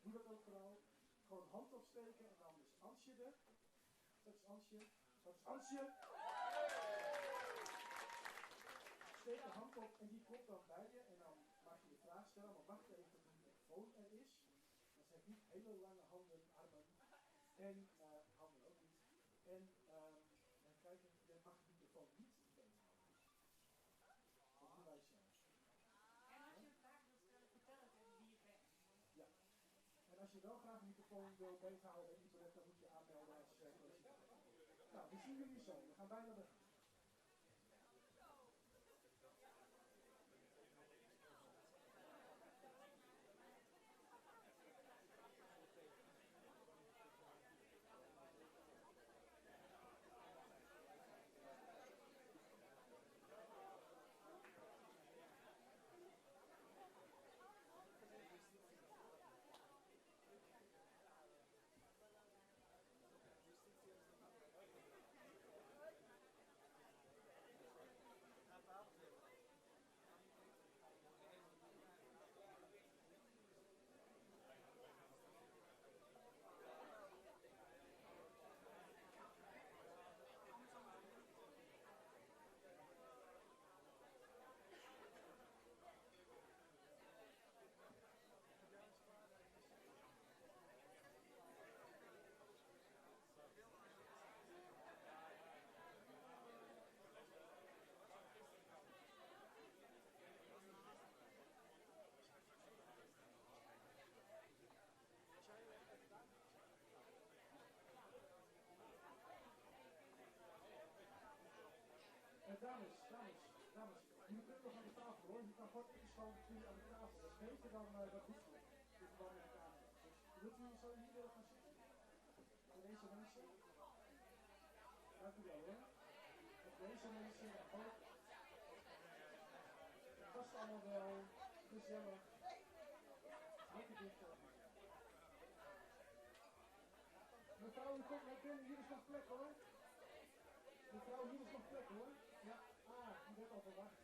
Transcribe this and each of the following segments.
Doe dat ook vooral. Gewoon hand opsteken en dan is Ansje er. Dat is Ansje. Dat is Ansje. Steek de hand op en die komt dan bij je en dan mag je de vraag stellen, maar wacht even tot de microfoon er is. Dat zijn niet hele lange handen, armen en handen ook niet. En dan krijg je, dan mag je de microfoon niet bezighouden. Dat doen wij zo. En als je een vraag wil stellen, vertel het even wie je bent. Ja. En als je wel graag een microfoon wil bezighouden en niet dan moet je aanmelden als president. Nou, we zien jullie zo. We gaan bijna beginnen. Dames, jullie kunnen nog aan de tafel hoor. Je kan gewoon ingeschoven jullie aan de tafel. Dat is beter dan dat hoeft niet. Dit is wel in de kamer. Dus wilt u zo hier willen gaan zitten? Voor deze mensen? Dank u wel hoor. Voor deze mensen ook. Het was allemaal wel gezellig. Lekker dichter. Mevrouw, u komt naar binnen. Hier is nog plek hoor. Mevrouw, hier is nog plek hoor. Ja, die werd al verwacht.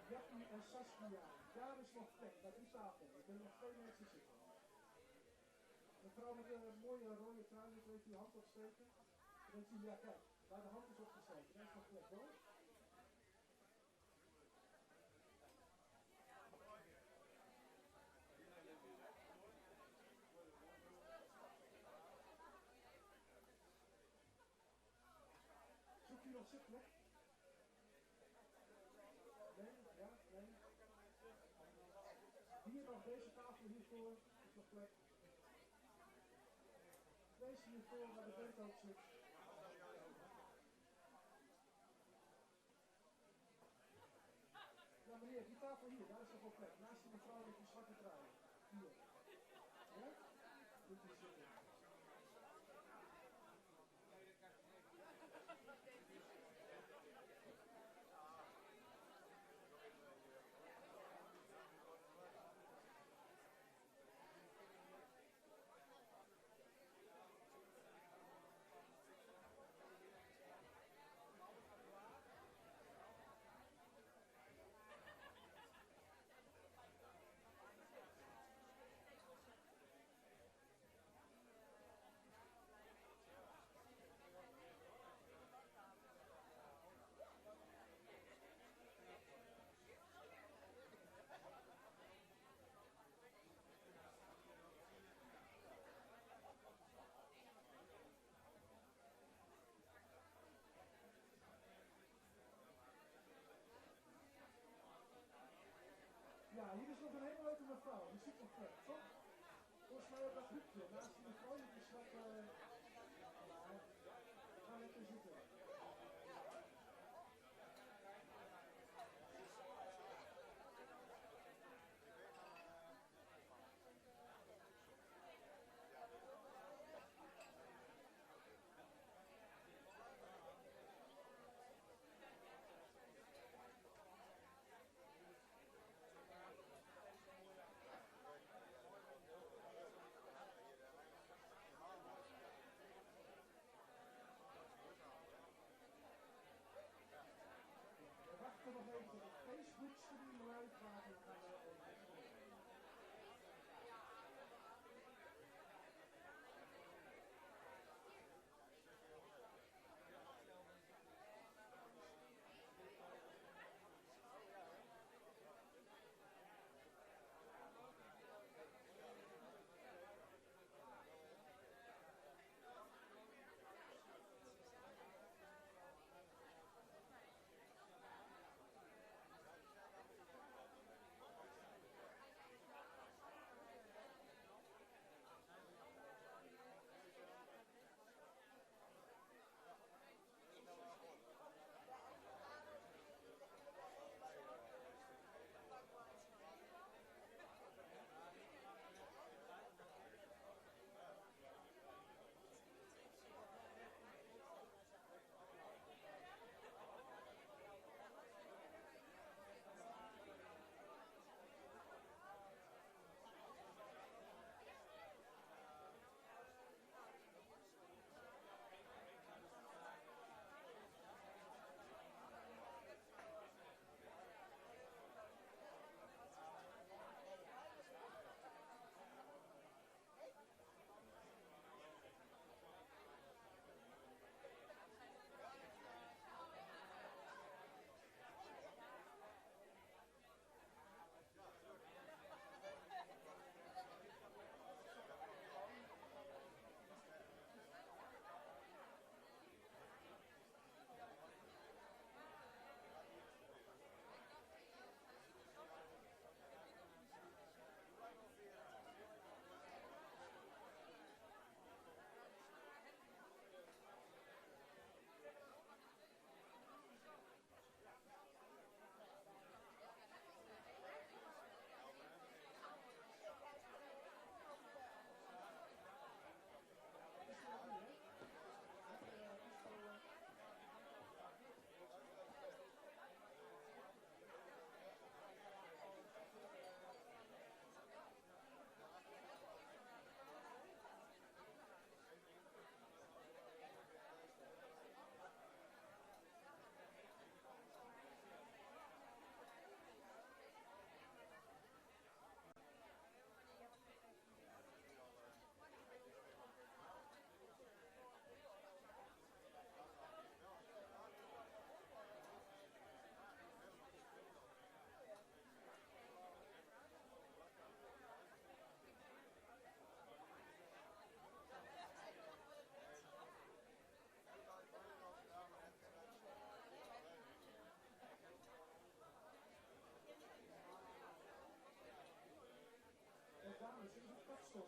Jappie en Saskia, daar is nog plek, bij die tafel. Er kunnen nog 2 mensen zitten. Mevrouw met een mooie rode trui, weet u uw hand opsteken. Dan zie je, ja kijk, waar de hand is opgesteken, daar is nog plek hoor. Zoekt u nog zitplek? Nee, ja, nee. Hier nog deze tafel hiervoor, is nog plek. Deze hiervoor waar de band ook zit. Ja meneer, die tafel hier, daar is nog wel plek. Naast die mevrouw met die zwarte trui. Hier. Ja? Dit is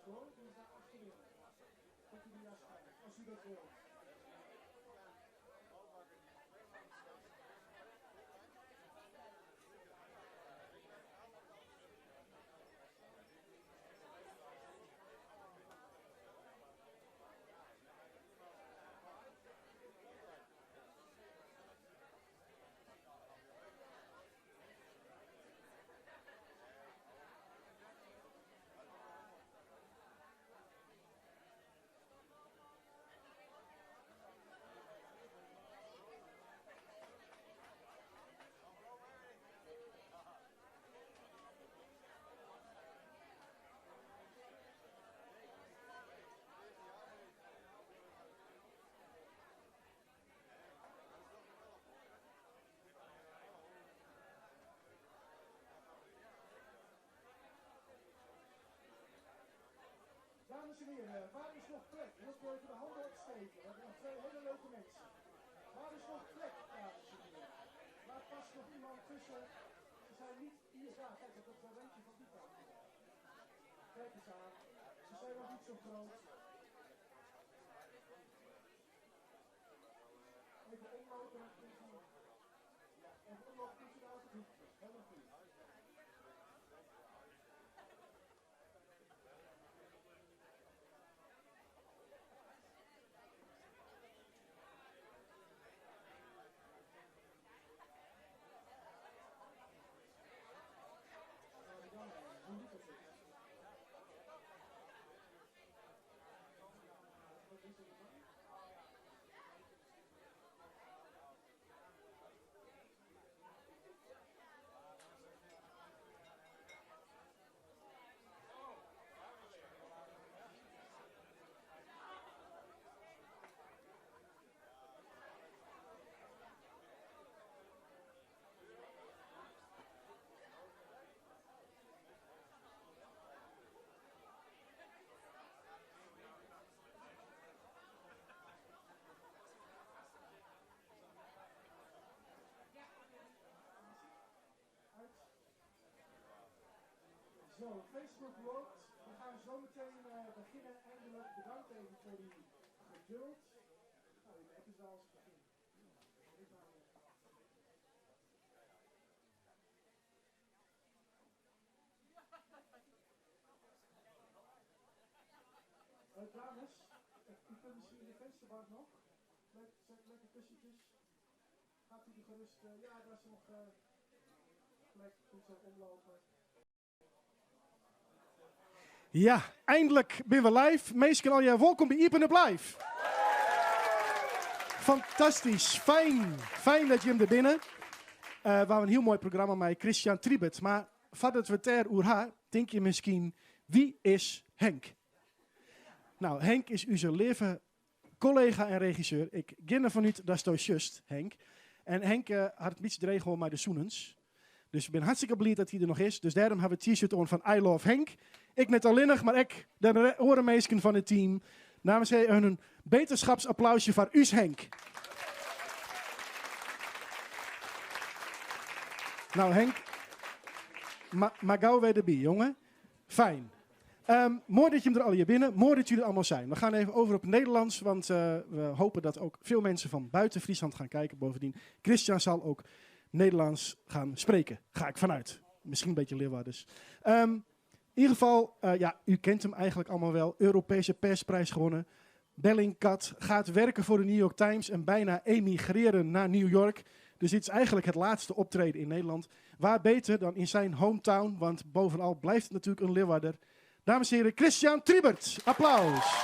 hoor. Die is daar achterin. Komt u die aanschuiven, als u dat wilt. Dames en heren, waar is nog plek? Wilt u even de handen opsteken? We hebben nog twee hele leuke mensen. Waar is nog plek, dames en heren? Waar past nog iemand tussen? Ze zijn niet hier, ja, kijk, dat is een randje van die kant. Kijk eens aan. Ze zijn nog niet zo groot. Even omlopen, dan kunt u... Ja, even omlopen, kunt u uit het hoekje. Helemaal goed. Zo, Facebook loopt. We gaan zo meteen beginnen. Eindelijk bedankt even voor die geduld. Nou, je merkt het wel als het begint. Dames, u kunt misschien in de vensterbank nog. Zet lekker tussentjes. Gaat u er gerust, ja, daar is nog plek, kunt zo omlopen. Ja, eindelijk ben we live. Meestal al je welkom bij Iepen Up Live. Fantastisch, fijn dat je hem er binnen. We hebben een heel mooi programma met Christian Tribert. Maar voordat we het erover denk je misschien, wie is Henk? Nou, Henk is uw lieve collega en regisseur. Ik ken ervan uit, dat is toch juist, Henk. En Henk had het beetje regel met de Soenens. Dus ik ben hartstikke blij dat hij er nog is. Dus daarom hebben we het t-shirt aan van I Love Henk. Ik net alleenig, maar ik de orenmeesken van het team. Namens hen een beterschapsapplausje voor u, Henk. Nou, Henk, maar gauw weer erbij, jongen. Fijn. Mooi dat je hem er al hier binnen. Mooi dat jullie er allemaal zijn. We gaan even over op het Nederlands, want we hopen dat ook veel mensen van buiten Friesland gaan kijken. Bovendien, Christian zal ook Nederlands gaan spreken. Ga ik vanuit. Misschien een beetje Leeuwarders. In ieder geval, ja, u kent hem eigenlijk allemaal wel. Europese persprijs gewonnen. Bellingcat gaat werken voor de New York Times en bijna emigreren naar New York. Dus dit is eigenlijk het laatste optreden in Nederland. Waar beter dan in zijn hometown, want bovenal blijft het natuurlijk een Leeuwarder. Dames en heren, Christian Tribert. Applaus.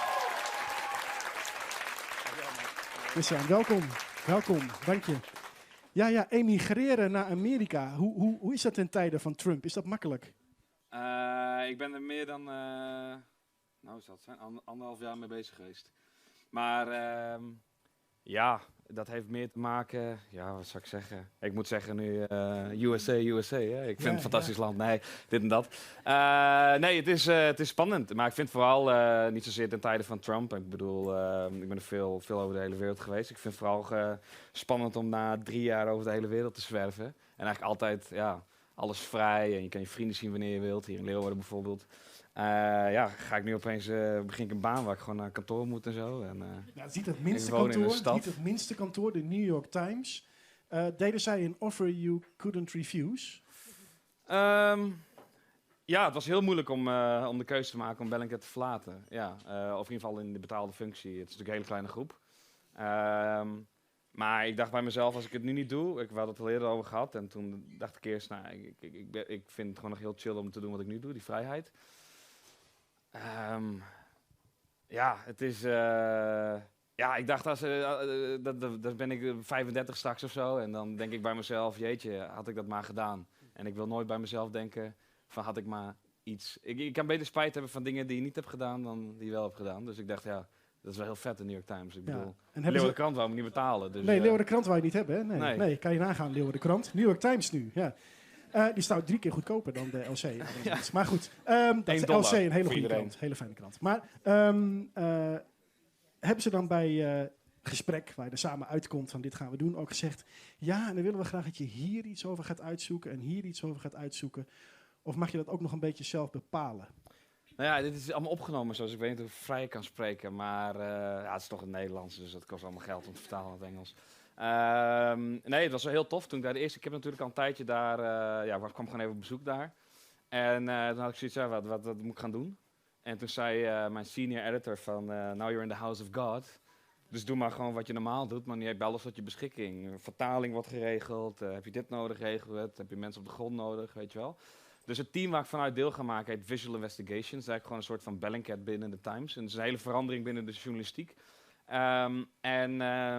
Christian, welkom. Welkom, dank je. Ja, emigreren naar Amerika. Hoe is dat in tijden van Trump? Is dat makkelijk? Ik ben er meer dan, nou zal het zijn, 1,5 jaar mee bezig geweest. Maar ja, dat heeft meer te maken, ja, wat zou ik zeggen? Ik moet zeggen nu USA, hè? Ik vind het een fantastisch land. Nee, dit en dat. Nee, het is spannend. Maar ik vind vooral niet zozeer ten tijde van Trump. Ik bedoel, ik ben er veel over de hele wereld geweest. Ik vind het vooral spannend om na 3 jaar over de hele wereld te zwerven. En eigenlijk altijd, ja, alles vrij. En je kan je vrienden zien wanneer je wilt. Hier in Leeuwarden bijvoorbeeld. Ga ik nu opeens, begin ik een baan waar ik gewoon naar kantoor moet en zo. En, Ja, het is niet het minste ik woon in een kantoor, stad. niet het minste kantoor, de New York Times. Deden zij een offer you couldn't refuse? Ja, het was heel moeilijk om de keuze te maken om Bellingcat te verlaten. Ja, of in ieder geval in de betaalde functie. Het is natuurlijk een hele kleine groep. Maar ik dacht bij mezelf, als ik het nu niet doe, ik had het al eerder over gehad. En toen dacht ik eerst, nou, ik vind het gewoon nog heel chill om te doen wat ik nu doe, die vrijheid. Het is... ik dacht, dan ben ik 35 straks of zo. En dan denk ik bij mezelf, jeetje, had ik dat maar gedaan. En ik wil nooit bij mezelf denken, van had ik maar iets... Ik kan beter spijt hebben van dingen die je niet hebt gedaan dan die je wel hebt gedaan. Dus ik dacht, ja, dat is wel heel vet, de New York Times. Ik bedoel, En Krant wou me niet betalen. Dus, nee, Leeuwarden Krant wou je niet hebben, hè? Nee, Nee. kan je nagaan, Leeuwarden Krant. New York Times nu, ja. Die staat 3 keer goedkoper dan de LC. Ja. Maar goed, dat is $1 LC een hele voor goede iedereen. krant. Hele fijne krant. Maar hebben ze dan bij gesprek, waar je er samen uitkomt van dit gaan we doen, ook gezegd, ja, en dan willen we graag dat je hier iets over gaat uitzoeken en hier iets over gaat uitzoeken. Of mag je dat ook nog een beetje zelf bepalen? Nou ja, dit is allemaal opgenomen zoals ik weet niet of ik vrij kan spreken. Maar het is toch het Nederlands, dus dat kost allemaal geld om te vertalen naar het Engels. Nee, het was wel heel tof. Toen ik daar ik heb natuurlijk al een tijdje daar, ik kwam gewoon even op bezoek daar. En toen had ik zoiets, wat moet ik gaan doen? En toen zei mijn senior editor van, now you're in the house of God. Dus doe maar gewoon wat je normaal doet, maar je hebt alles tot je beschikking. Vertaling wordt geregeld, heb je dit nodig, regel het. Heb je mensen op de grond nodig, weet je wel. Dus het team waar ik vanuit deel ga maken heet Visual Investigations. Dat is eigenlijk gewoon een soort van Bellingcat binnen de Times. En het is een hele verandering binnen de journalistiek.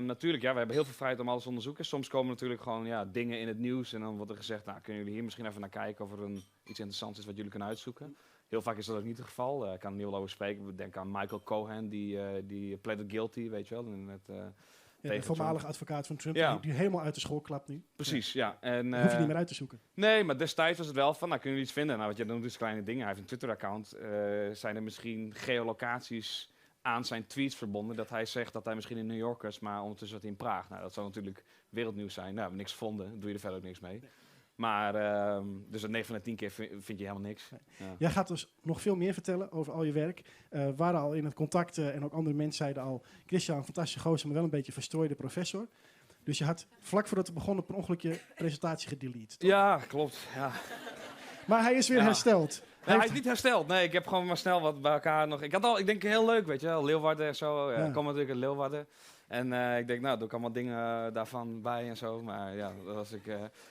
Natuurlijk, ja, we hebben heel veel vrijheid om alles te onderzoeken. Soms komen natuurlijk gewoon dingen in het nieuws en dan wordt er gezegd, nou, kunnen jullie hier misschien even naar kijken of er iets interessants is wat jullie kunnen uitzoeken. Heel vaak is dat ook niet het geval. Ik kan er niet wel over spreken. We denken aan Michael Cohen, die pleaded guilty, weet je wel. De voormalige advocaat van Trump, Ja. die helemaal uit de school klapt nu. Precies, ja. En, Dat hoef je niet meer uit te zoeken. Nee, maar destijds was het wel van, nou, kunnen jullie iets vinden? Nou, wat je dan doet is kleine dingen. Hij heeft een Twitter-account. Zijn er misschien geolocaties aan zijn tweets verbonden, dat hij zegt dat hij misschien in New York is, maar ondertussen zat hij in Praag. Nou, dat zou natuurlijk wereldnieuws zijn. Nou, we hebben niks gevonden, doe je er verder ook niks mee. Nee. Maar, dus 9 van de 10 keer vind je helemaal niks. Ja. Jij gaat dus nog veel meer vertellen over al je werk. We waren al in het contact en ook andere mensen zeiden al, Christian, een fantastische gozer, maar wel een beetje verstrooide professor. Dus je had vlak voordat we begonnen per ongeluk je presentatie gedelete. Toch? Ja, klopt. Ja. Maar hij is weer hersteld. Hij is niet hersteld. Nee, ik heb gewoon maar snel wat bij elkaar nog. Ik denk heel leuk, weet je wel. Leeuwarden en zo. Ja. Ik kom natuurlijk uit Leeuwarden. En ik denk, nou, doe ik allemaal dingen daarvan bij en zo. Maar ja, dat was ik...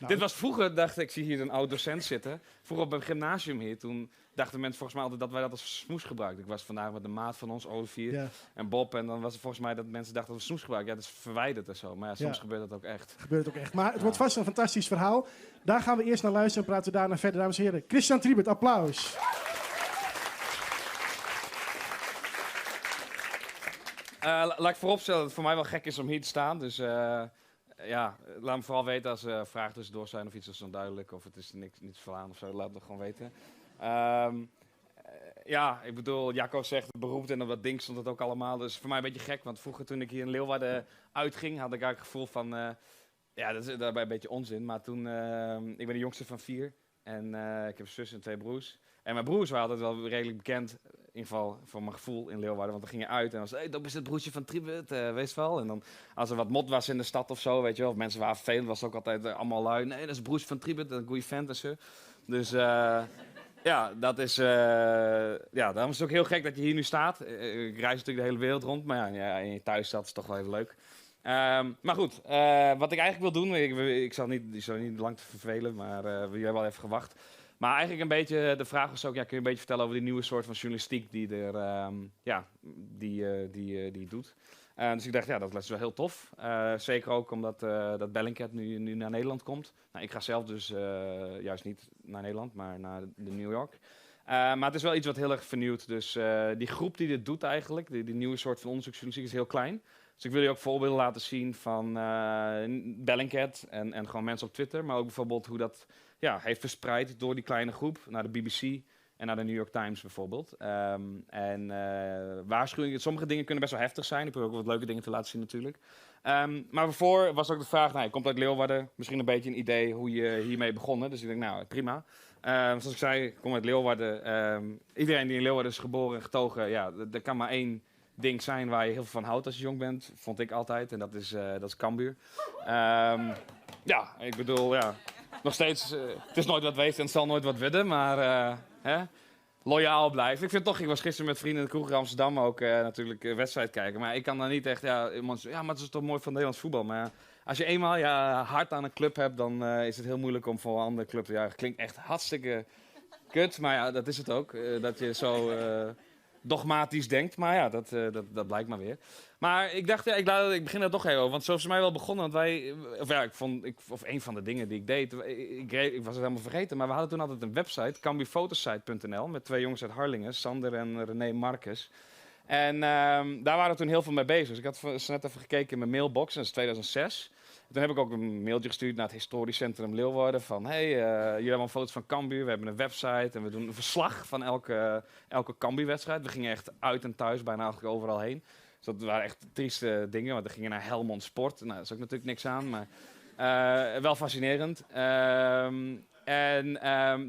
Dit was vroeger, dacht ik, zie hier een oud docent zitten. Vroeger op het gymnasium hier, toen dachten mensen volgens mij altijd dat wij dat als smoes gebruikten. Ik was vandaag met de maat van ons, Olivier en Bob. En dan was het volgens mij dat mensen dachten dat we smoes gebruikten. Ja, dat is verwijderd en zo. Maar ja, soms gebeurt dat ook echt. Gebeurt het ook echt. Maar het wordt vast een fantastisch verhaal. Daar gaan we eerst naar luisteren en praten we daarna verder. Dames en heren, Christian Triebert, applaus. Laat ik vooropstellen dat het voor mij wel gek is om hier te staan. Dus laat me vooral weten als er vragen tussendoor zijn of iets is onduidelijk. Of het is niets verlaan of zo. Laat het gewoon weten. Ik bedoel, Jacco zegt het beroemd en op dat ding stond het ook allemaal. Dus voor mij een beetje gek. Want vroeger toen ik hier in Leeuwarden uitging, had ik eigenlijk het gevoel van... dat is daarbij een beetje onzin. Maar toen, ik ben de jongste van 4. En ik heb een zus en 2 broers. En mijn broers waren altijd wel redelijk bekend, in ieder geval voor mijn gevoel in Leeuwarden. Want dan ging je uit en dan was dat is het broertje van Triebert, weet je wel. En dan als er wat mot was in de stad of zo, weet je wel. Of mensen waren vervelend, was het ook altijd allemaal lui. Nee, dat is het broertje van Triebert, een goede vent en zo. Dus dat is... daarom is het ook heel gek dat je hier nu staat. Ik reis natuurlijk de hele wereld rond, maar ja, in je thuisstad is toch wel even leuk. Maar goed, wat ik eigenlijk wil doen, ik zal niet lang te vervelen, maar we hebben wel even gewacht. Maar eigenlijk een beetje, de vraag was ook, kun je een beetje vertellen over die nieuwe soort van journalistiek die die doet. Dus ik dacht, dat is wel heel tof. Zeker ook omdat dat Bellingcat nu naar Nederland komt. Nou, ik ga zelf dus juist niet naar Nederland, maar naar de New York. Maar het is wel iets wat heel erg vernieuwt. Dus die groep die dit doet eigenlijk, die nieuwe soort van onderzoeksjournalistiek is heel klein. Dus ik wil je ook voorbeelden laten zien van Bellingcat en gewoon mensen op Twitter. Maar ook bijvoorbeeld hoe dat heeft verspreid door die kleine groep naar de BBC en naar de New York Times bijvoorbeeld. Waarschuwingen, sommige dingen kunnen best wel heftig zijn. Ik probeer ook wat leuke dingen te laten zien natuurlijk. Maar daarvoor was ook de vraag, je komt uit Leeuwarden, misschien een beetje een idee hoe je hiermee begonnen. Dus ik denk, nou prima. Zoals ik zei, ik kom uit Leeuwarden. Iedereen die in Leeuwarden is geboren en getogen, ja, er kan maar één ding zijn waar je heel veel van houdt als je jong bent. Vond ik altijd. En dat is Cambuur. Ja, ik bedoel, ja, nog steeds, het is nooit wat geweest en het zal nooit wat worden, maar hè, loyaal blijven. Ik was gisteren met vrienden in de kroeg in Amsterdam ook natuurlijk wedstrijd kijken. Maar ik kan dan niet echt, ja, maar het is toch mooi van Nederlands voetbal. Maar ja, als je eenmaal hart aan een club hebt, dan is het heel moeilijk om voor een andere club te juichen. Klinkt echt hartstikke kut, maar ja, dat is het ook. Dat je zo dogmatisch denkt, maar ja, dat blijkt maar weer. Maar ik dacht, ik begin er toch even over, want zo is het mij wel begonnen. Want een van de dingen die ik deed, ik was het helemaal vergeten, maar we hadden toen altijd een website, cambuurfotosite.nl, met 2 jongens uit Harlingen, Sander en René Marcus. En daar waren we toen heel veel mee bezig. Dus ik had net even gekeken in mijn mailbox, dat is 2006. Toen heb ik ook een mailtje gestuurd naar het Historisch Centrum Leeuwarden van jullie hebben al foto's van Cambuur, we hebben een website en we doen een verslag van elke Cambuur-wedstrijd. We gingen echt uit en thuis bijna eigenlijk overal heen. Dus dat waren echt trieste dingen, want we gingen naar Helmond Sport. Nou, daar is ook natuurlijk niks aan, maar wel fascinerend.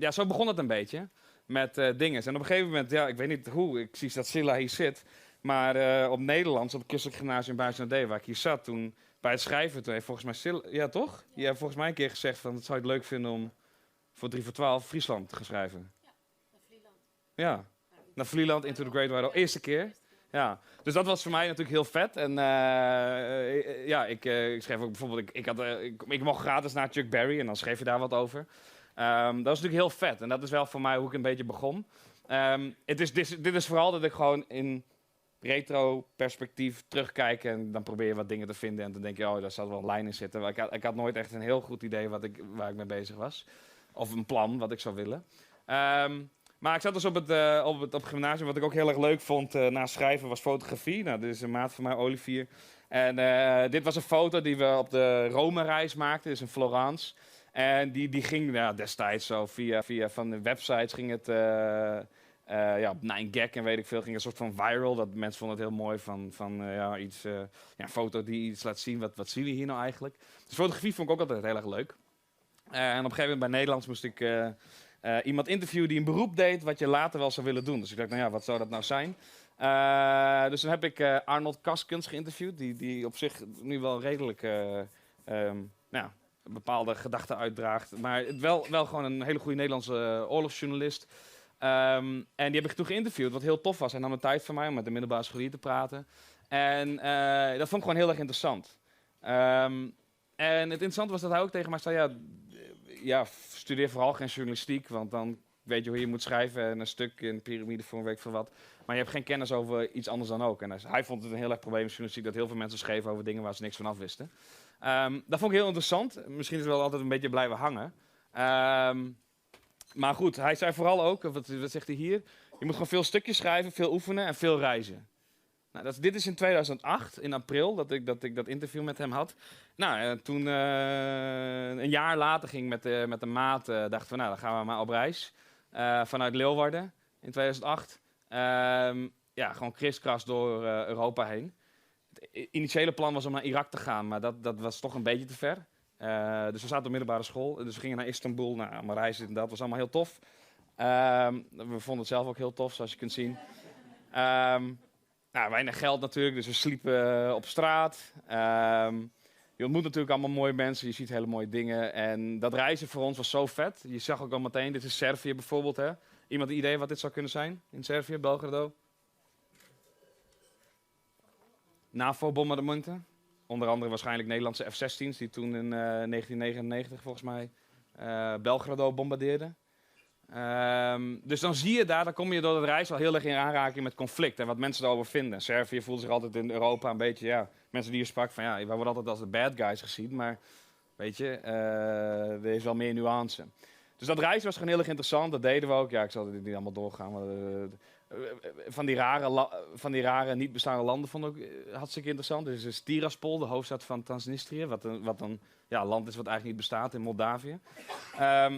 Ja, zo begon het een beetje met dingen. En op een gegeven moment, ja, ik weet niet hoe, ik zie dat Silla hier zit, maar op Nederlands, op het Christelijk Gymnasium Buis aan Zee, waar ik hier zat, toen bij het schrijven, toen heeft volgens mij Silla, ja toch? Je hebt volgens mij een keer gezegd van, het zou je het leuk vinden om voor 3 voor 12 Friesland te gaan schrijven. Ja, naar Vlieland. Ja, naar Vlieland, Into the Great Wide Open, eerste keer. Ja, dus dat was voor mij natuurlijk heel vet. En ja, ik schreef ook bijvoorbeeld, ik mocht gratis naar Chuck Berry en dan schreef je daar wat over. Dat was natuurlijk heel vet en dat is wel voor mij hoe ik een beetje begon. Dit is vooral dat ik gewoon in retro perspectief terugkijk en dan probeer je wat dingen te vinden en dan denk je, oh, daar zal wel lijn in zitten. Maar ik had nooit echt een heel goed idee waar ik mee bezig was. Of een plan wat ik zou willen. Maar ik zat dus op het gymnasium. Wat ik ook heel erg leuk vond na schrijven was fotografie. Nou, dit is een maat van mij, Olivier. En dit was een foto die we op de Rome-reis maakten, dus in Florence. En die ging destijds zo via van de websites ging het op 9gag en weet ik veel, ging een soort van viral. Dat mensen vonden het heel mooi een foto die iets laat zien. Wat zien we hier nou eigenlijk? Dus fotografie vond ik ook altijd heel erg leuk. En op een gegeven moment bij Nederlands moest ik iemand interviewen die een beroep deed wat je later wel zou willen doen. Dus ik dacht, nou ja, wat zou dat nou zijn? Dus toen heb ik Arnold Kaskens geïnterviewd, die op zich nu wel redelijk bepaalde gedachten uitdraagt. Maar wel gewoon een hele goede Nederlandse oorlogsjournalist. En die heb ik toen geïnterviewd, wat heel tof was. Hij nam de tijd voor mij om met de middelbare scholier te praten. En dat vond ik gewoon heel erg interessant. En het interessante was dat hij ook tegen mij zei, studeer vooral geen journalistiek, want dan weet je hoe je moet schrijven en een stuk in piramide voor een week voor wat. Maar je hebt geen kennis over iets anders dan ook. En hij vond het een heel erg probleem in journalistiek dat heel veel mensen schreven over dingen waar ze niks van af wisten. Dat vond ik heel interessant. Misschien is het wel altijd een beetje blijven hangen. Maar goed, hij zei vooral ook, wat zegt hij hier? Je moet gewoon veel stukjes schrijven, veel oefenen en veel reizen. Nou, dit is in 2008, in april, dat ik dat interview met hem had. Nou, toen een jaar later ging met de maat, dachten we, nou, dan gaan we maar op reis. Vanuit Leeuwarden in 2008. Gewoon kriskras door Europa heen. Het initiële plan was om naar Irak te gaan, maar dat was toch een beetje te ver. Dus we zaten op middelbare school, dus we gingen naar Istanbul. Nou, mijn reis inderdaad was allemaal heel tof. We vonden het zelf ook heel tof, zoals je kunt zien. Weinig geld natuurlijk, dus we sliepen op straat. Je ontmoet natuurlijk allemaal mooie mensen, je ziet hele mooie dingen. En dat reizen voor ons was zo vet. Je zag ook al meteen, dit is Servië bijvoorbeeld. Hè? Iemand een idee wat dit zou kunnen zijn in Servië, Belgrado? NAVO-bombardementen. Onder andere waarschijnlijk Nederlandse F-16's die toen in 1999 volgens mij Belgrado bombardeerden. Dus dan zie je dan kom je door de reis al heel erg in aanraking met conflict en wat mensen daarover vinden. Servië voelde zich altijd in Europa een beetje, mensen die je sprak van wij worden altijd als de bad guys gezien, maar weet je, er is wel meer nuance. Dus dat reis was gewoon heel erg interessant, dat deden we ook. Ja, ik zal dit niet allemaal doorgaan, maar van die rare niet bestaande landen vond ik ook hartstikke interessant. Dus is Tiraspol, de hoofdstad van Transnistrië, wat een land is wat eigenlijk niet bestaat in Moldavië.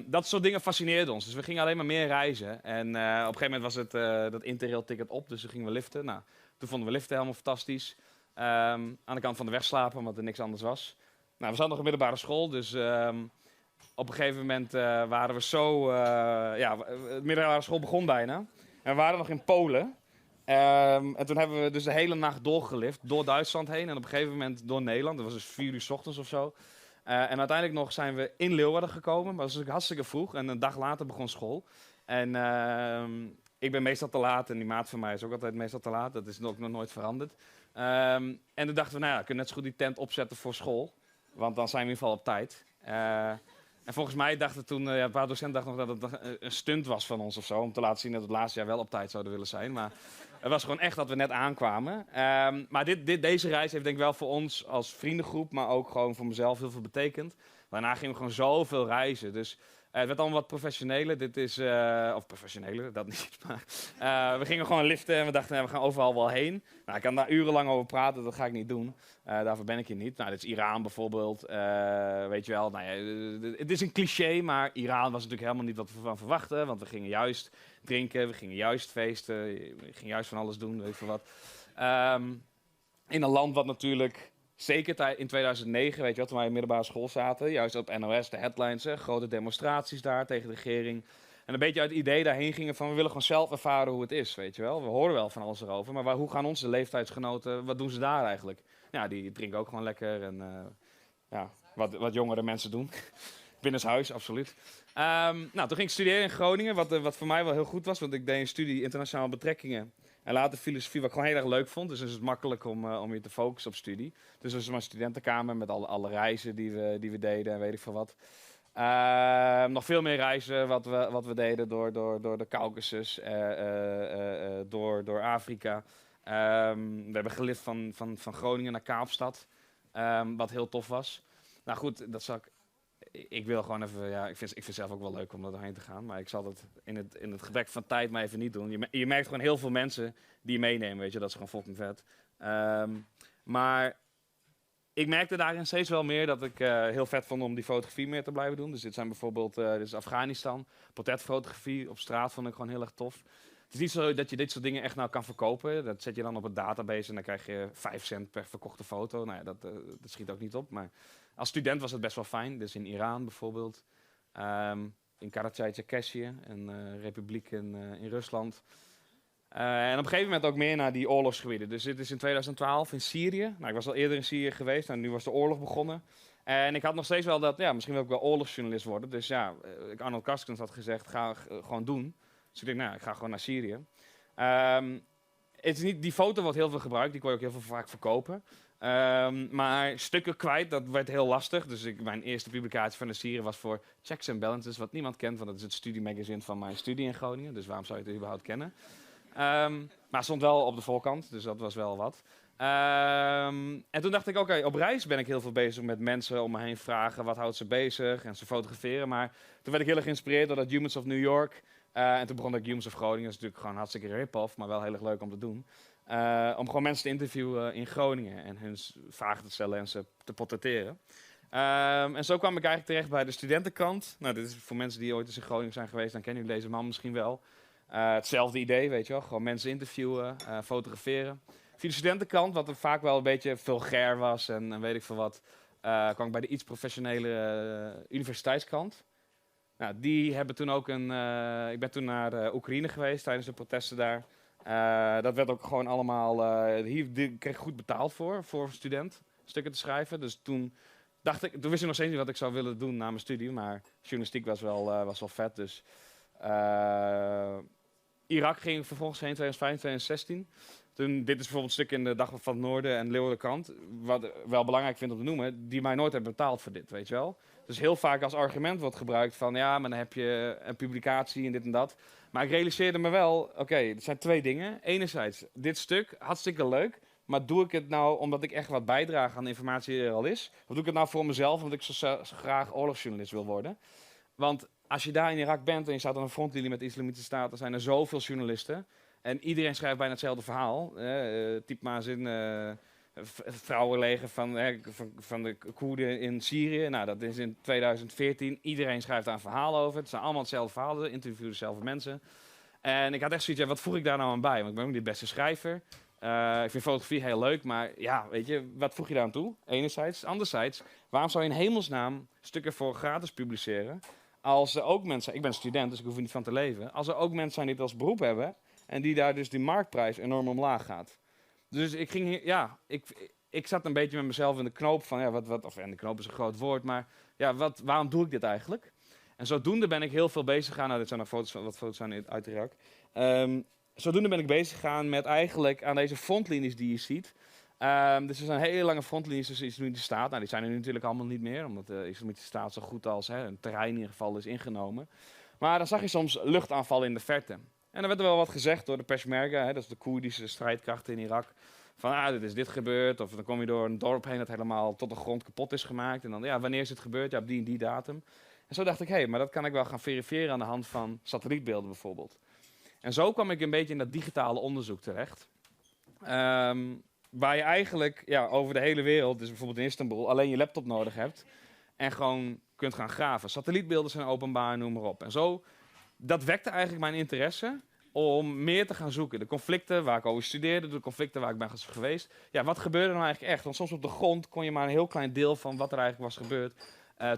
Dat soort dingen fascineerden ons. Dus we gingen alleen maar meer reizen. En op een gegeven moment was het dat Interrail-ticket op, dus toen gingen we liften. Nou, toen vonden we liften helemaal fantastisch. Aan de kant van de weg slapen, omdat er niks anders was. Nou, we zaten nog in middelbare school, dus op een gegeven moment waren we zo... de middelbare school begon bijna. En we waren nog in Polen. En toen hebben we dus de hele nacht doorgelift, door Duitsland heen. En op een gegeven moment door Nederland. Dat was dus 4 uur 's ochtends of zo. En uiteindelijk nog zijn we in Leeuwarden gekomen. Maar dat was ook hartstikke vroeg. En een dag later begon school. En ik ben meestal te laat. En die maat van mij is ook altijd meestal te laat. Dat is ook nog nooit veranderd. En toen dachten we, nou ja, we kunnen net zo goed die tent opzetten voor school. Want dan zijn we in ieder geval op tijd. En volgens mij dachten toen, een paar docenten dachten nog dat het een stunt was van ons of zo. Om te laten zien dat we het laatste jaar wel op tijd zouden willen zijn. Maar het was gewoon echt dat we net aankwamen. Maar deze reis heeft denk ik wel voor ons als vriendengroep, maar ook gewoon voor mezelf heel veel betekend. Daarna gingen we gewoon zoveel reizen. Dus het werd allemaal wat professioneler. Dit is, of professioneler, dat niet. Maar we gingen gewoon liften en we dachten, we gaan overal wel heen. Nou, ik kan daar urenlang over praten, dat ga ik niet doen. Daarvoor ben ik hier niet. Nou, dit is Iran bijvoorbeeld. Weet je wel, nou ja, het is een cliché, maar Iran was natuurlijk helemaal niet wat we van verwachten. Want we gingen juist drinken, we gingen juist feesten, we gingen juist van alles doen, weet ik veel wat. In een land wat natuurlijk, zeker in 2009, weet je wat, toen wij in middelbare school zaten, juist op NOS, de headlines, grote demonstraties daar tegen de regering. En een beetje uit het idee daarheen gingen van, we willen gewoon zelf ervaren hoe het is, weet je wel. We horen wel van alles erover, maar hoe gaan onze leeftijdsgenoten, wat doen ze daar eigenlijk? Ja, die drinken ook gewoon lekker en wat jongere mensen doen. Binnenshuis, absoluut. Nou, toen ging ik studeren in Groningen, wat voor mij wel heel goed was, want ik deed een studie internationale betrekkingen. En later filosofie, wat ik gewoon heel erg leuk vond. Dus het is makkelijk om je te focussen op studie. Dus dat was mijn studentenkamer met alle reizen die we deden en weet ik veel wat. Nog veel meer reizen wat we deden door de Caucasus, door Afrika. We hebben gelift van Groningen naar Kaapstad, wat heel tof was. Nou goed, dat zal ik wil gewoon even, ja, ik vind zelf ook wel leuk om er doorheen te gaan. Maar ik zal dat in het gebrek van tijd maar even niet doen. Je merkt gewoon heel veel mensen die je meenemen, weet je. Dat is gewoon fucking vet. Maar ik merkte daarin steeds wel meer dat ik heel vet vond om die fotografie meer te blijven doen. Dus dit zijn bijvoorbeeld, dit is Afghanistan. Portretfotografie op straat vond ik gewoon heel erg tof. Het is niet zo dat je dit soort dingen echt nou kan verkopen. Dat zet je dan op een database en dan krijg je 5 cent per verkochte foto. Nou ja, dat schiet ook niet op, maar als student was het best wel fijn. Dus in Iran bijvoorbeeld, in Karachay-Cherkessië, een republiek in Rusland. En op een gegeven moment ook meer naar die oorlogsgebieden. Dus dit is in 2012 in Syrië. Nou, ik was al eerder in Syrië geweest en nu was de oorlog begonnen. En ik had nog steeds wel dat, ja, misschien wil ik wel oorlogsjournalist worden. Dus ja, Arnold Karskens had gezegd, ga gewoon doen. Dus ik denk, nou, ik ga gewoon naar Syrië. Het is niet, die foto wordt heel veel gebruikt, die kon je ook heel veel vaak verkopen. Maar stukken kwijt, dat werd heel lastig. Dus mijn eerste publicatie van de Syrië was voor Checks and Balances, wat niemand kent, want dat is het studiemagazine van mijn studie in Groningen. Dus waarom zou je het überhaupt kennen? Maar stond wel op de voorkant, dus dat was wel wat. En toen dacht ik, oké, op reis ben ik heel veel bezig met mensen om me heen vragen, wat houdt ze bezig en ze fotograferen. Maar toen werd ik heel erg geïnspireerd door dat Humans of New York. En toen begon ik Humans of Groningen, dat is natuurlijk gewoon hartstikke rip-off, maar wel heel erg leuk om te doen. Om gewoon mensen te interviewen in Groningen en hun vragen te stellen en ze te portretteren. En zo kwam ik eigenlijk terecht bij de studentenkant. Nou, dit is voor mensen die ooit eens in Groningen zijn geweest, dan kennen jullie deze man misschien wel. Hetzelfde idee, weet je wel. Gewoon mensen interviewen, fotograferen. Via de studentenkant, wat er vaak wel een beetje vulgair was en weet ik veel wat, kwam ik bij de iets professionele universiteitskant. Nou, die hebben toen ook ik ben toen naar Oekraïne geweest tijdens de protesten daar. Dat werd ook gewoon allemaal, hier kreeg ik goed betaald voor een student, stukken te schrijven. Dus toen wist ik nog steeds niet wat ik zou willen doen na mijn studie, maar journalistiek was wel vet. Dus Irak ging ik vervolgens heen, 2015, 2016. Dit is bijvoorbeeld een stuk in de Dag van het Noorden en Leeuwardenkrant, wat wel belangrijk vind om te noemen, die mij nooit hebben betaald voor dit, weet je wel. Dus heel vaak als argument wordt gebruikt van, ja, maar dan heb je een publicatie en dit en dat. Maar ik realiseerde me wel, oké, er zijn 2 dingen. Enerzijds, dit stuk, hartstikke leuk, maar doe ik het nou omdat ik echt wat bijdraag aan de informatie die er al is? Of doe ik het nou voor mezelf, omdat ik zo graag oorlogsjournalist wil worden? Want als je daar in Irak bent en je staat aan een frontlinie met de Islamitische Staat, dan zijn er zoveel journalisten. En iedereen schrijft bijna hetzelfde verhaal. Typ maar eens in het vrouwenleger van de Koerden in Syrië. Nou, dat is in 2014. Iedereen schrijft daar een verhaal over. Het zijn allemaal hetzelfde verhaal. Interviewen dezelfde mensen. En ik had echt zoiets, wat voeg ik daar nou aan bij? Want ik ben ook niet de beste schrijver. Ik vind fotografie heel leuk, maar ja, weet je, wat voeg je daar aan toe? Enerzijds. Anderzijds, waarom zou je in hemelsnaam stukken voor gratis publiceren? Als er ook mensen, ik ben student, dus ik hoef er niet van te leven. Als er ook mensen zijn die het als beroep hebben en die daar dus die marktprijs enorm omlaag gaat. Dus ik ging hier, ja, ik zat een beetje met mezelf in de knoop van, ja, en de knoop is een groot woord, maar ja, waarom doe ik dit eigenlijk? En zodoende ben ik heel veel bezig gegaan, nou dit zijn nog foto's, wat foto's zijn uit Irak. Zodoende ben ik bezig gegaan met eigenlijk aan deze frontlinies die je ziet. Dus er zijn hele lange frontlinies tussen de Islamitische Staat. Nou, die zijn er nu natuurlijk allemaal niet meer, omdat de Islamitische Staat zo goed als een terrein in ieder geval is ingenomen. Maar dan zag je soms luchtaanvallen in de verte. En dan werd er wel wat gezegd door de Peshmerga, dat is de Koerdische strijdkrachten in Irak. Van, dit is dit gebeurd, of dan kom je door een dorp heen dat helemaal tot de grond kapot is gemaakt. En dan, ja, wanneer is het gebeurd? Ja, op die en die datum. En zo dacht ik, maar dat kan ik wel gaan verifiëren aan de hand van satellietbeelden bijvoorbeeld. En zo kwam ik een beetje in dat digitale onderzoek terecht. Waar je eigenlijk over de hele wereld, dus bijvoorbeeld in Istanbul, alleen je laptop nodig hebt. En gewoon kunt gaan graven. Satellietbeelden zijn openbaar, noem maar op. En zo, dat wekte eigenlijk mijn interesse om meer te gaan zoeken. De conflicten waar ik over studeerde, de conflicten waar ik ben geweest. Ja, wat gebeurde er nou eigenlijk echt? Want soms op de grond kon je maar een heel klein deel van wat er eigenlijk was gebeurd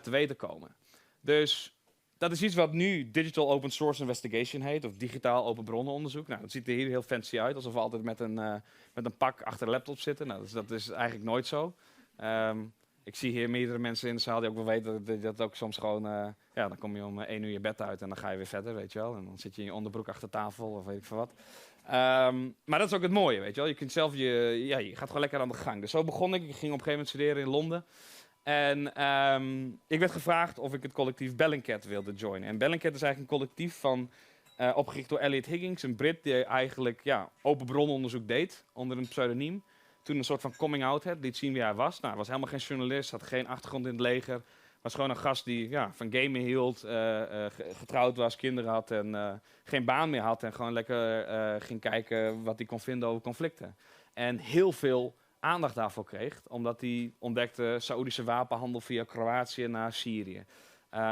te weten komen. Dus dat is iets wat nu Digital Open Source Investigation heet, of digitaal open bronnenonderzoek. Nou, dat ziet er hier heel fancy uit, alsof we altijd met een pak achter de laptop zitten. Nou, dat is eigenlijk nooit zo. Ik zie hier meerdere mensen in de zaal die ook wel weten dat ook soms gewoon... dan kom je om 1 uur je bed uit en dan ga je weer verder, weet je wel. En dan zit je in je onderbroek achter tafel of weet ik veel wat. Maar dat is ook het mooie, weet je wel. Je kunt zelf je gaat gewoon lekker aan de gang. Dus zo begon ik. Ik ging op een gegeven moment studeren in Londen. En ik werd gevraagd of ik het collectief Bellingcat wilde joinen. En Bellingcat is eigenlijk een collectief opgericht door Elliot Higgins, een Brit die eigenlijk open bronnenonderzoek deed onder een pseudoniem. Toen een soort van coming out had, liet zien wie hij was. Nou, hij was helemaal geen journalist, had geen achtergrond in het leger. Was gewoon een gast die van gamen hield, getrouwd was, kinderen had en geen baan meer had. En gewoon lekker ging kijken wat hij kon vinden over conflicten. En heel veel aandacht daarvoor kreeg, omdat hij ontdekte Saoedische wapenhandel via Kroatië naar Syrië.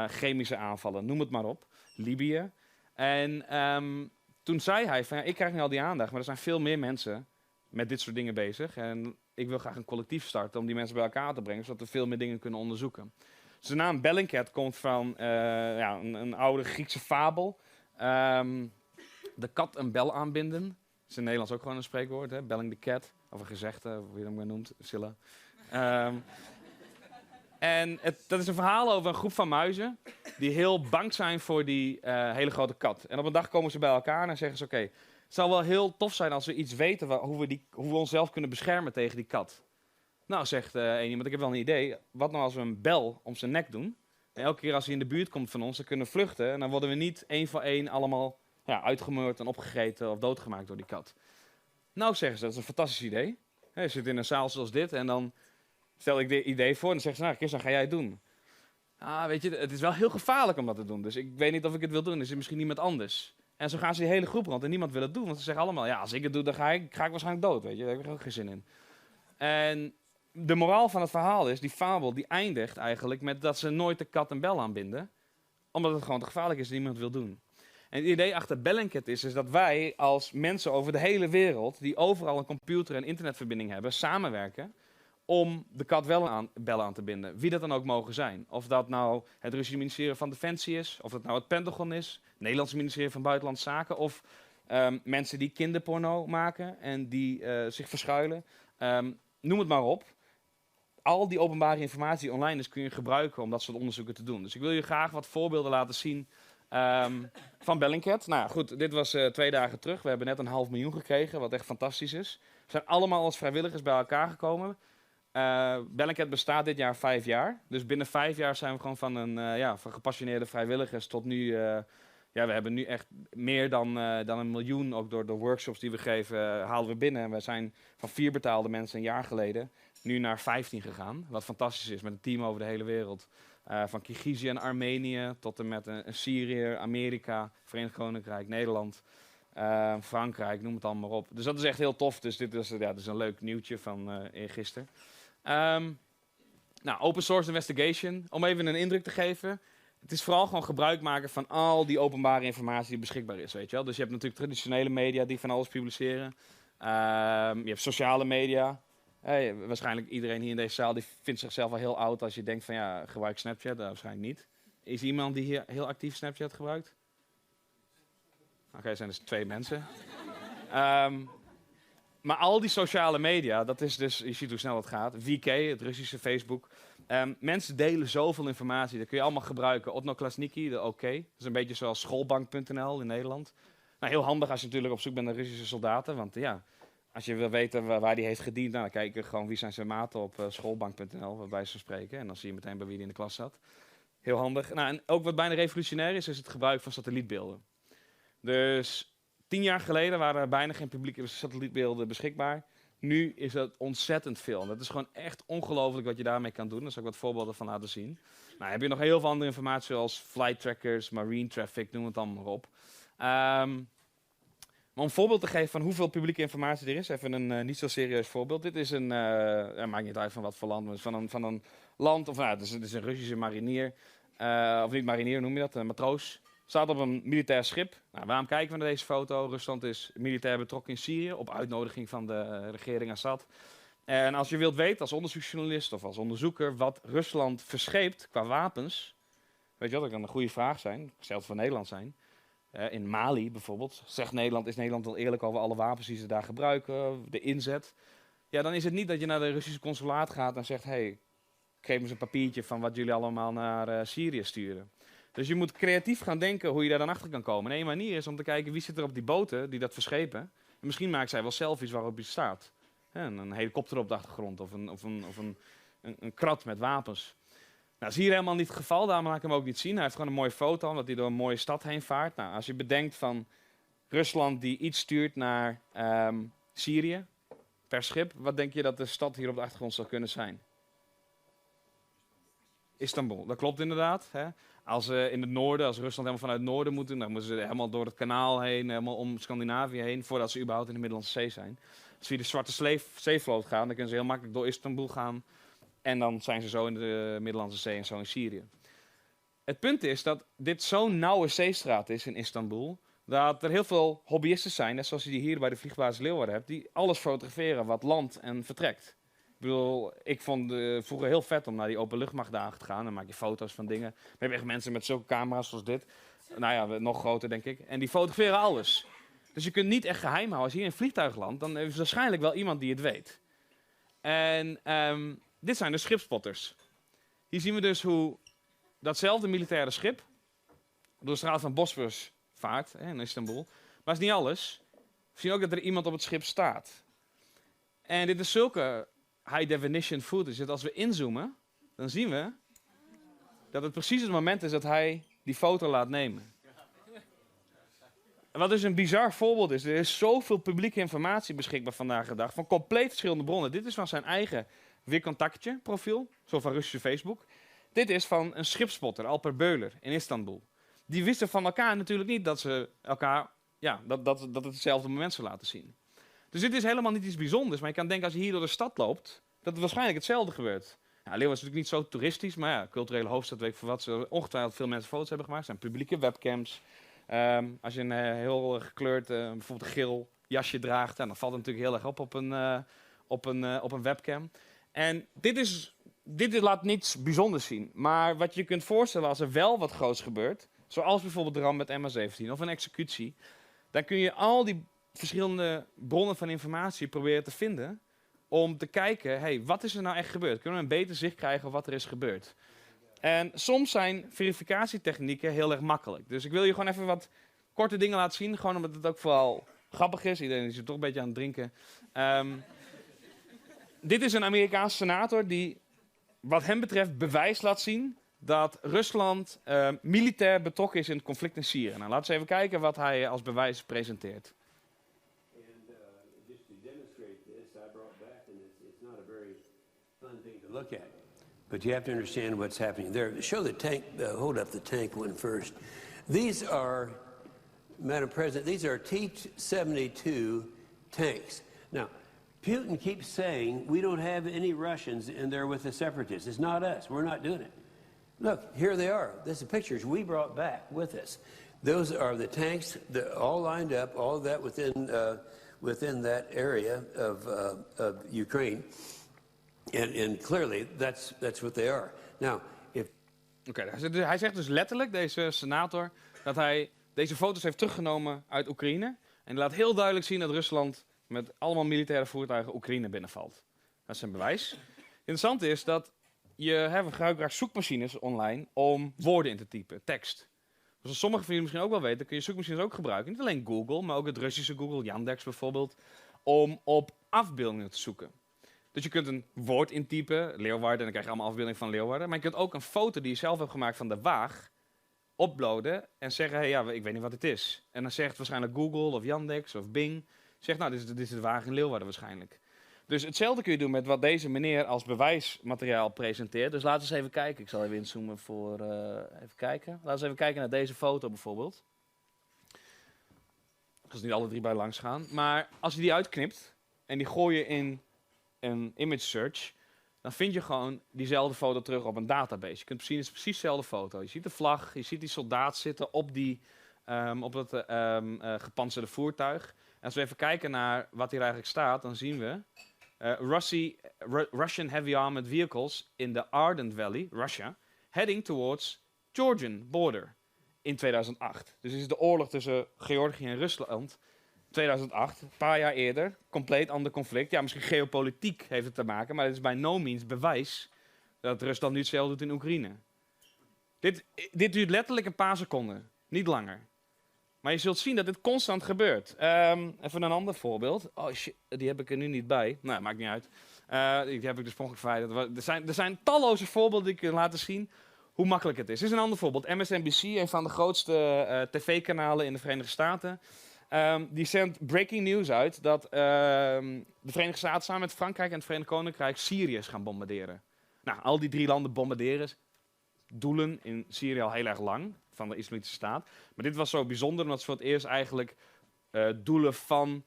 Chemische aanvallen, noem het maar op. Libië. En toen zei hij van, ik krijg nu al die aandacht, maar er zijn veel meer mensen met dit soort dingen bezig. En ik wil graag een collectief starten om die mensen bij elkaar te brengen, zodat we veel meer dingen kunnen onderzoeken. Dus de naam Bellingcat komt van een oude Griekse fabel. De kat een bel aanbinden. Dat is in het Nederlands ook gewoon een spreekwoord, hè? Belling the cat. Of een gezegde, hoe je dat maar noemt, Silla. En dat is een verhaal over een groep van muizen die heel bang zijn voor die hele grote kat. En op een dag komen ze bij elkaar en zeggen ze, oké, het zou wel heel tof zijn als we iets weten hoe we onszelf kunnen beschermen tegen die kat. Nou, zegt een iemand, ik heb wel een idee. Wat nou als we een bel om zijn nek doen? En elke keer als hij in de buurt komt van ons, dan kunnen we vluchten. En dan worden we niet één voor één allemaal uitgemoord en opgegeten of doodgemaakt door die kat. Nou, zeggen ze, dat is een fantastisch idee. Je zit in een zaal zoals dit en dan stel ik dit idee voor en dan zeggen ze, nou, Christian, ga jij het doen? Weet je, het is wel heel gevaarlijk om dat te doen. Dus ik weet niet of ik het wil doen. Is er misschien iemand anders? En zo gaan ze die hele groep rond en niemand wil het doen. Want ze zeggen allemaal, als ik het doe, dan ga ik waarschijnlijk dood. Weet je, daar heb ik ook geen zin in. En de moraal van het verhaal is, die fabel, die eindigt eigenlijk met dat ze nooit de kat een bel aanbinden. Omdat het gewoon te gevaarlijk is en niemand wil doen. En het idee achter Bellingcat is dat wij als mensen over de hele wereld, die overal een computer en internetverbinding hebben, samenwerken om de kat wel bellen aan te binden. Wie dat dan ook mogen zijn. Of dat nou het Russische ministerie van Defensie is, of dat nou het Pentagon is, het Nederlandse ministerie van Buitenlandse Zaken, of mensen die kinderporno maken en die zich verschuilen. Noem het maar op. Al die openbare informatie online is kun je gebruiken om dat soort onderzoeken te doen. Dus ik wil je graag wat voorbeelden laten zien van Bellingcat. Nou goed, dit was 2 dagen terug. We hebben net 500.000 gekregen, wat echt fantastisch is. We zijn allemaal als vrijwilligers bij elkaar gekomen. Bellingcat bestaat dit jaar 5 jaar. Dus binnen 5 jaar zijn we gewoon van gepassioneerde vrijwilligers tot nu... we hebben nu echt meer dan 1 miljoen, ook door de workshops die we geven, halen we binnen. En we zijn van 4 betaalde mensen een jaar geleden nu naar 15 gegaan. Wat fantastisch is, met een team over de hele wereld. Van Kirgizië en Armenië tot en met een Syrië, Amerika, Verenigd Koninkrijk, Nederland, Frankrijk, noem het allemaal op. Dus dat is echt heel tof. Dus dit is een leuk nieuwtje van eergisteren. Open source investigation, om even een indruk te geven. Het is vooral gewoon gebruik maken van al die openbare informatie die beschikbaar is, weet je wel. Dus je hebt natuurlijk traditionele media die van alles publiceren. Je hebt sociale media. Waarschijnlijk iedereen hier in deze zaal die vindt zichzelf wel heel oud als je denkt van ja, gebruik Snapchat. Waarschijnlijk niet. Is er iemand die hier heel actief Snapchat gebruikt? Oké, zijn dus 2 mensen. Maar al die sociale media, dat is dus, je ziet hoe snel het gaat. VK, het Russische Facebook. Mensen delen zoveel informatie, dat kun je allemaal gebruiken. Odnoklassniki, de OK. Dat is een beetje zoals schoolbank.nl in Nederland. Nou, heel handig als je natuurlijk op zoek bent naar Russische soldaten. Want ja, als je wil weten waar die heeft gediend, nou, dan kijk je gewoon wie zijn zijn maten op schoolbank.nl, bij wijze van spreken. En dan zie je meteen bij wie die in de klas zat. Heel handig. Nou, en ook wat bijna revolutionair is het gebruik van satellietbeelden. Dus 10 jaar geleden waren er bijna geen publieke satellietbeelden beschikbaar. Nu is dat ontzettend veel. Dat is gewoon echt ongelooflijk wat je daarmee kan doen. Daar zal ik wat voorbeelden van laten zien. Nou, heb je nog heel veel andere informatie zoals flight trackers, marine traffic, noem het allemaal maar op. Maar om een voorbeeld te geven van hoeveel publieke informatie er is, even een niet zo serieus voorbeeld. Dit is een, maakt niet uit van wat voor land, maar van een land, of nou, het is een Russische marinier, of niet marinier, noem je dat, een matroos. Staat op een militair schip. Nou, waarom kijken we naar deze foto? Rusland is militair betrokken in Syrië op uitnodiging van de regering Assad. En als je wilt weten als onderzoeksjournalist of als onderzoeker wat Rusland verscheept qua wapens, weet je wat, dat kan een goede vraag zijn, zelfs voor Nederland zijn. In Mali bijvoorbeeld, is Nederland wel eerlijk over alle wapens die ze daar gebruiken, de inzet. Ja, dan is het niet dat je naar de Russische consulaat gaat en zegt, hey, geef me eens een papiertje van wat jullie allemaal naar Syrië sturen. Dus je moet creatief gaan denken hoe je daar dan achter kan komen. En één manier is om te kijken wie zit er op die boten die dat verschepen. En misschien maken zij wel selfies waarop je staat. Een helikopter op de achtergrond of een krat met wapens. Nou, dat is hier helemaal niet het geval, daarom laat ik hem ook niet zien. Hij heeft gewoon een mooie foto, omdat hij door een mooie stad heen vaart. Nou, als je bedenkt van Rusland die iets stuurt naar Syrië per schip, wat denk je dat de stad hier op de achtergrond zou kunnen zijn? Istanbul, dat klopt inderdaad. Hè? Als in het noorden, als Rusland helemaal vanuit het noorden moet doen, dan moeten ze helemaal door het kanaal heen, helemaal om Scandinavië heen, voordat ze überhaupt in de Middellandse Zee zijn. Als ze via de Zwarte Zeevloot gaan, dan kunnen ze heel makkelijk door Istanbul gaan. En dan zijn ze zo in de Middellandse Zee en zo in Syrië. Het punt is dat dit zo'n nauwe zeestraat is in Istanbul, dat er heel veel hobbyisten zijn, net zoals je die hier bij de vliegbasis Leeuwarden hebt, die alles fotograferen wat landt en vertrekt. Ik bedoel, ik vond vroeger heel vet om naar die openluchtmachtdagen te gaan. Dan maak je foto's van dingen. We hebben echt mensen met zulke camera's zoals dit. Nou ja, nog groter denk ik. En die fotograferen alles. Dus je kunt niet echt geheim houden. Als je hier in een vliegtuig landt, dan is er waarschijnlijk wel iemand die het weet. En dit zijn de schipspotters. Hier zien we dus hoe datzelfde militaire schip door de straat van Bosporus vaart in Istanbul. Maar dat is niet alles. We zien ook dat er iemand op het schip staat. En dit is zulke high definition footage dat als we inzoomen, dan zien we dat het precies het moment is dat hij die foto laat nemen. En wat dus een bizar voorbeeld is, er is zoveel publieke informatie beschikbaar vandaag de dag, van compleet verschillende bronnen. Dit is van zijn eigen WeContactje profiel, zo van Russische Facebook. Dit is van een schipspotter, Alper Beuler, in Istanbul. Die wisten van elkaar natuurlijk niet dat ze elkaar, ja, dat het hetzelfde moment zou laten zien. Dus dit is helemaal niet iets bijzonders, maar je kan denken als je hier door de stad loopt, dat er waarschijnlijk hetzelfde gebeurt. Ja, Leeuwarden is natuurlijk niet zo toeristisch, maar ja, culturele hoofdstad, weet ik voor wat ze ongetwijfeld veel mensen foto's hebben gemaakt. Er zijn publieke webcams. Als je een heel gekleurd, bijvoorbeeld een geel jasje draagt, dan valt het natuurlijk heel erg op een webcam. En dit laat niets bijzonders zien. Maar wat je kunt voorstellen als er wel wat groots gebeurt, zoals bijvoorbeeld de ramp met MH17 of een executie, dan kun je al die verschillende bronnen van informatie proberen te vinden om te kijken, hey, wat is er nou echt gebeurd? Kunnen we een beter zicht krijgen op wat er is gebeurd? En soms zijn verificatietechnieken heel erg makkelijk. Dus ik wil je gewoon even wat korte dingen laten zien, gewoon omdat het ook vooral grappig is. Iedereen is er toch een beetje aan het drinken. Dit is een Amerikaanse senator die, wat hem betreft, bewijs laat zien dat Rusland militair betrokken is in het conflict in Syrië. Nou, laten we even kijken wat hij als bewijs presenteert. Look at, but you have to understand what's happening there. Show the tank. Hold up the tank one first. These are, Madam President, these are T-72 tanks. Now, Putin keeps saying we don't have any Russians in there with the separatists. It's not us. We're not doing it. Look, here they are. This is pictures we brought back with us. Those are the tanks, all lined up, all of that within that area of Ukraine. And clearly, that's what they are. Now, if Oké, hij zegt dus letterlijk, deze senator, dat hij deze foto's heeft teruggenomen uit Oekraïne. En laat heel duidelijk zien dat Rusland met allemaal militaire voertuigen Oekraïne binnenvalt. Dat is een bewijs. Interessant is dat we gebruiken graag zoekmachines online om woorden in te typen, tekst. Zoals sommigen van jullie misschien ook wel weten, kun je zoekmachines ook gebruiken. Niet alleen Google, maar ook het Russische Google, Yandex bijvoorbeeld, om op afbeeldingen te zoeken. Dus je kunt een woord intypen, Leeuwarden, en dan krijg je allemaal afbeeldingen van Leeuwarden. Maar je kunt ook een foto die je zelf hebt gemaakt van de Waag uploaden en zeggen, hey, ja, ik weet niet wat het is. En dan zegt waarschijnlijk Google of Yandex of Bing, zegt, nou, dit is de Waag in Leeuwarden waarschijnlijk. Dus hetzelfde kun je doen met wat deze meneer als bewijsmateriaal presenteert. Dus laten we eens even kijken. Ik zal even inzoomen voor, even kijken. Laten we eens even kijken naar deze foto bijvoorbeeld. Ik ga ze niet alle drie bij langs gaan. Maar als je die uitknipt en die gooi je in een image search, dan vind je gewoon diezelfde foto terug op een database. Je kunt zien, het is precies dezelfde foto. Je ziet de vlag, je ziet die soldaat zitten op dat gepantserde voertuig. En als we even kijken naar wat hier eigenlijk staat, dan zien we Russian heavy armored vehicles in the Ardent Valley, Russia, heading towards Georgian border in 2008. Dus dit is de oorlog tussen Georgië en Rusland. 2008, een paar jaar eerder, compleet ander conflict. Ja, misschien geopolitiek heeft het te maken, maar het is bij no means bewijs dat Rusland nu hetzelfde doet in Oekraïne. Dit duurt letterlijk een paar seconden, niet langer. Maar je zult zien dat dit constant gebeurt. Even een ander voorbeeld. Oh shit, die heb ik er nu niet bij. Nou, maakt niet uit. Die heb ik dus ongeveer. Er zijn talloze voorbeelden die ik kan laten zien hoe makkelijk het is. Dit is een ander voorbeeld. MSNBC, een van de grootste tv-kanalen in de Verenigde Staten. Die zendt breaking news uit dat de Verenigde Staten samen met Frankrijk en het Verenigd Koninkrijk Syrië gaan bombarderen. Nou, al die 3 landen bombarderen doelen in Syrië al heel erg lang, van de Islamitische Staat. Maar dit was zo bijzonder omdat ze voor het eerst eigenlijk doelen van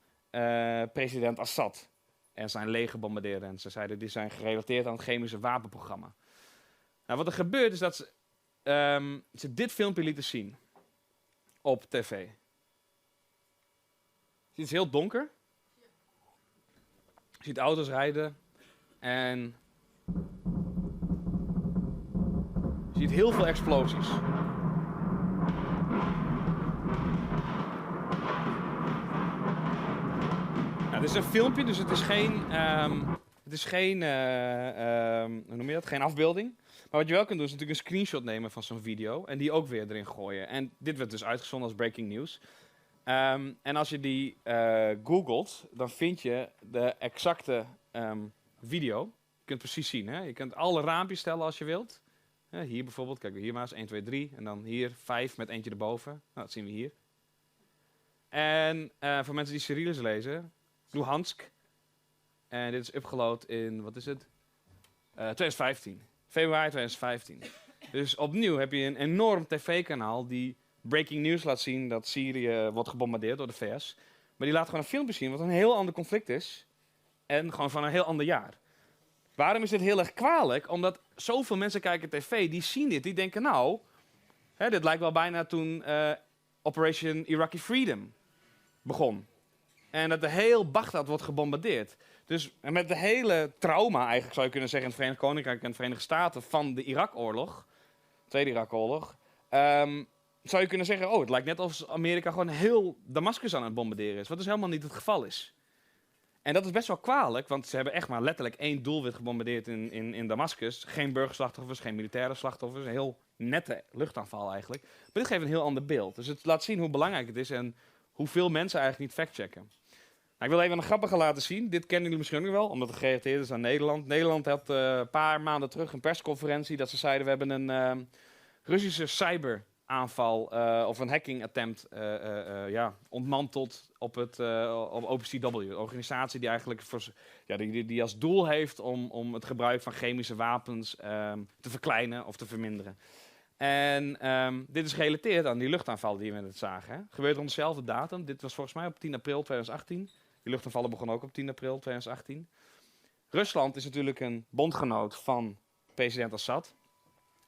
president Assad en zijn leger bombardeerden. En ze zeiden, die zijn gerelateerd aan het chemische wapenprogramma. Nou, wat er gebeurt is dat ze dit filmpje lieten zien op tv. Het is heel donker. Je ziet auto's rijden en je ziet heel veel explosies. Nou, dit is een filmpje, dus het is geen, hoe noem je dat? Geen afbeelding. Maar wat je wel kunt doen is natuurlijk een screenshot nemen van zo'n video en die ook weer erin gooien. En dit werd dus uitgezonden als breaking news. En als je die googelt, dan vind je de exacte video. Je kunt precies zien, hè? Je kunt alle raampjes stellen als je wilt. Hier bijvoorbeeld, kijk hier maar eens, 1, 2, 3. En dan hier 5 met eentje erboven. Nou, dat zien we hier. En voor mensen die Cyrillisch lezen, Luhansk. En dit is upgeload in, wat is het? 2015. Februari 2015. Dus opnieuw heb je een enorm tv-kanaal die breaking news laat zien dat Syrië wordt gebombardeerd door de VS. Maar die laat gewoon een filmpje zien wat een heel ander conflict is. En gewoon van een heel ander jaar. Waarom is dit heel erg kwalijk? Omdat zoveel mensen kijken tv, die zien dit, die denken nou, dit lijkt wel bijna toen Operation Iraqi Freedom begon. En dat de heel Baghdad wordt gebombardeerd. Dus met de hele trauma eigenlijk zou je kunnen zeggen in het Verenigd Koninkrijk en de Verenigde Staten van de Irak-oorlog, Tweede Irak-oorlog, zou je kunnen zeggen, oh, het lijkt net alsof Amerika gewoon heel Damascus aan het bombarderen is. Wat dus helemaal niet het geval is. En dat is best wel kwalijk, want ze hebben echt maar letterlijk 1 doelwit gebombardeerd in Damascus. Geen burgerslachtoffers, geen militaire slachtoffers. Een heel nette luchtaanval eigenlijk. Maar dit geeft een heel ander beeld. Dus het laat zien hoe belangrijk het is en hoeveel mensen eigenlijk niet factchecken. Nou, ik wil even een grappige laten zien. Dit kennen jullie misschien ook wel, omdat het gerelateerd is aan Nederland. Nederland had een paar maanden terug een persconferentie dat ze zeiden, we hebben een Russische cyberaanval of een hacking attempt ontmanteld op OPCW. Een organisatie die eigenlijk die als doel heeft om het gebruik van chemische wapens te verkleinen of te verminderen. En dit is gerelateerd aan die luchtaanval die we net zagen. Hè. Gebeurt rond dezelfde datum. Dit was volgens mij op 10 april 2018. Die luchtaanvallen begonnen ook op 10 april 2018. Rusland is natuurlijk een bondgenoot van president Assad.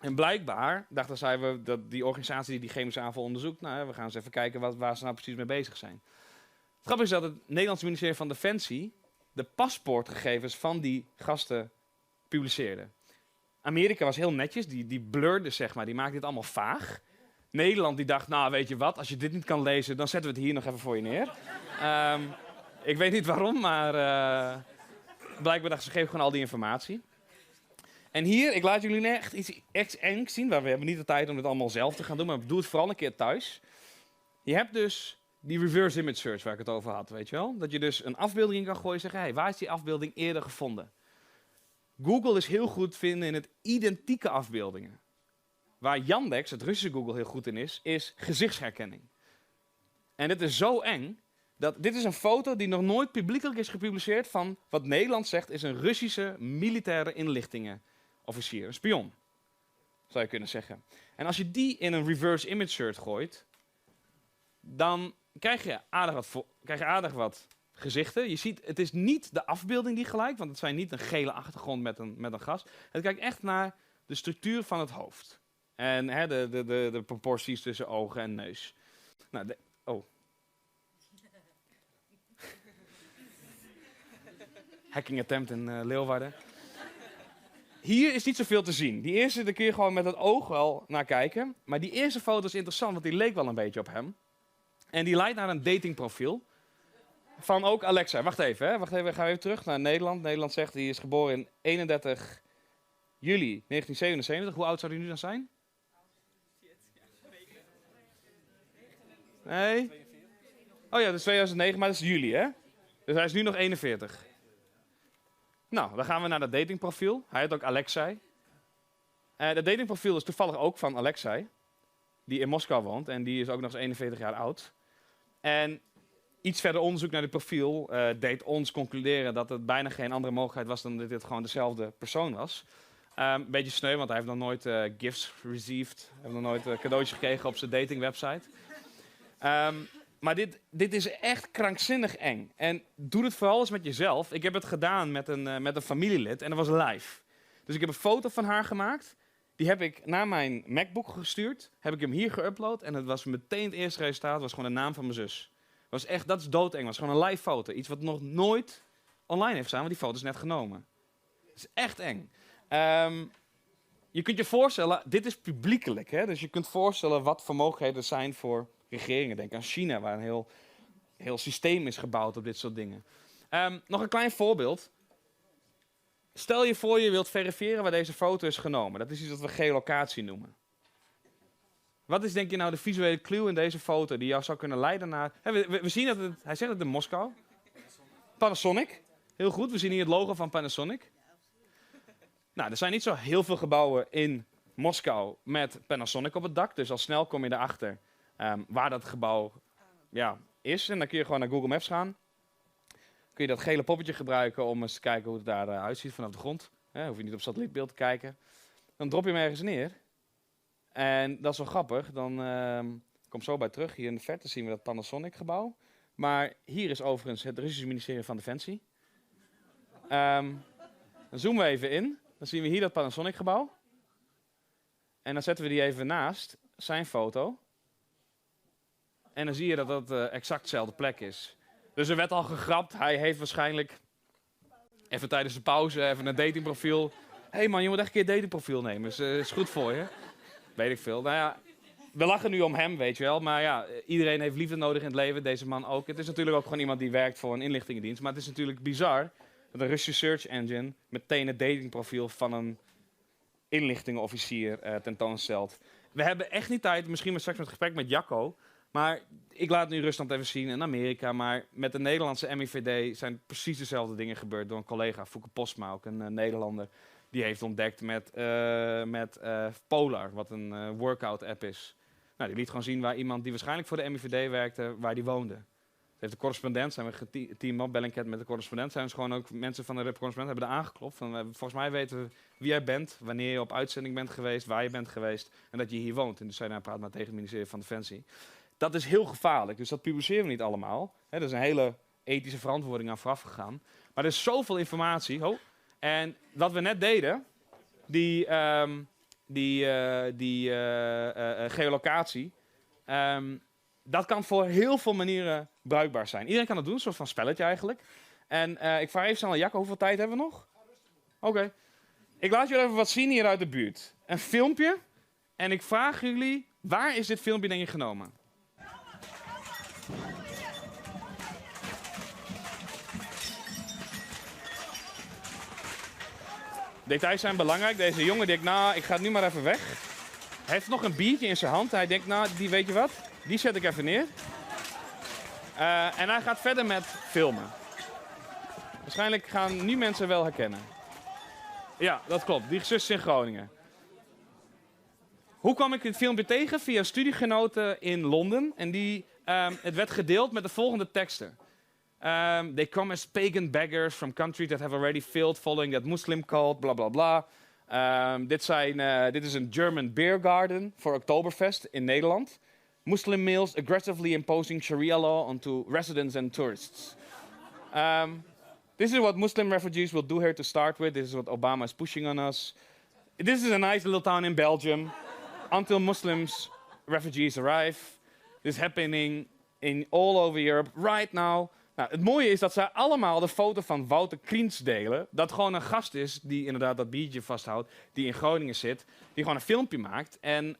En blijkbaar dachten zij dat die organisatie die chemische aanval onderzoekt, nou, we gaan eens even kijken waar ze nou precies mee bezig zijn. Het grappige is dat het Nederlandse ministerie van Defensie de paspoortgegevens van die gasten publiceerde. Amerika was heel netjes, die blurde zeg maar, die maakte dit allemaal vaag. Nederland die dacht, nou weet je wat, als je dit niet kan lezen, dan zetten we het hier nog even voor je neer. Ik weet niet waarom, maar blijkbaar dachten ze geven gewoon al die informatie. En hier, ik laat jullie echt iets engs zien, maar we hebben niet de tijd om dit allemaal zelf te gaan doen, maar doe het vooral een keer thuis. Je hebt dus die reverse image search waar ik het over had, weet je wel? Dat je dus een afbeelding in kan gooien en zeggen, hey, waar is die afbeelding eerder gevonden? Google is heel goed vinden in het identieke afbeeldingen. Waar Yandex, het Russische Google, heel goed in is gezichtsherkenning. En dit is zo eng, dat dit is een foto die nog nooit publiekelijk is gepubliceerd van wat Nederland zegt is een Russische militaire inlichtingenofficier, een spion, zou je kunnen zeggen. En als je die in een reverse image search gooit, dan krijg je aardig wat gezichten. Je ziet, het is niet de afbeelding die gelijkt, want het zijn niet een gele achtergrond met een gas. Het kijkt echt naar de structuur van het hoofd. En de proporties tussen ogen en neus. Nou, Hacking attempt in Leeuwarden. Hier is niet zoveel te zien. Die eerste, daar kun je gewoon met het oog wel naar kijken. Maar die eerste foto is interessant, want die leek wel een beetje op hem. En die leidt naar een datingprofiel van ook Alexa. Wacht even, hè. Wacht even, gaan we even terug naar Nederland. Nederland zegt, hij is geboren in 31 juli 1977. Hoe oud zou hij nu dan zijn? Nee? Oh ja, dat is 2009, maar dat is juli, hè? Dus hij is nu nog 41. Nou, dan gaan we naar dat datingprofiel. Hij heet ook Alexei. Dat datingprofiel is toevallig ook van Alexei, die in Moskou woont. En die is ook nog eens 41 jaar oud. En iets verder onderzoek naar dit profiel deed ons concluderen dat het bijna geen andere mogelijkheid was dan dat dit gewoon dezelfde persoon was. Een beetje sneu, want hij heeft nog nooit gifts received. Hij heeft nog nooit cadeautjes gekregen op zijn datingwebsite. Maar dit is echt krankzinnig eng. En doe het vooral eens met jezelf. Ik heb het gedaan met een familielid en dat was live. Dus ik heb een foto van haar gemaakt. Die heb ik naar mijn MacBook gestuurd. Heb ik hem hier geüpload. En het was meteen het eerste resultaat. Was gewoon de naam van mijn zus. Dat is doodeng. Het was gewoon een live foto. Iets wat nog nooit online heeft staan. Want die foto is net genomen. Het is echt eng. Je kunt je voorstellen. Dit is publiekelijk. Hè? Dus je kunt voorstellen wat voor mogelijkheden er zijn voor regeringen. Denk aan China. Waar een heel systeem is gebouwd op dit soort dingen. Nog een klein voorbeeld. Stel je voor je wilt verifiëren waar deze foto is genomen. Dat is iets wat we geolocatie noemen. Wat is denk je nou de visuele clue in deze foto die jou zou kunnen leiden naar... We zien dat hij zegt het in Moskou. Panasonic. Heel goed, we zien hier het logo van Panasonic. Nou, er zijn niet zo heel veel gebouwen in Moskou met Panasonic op het dak. Dus al snel kom je erachter waar dat gebouw is. En dan kun je gewoon naar Google Maps gaan. Kun je dat gele poppetje gebruiken om eens te kijken hoe het daar uitziet vanaf de grond. Hoef je niet op satellietbeeld te kijken. Dan drop je hem ergens neer. En dat is wel grappig. Dan kom zo bij terug. Hier in de verte zien we dat Panasonic gebouw. Maar hier is overigens het Russische ministerie van Defensie. Dan zoomen we even in. Dan zien we hier dat Panasonic gebouw. En dan zetten we die even naast zijn foto. En dan zie je dat dat exact dezelfde plek is. Dus er werd al gegrapt. Hij heeft waarschijnlijk even tijdens de pauze even een datingprofiel. Hé man, je moet echt een keer een datingprofiel nemen. Is goed voor je. Weet ik veel. Nou ja, we lachen nu om hem, weet je wel. Maar ja, iedereen heeft liefde nodig in het leven. Deze man ook. Het is natuurlijk ook gewoon iemand die werkt voor een inlichtingendienst. Maar het is natuurlijk bizar dat een Russische search engine meteen het datingprofiel van een inlichtingenofficier tentoonstelt. We hebben echt niet tijd, misschien straks met het gesprek met Jacco. Maar ik laat nu Rusland even zien en Amerika. Maar met de Nederlandse MIVD zijn precies dezelfde dingen gebeurd door een collega, Fouke Postma, ook een Nederlander. Die heeft ontdekt met Polar, wat een workout app is. Nou, die liet gewoon zien waar iemand die waarschijnlijk voor de MIVD werkte, waar die woonde. Heeft de correspondent, zijn we team op Bellingcat met de correspondent, zijn dus gewoon ook mensen van de correspondent hebben er aangeklopt. Van, volgens mij weten we wie jij bent, wanneer je op uitzending bent geweest, waar je bent geweest en dat je hier woont. En dus zijn praat maar tegen het ministerie van Defensie. Dat is heel gevaarlijk, dus dat publiceren we niet allemaal. Er is een hele ethische verantwoording aan vooraf gegaan. Maar er is zoveel informatie. En wat we net deden, die geolocatie, dat kan voor heel veel manieren bruikbaar zijn. Iedereen kan het doen, een soort van spelletje eigenlijk. En ik vraag even snel aan Jacco, hoeveel tijd hebben we nog? Oké. Ik laat jullie even wat zien hier uit de buurt. Een filmpje. En ik vraag jullie, waar is dit filmpje denk je genomen? Details zijn belangrijk. Deze jongen denkt, nou, ik ga nu maar even weg. Hij heeft nog een biertje in zijn hand. Hij denkt, nou, die weet je wat? Die zet ik even neer. En hij gaat verder met filmen. Waarschijnlijk gaan nu mensen wel herkennen. Ja, dat klopt. Die zus in Groningen. Hoe kwam ik dit filmpje tegen? Via studiegenoten in Londen. En het werd gedeeld met de volgende teksten. They come as pagan beggars from countries that have already failed following that Muslim cult, bla bla bla. Dit is een German beer garden voor Oktoberfest in Nederland. Muslim males aggressively imposing Sharia law onto residents and tourists. This is what Muslim refugees will do here to start with. This is what Obama is pushing on us. This is a nice little town in Belgium. Until Muslims, refugees arrive. This is happening in all over Europe right now. Nou, het mooie is dat zij allemaal de foto van Wouter Kriens delen. Dat gewoon een gast is die inderdaad dat biertje vasthoudt. Die in Groningen zit. Die gewoon een filmpje maakt. En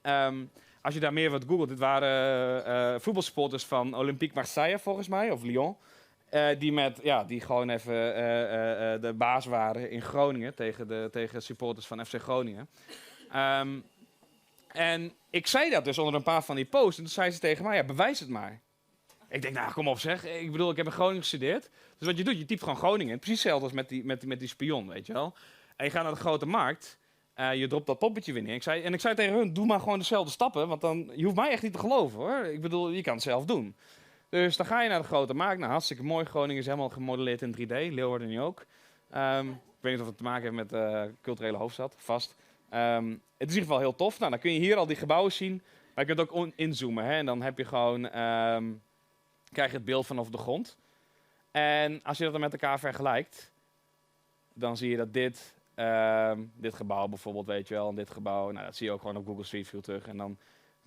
als je daar meer wat googelt. Dit waren voetbalsupporters van Olympique Marseille volgens mij. Of Lyon. Die gewoon even de baas waren in Groningen. Tegen supporters van FC Groningen. En ik zei dat dus onder een paar van die posts. En toen zei ze tegen mij, ja, bewijs het maar. Ik denk, nou, kom op zeg. Ik bedoel, ik heb in Groningen gestudeerd. Dus wat je doet, je typt gewoon Groningen. Precies hetzelfde als met die spion, weet je wel. En je gaat naar de grote markt. Je dropt dat poppetje weer neer. Ik zei tegen hun, doe maar gewoon dezelfde stappen. Want dan, je hoeft mij echt niet te geloven, hoor. Ik bedoel, je kan het zelf doen. Dus dan ga je naar de grote markt. Nou, hartstikke mooi. Groningen is helemaal gemodelleerd in 3D. Leeuwarden nu ook. Ik weet niet of het te maken heeft met de culturele hoofdstad. Vast. Het is in ieder geval heel tof. Nou, dan kun je hier al die gebouwen zien. Maar je kunt ook inzoomen. Hè? En dan heb je gewoon... krijg je het beeld vanaf de grond. En als je dat dan met elkaar vergelijkt... dan zie je dat dit gebouw bijvoorbeeld, weet je wel... en dit gebouw, nou, dat zie je ook gewoon op Google Street View terug. En dan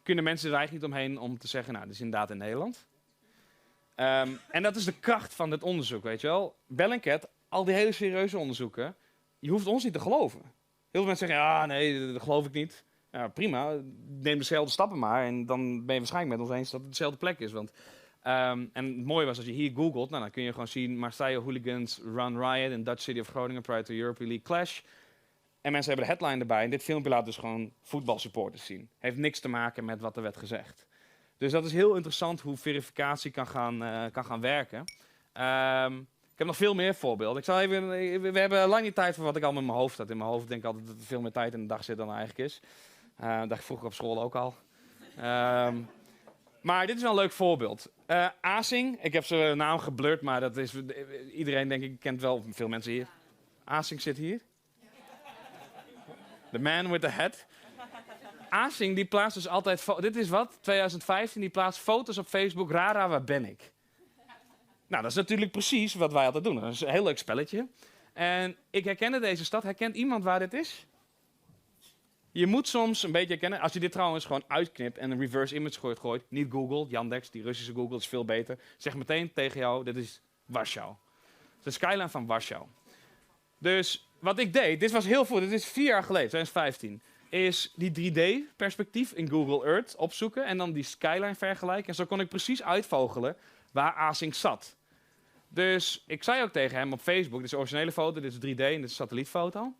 kunnen mensen er eigenlijk niet omheen om te zeggen... nou, dit is inderdaad in Nederland. En dat is de kracht van dit onderzoek, weet je wel. Bellingcat, al die hele serieuze onderzoeken... je hoeft ons niet te geloven. Heel veel mensen zeggen, ja, nee, dat geloof ik niet. Ja, prima, neem dezelfde stappen maar... en dan ben je waarschijnlijk met ons eens dat het dezelfde plek is. Want, en het mooie was, als je hier googelt... nou, dan kun je gewoon zien... Marseille hooligans run riot in Dutch city of Groningen... prior to European League clash. En mensen hebben de headline erbij... en dit filmpje laat dus gewoon voetbalsupporters zien. Heeft niks te maken met wat er werd gezegd. Dus dat is heel interessant hoe verificatie kan gaan werken. Ik heb nog veel meer voorbeelden. We hebben lang niet tijd voor wat ik allemaal in mijn hoofd had. In mijn hoofd denk ik altijd dat er veel meer tijd in de dag zit dan er eigenlijk is. Dat dacht ik vroeger op school ook al. Maar dit is wel een leuk voorbeeld. Asing, ik heb zijn naam geblurred, maar dat is, iedereen denk ik kent wel, veel mensen hier. Asing zit hier. The man with the hat. Asing die plaatst dus altijd, dit is wat, 2015, die plaatst foto's op Facebook. Rara, waar ben ik? Nou, dat is natuurlijk precies wat wij altijd doen. Dat is een heel leuk spelletje. En ik herkende deze stad. Herkent iemand waar dit is? Je moet soms een beetje herkennen. Als je dit trouwens gewoon uitknipt en een reverse image gooit. Niet Google, Yandex, die Russische Google is veel beter. Zeg meteen tegen jou, dit is Warschau. De skyline van Warschau. Dus wat ik deed, dit was heel veel, dit is 4 jaar geleden, 2015. Is die 3D-perspectief in Google Earth opzoeken en dan die skyline vergelijken. En zo kon ik precies uitvogelen waar Asing zat. Dus ik zei ook tegen hem op Facebook, dit is de originele foto, dit is 3D en dit is satellietfoto.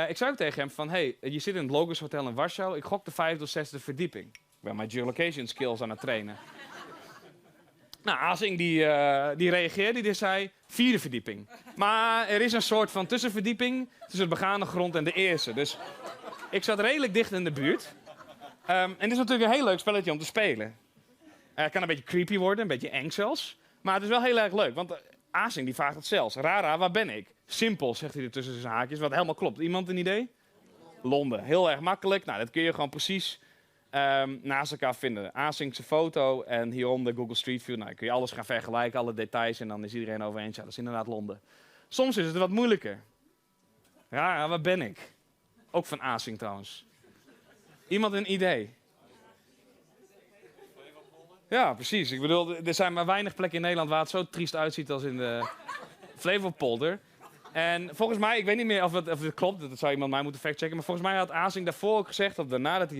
Ik zei ook tegen hem van, hey, je zit in het Logos Hotel in Warschau, ik gok de 5e of 6e verdieping. Ik ben mijn geolocation skills aan het trainen. Nou, Asing die reageerde, die zei 4e verdieping. Maar er is een soort van tussenverdieping tussen de begane grond en de eerste. Dus ik zat redelijk dicht in de buurt. En dit is natuurlijk een heel leuk spelletje om te spelen. Het kan een beetje creepy worden, een beetje eng zelfs. Maar het is wel heel erg leuk, want Asing die vraagt het zelfs. Rara, waar ben ik? Simpel, zegt hij er tussen zijn haakjes, wat helemaal klopt. Iemand een idee? Londen. Heel erg makkelijk. Nou, dat kun je gewoon precies naast elkaar vinden. Asing's foto en hieronder Google Street View. Nou, kun je alles gaan vergelijken, alle details. En dan is iedereen over eens. Ja, dat is inderdaad Londen. Soms is het wat moeilijker. Rara, waar ben ik? Ook van Asing trouwens. Iemand een idee? Ja, precies. Ik bedoel, er zijn maar weinig plekken in Nederland waar het zo triest uitziet als in de Flevopolder. En volgens mij, ik weet niet meer of het klopt, dat zou iemand mij moeten factchecken, maar volgens mij had Azing daarvoor ook gezegd, of daarna dat hij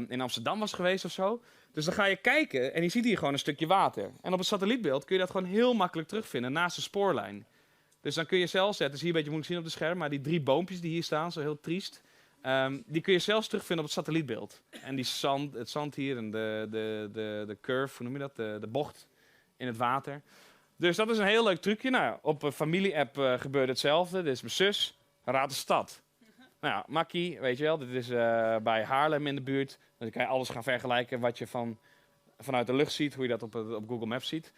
in Amsterdam was geweest of zo. Dus dan ga je kijken en je ziet hier gewoon een stukje water. En op het satellietbeeld kun je dat gewoon heel makkelijk terugvinden naast de spoorlijn. Dus dan kun je zelfs, het is hier een beetje moeilijk zien op het scherm, maar die 3 boompjes die hier staan, zo heel triest, die kun je zelfs terugvinden op het satellietbeeld. En het zand hier en de curve, hoe noem je dat, de bocht in het water. Dus dat is een heel leuk trucje. Nou, op een familie-app gebeurt hetzelfde. Dit is mijn zus, raad de stad. Nou ja, Makkie, weet je wel, dit is bij Haarlem in de buurt. Dan kan je alles gaan vergelijken wat je vanuit de lucht ziet, hoe je dat op Google Maps ziet.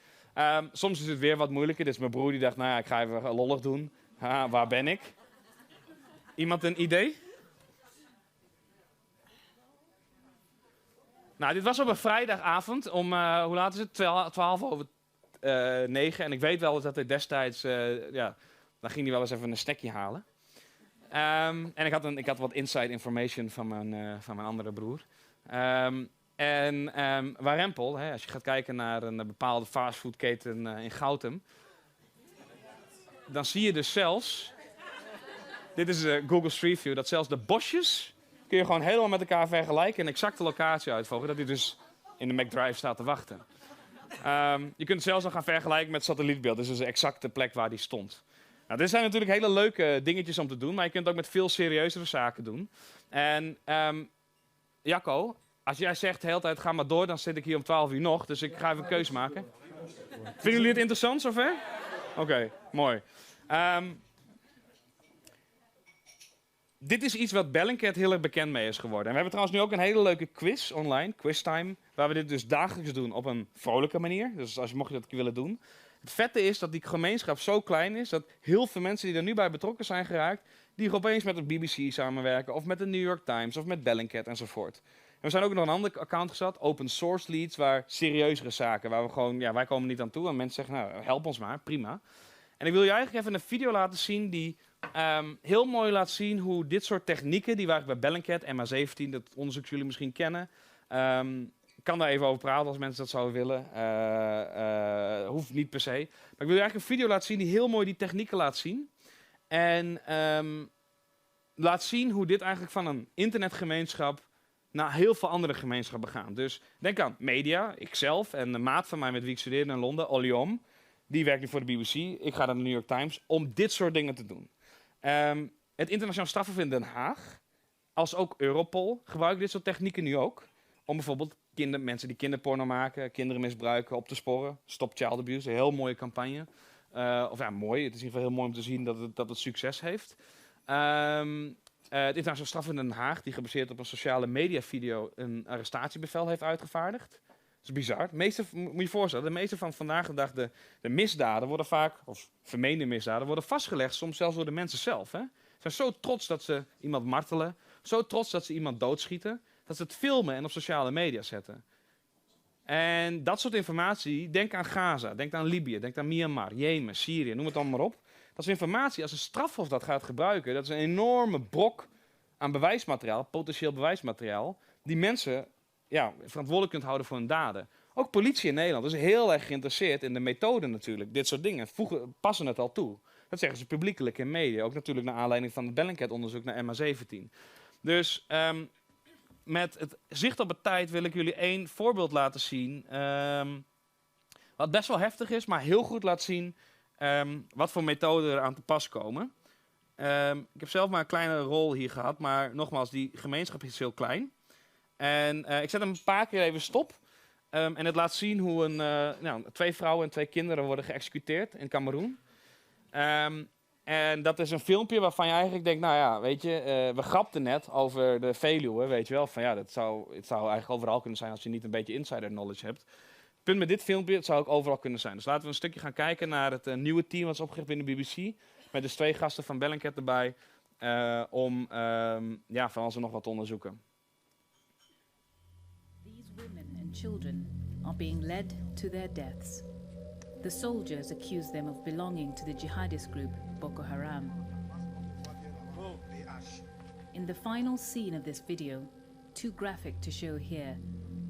Soms is het weer wat moeilijker. Dit is mijn broer die dacht, nou ja, ik ga even lollig doen. Waar ben ik? Iemand een idee? Nou, dit was op een vrijdagavond om, hoe laat is het? 9:12. En ik weet wel dat hij destijds, dan ging hij wel eens even een snackje halen. En ik had wat inside information van mijn andere broer. Warempel, hè, als je gaat kijken naar een bepaalde fastfoodketen in Gautum, dan zie je dus zelfs, dit is Google Street View, dat zelfs de bosjes kun je gewoon helemaal met elkaar vergelijken en exacte locatie uitvolgen, dat hij dus in de McDrive staat te wachten. Je kunt het zelfs nog gaan vergelijken met satellietbeeld, dus de exacte plek waar die stond. Nou, dit zijn natuurlijk hele leuke dingetjes om te doen, maar je kunt het ook met veel serieuzere zaken doen. En Jacco, als jij zegt de hele tijd ga maar door, dan zit ik hier om 12 uur nog, dus ik ga even een keuze maken. Vinden jullie het interessant zover? Oké, mooi. Dit is iets wat Bellingcat heel erg bekend mee is geworden. En we hebben trouwens nu ook een hele leuke quiz online, quiztime, waar we dit dus dagelijks doen op een vrolijke manier. Dus mocht je dat willen doen. Het vette is dat die gemeenschap zo klein is, dat heel veel mensen die er nu bij betrokken zijn geraakt, die opeens met de BBC samenwerken, of met de New York Times, of met Bellingcat enzovoort. En we zijn ook nog een ander account gezet, Open Source Leads, waar serieuzere zaken, waar we gewoon, wij komen niet aan toe. En mensen zeggen, nou, help ons maar, prima. En ik wil je eigenlijk even een video laten zien die heel mooi laat zien hoe dit soort technieken, die waren bij Bellingcat, MA17, dat onderzoek jullie misschien kennen. Ik kan daar even over praten als mensen dat zouden willen. Hoeft niet per se. Maar ik wil je eigenlijk een video laten zien die heel mooi die technieken laat zien. En laat zien hoe dit eigenlijk van een internetgemeenschap naar heel veel andere gemeenschappen gaat. Dus denk aan media, ikzelf en een maat van mij met wie ik studeerde in Londen, Oliom. Die werkt nu voor de BBC. Ik ga naar de New York Times om dit soort dingen te doen. Het internationaal strafhof in Den Haag, als ook Europol, gebruiken dit soort technieken nu ook. Om bijvoorbeeld mensen die kinderporno maken, kinderen misbruiken, op te sporen. Stop Child Abuse, een heel mooie campagne. Mooi. Het is in ieder geval heel mooi om te zien dat het succes heeft. Het internationaal strafhof in Den Haag, die gebaseerd op een sociale media video een arrestatiebevel heeft uitgevaardigd. Dat is bizar. Moet je je voorstellen, de meeste van vandaag de dag de misdaden worden vaak, of vermeende misdaden, worden vastgelegd, soms zelfs door de mensen zelf. Hè? Ze zijn zo trots dat ze iemand martelen, zo trots dat ze iemand doodschieten, dat ze het filmen en op sociale media zetten. En dat soort informatie, denk aan Gaza, denk aan Libië, denk aan Myanmar, Jemen, Syrië, noem het allemaal maar op. Dat is informatie, als een strafhof dat gaat gebruiken, dat is een enorme brok aan bewijsmateriaal, potentieel bewijsmateriaal, die mensen verantwoordelijk kunt houden voor hun daden. Ook politie in Nederland is heel erg geïnteresseerd in de methode natuurlijk, dit soort dingen, passen het al toe. Dat zeggen ze publiekelijk in media, ook natuurlijk naar aanleiding van het Bellingcat-onderzoek naar MH17. Dus met het zicht op de tijd wil ik jullie 1 voorbeeld laten zien, wat best wel heftig is, maar heel goed laat zien wat voor methoden er aan te pas komen. Ik heb zelf maar een kleine rol hier gehad, maar nogmaals, die gemeenschap is heel klein. En ik zet hem een paar keer even stop. En het laat zien hoe 2 vrouwen en 2 kinderen worden geëxecuteerd in Kameroen. En dat is een filmpje waarvan je eigenlijk denkt, nou ja, weet je, we grapten net over de Veluwe, weet je wel. Van ja, het zou eigenlijk overal kunnen zijn als je niet een beetje insider knowledge hebt. Het punt met dit filmpje, het zou ook overal kunnen zijn. Dus laten we een stukje gaan kijken naar het nieuwe team wat is opgericht binnen de BBC. Met dus 2 gasten van Bellingcat erbij, om van alles en nog wat te onderzoeken. These women and children are being led to their deaths. The soldiers accuse them of belonging to the jihadist group Boko Haram. In the final scene of this video, too graphic to show here,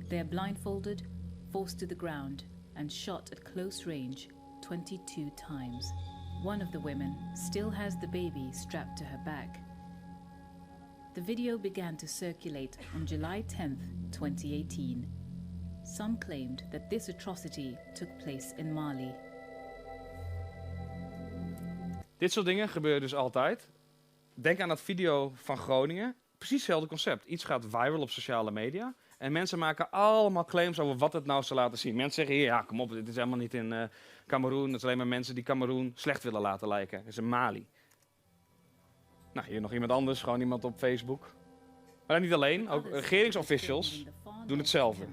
They are blindfolded, forced to the ground, and shot at close range 22 times. One of the women still has the baby strapped to her back. The video began to circulate on July 10th, 2018. Some claimed that this atrocity took place in Mali. Dit soort dingen gebeuren dus altijd. Denk aan dat video van Groningen. Precies hetzelfde concept. Iets gaat viral op sociale media. En mensen maken allemaal claims over wat het nou zou laten zien. Mensen zeggen, ja, kom op, dit is helemaal niet in Kameroen. Het is alleen maar mensen die Kameroen slecht willen laten lijken. Het is in Mali. Nou, hier nog iemand anders, gewoon iemand op Facebook. Maar niet alleen, ook regeringsofficials doen hetzelfde.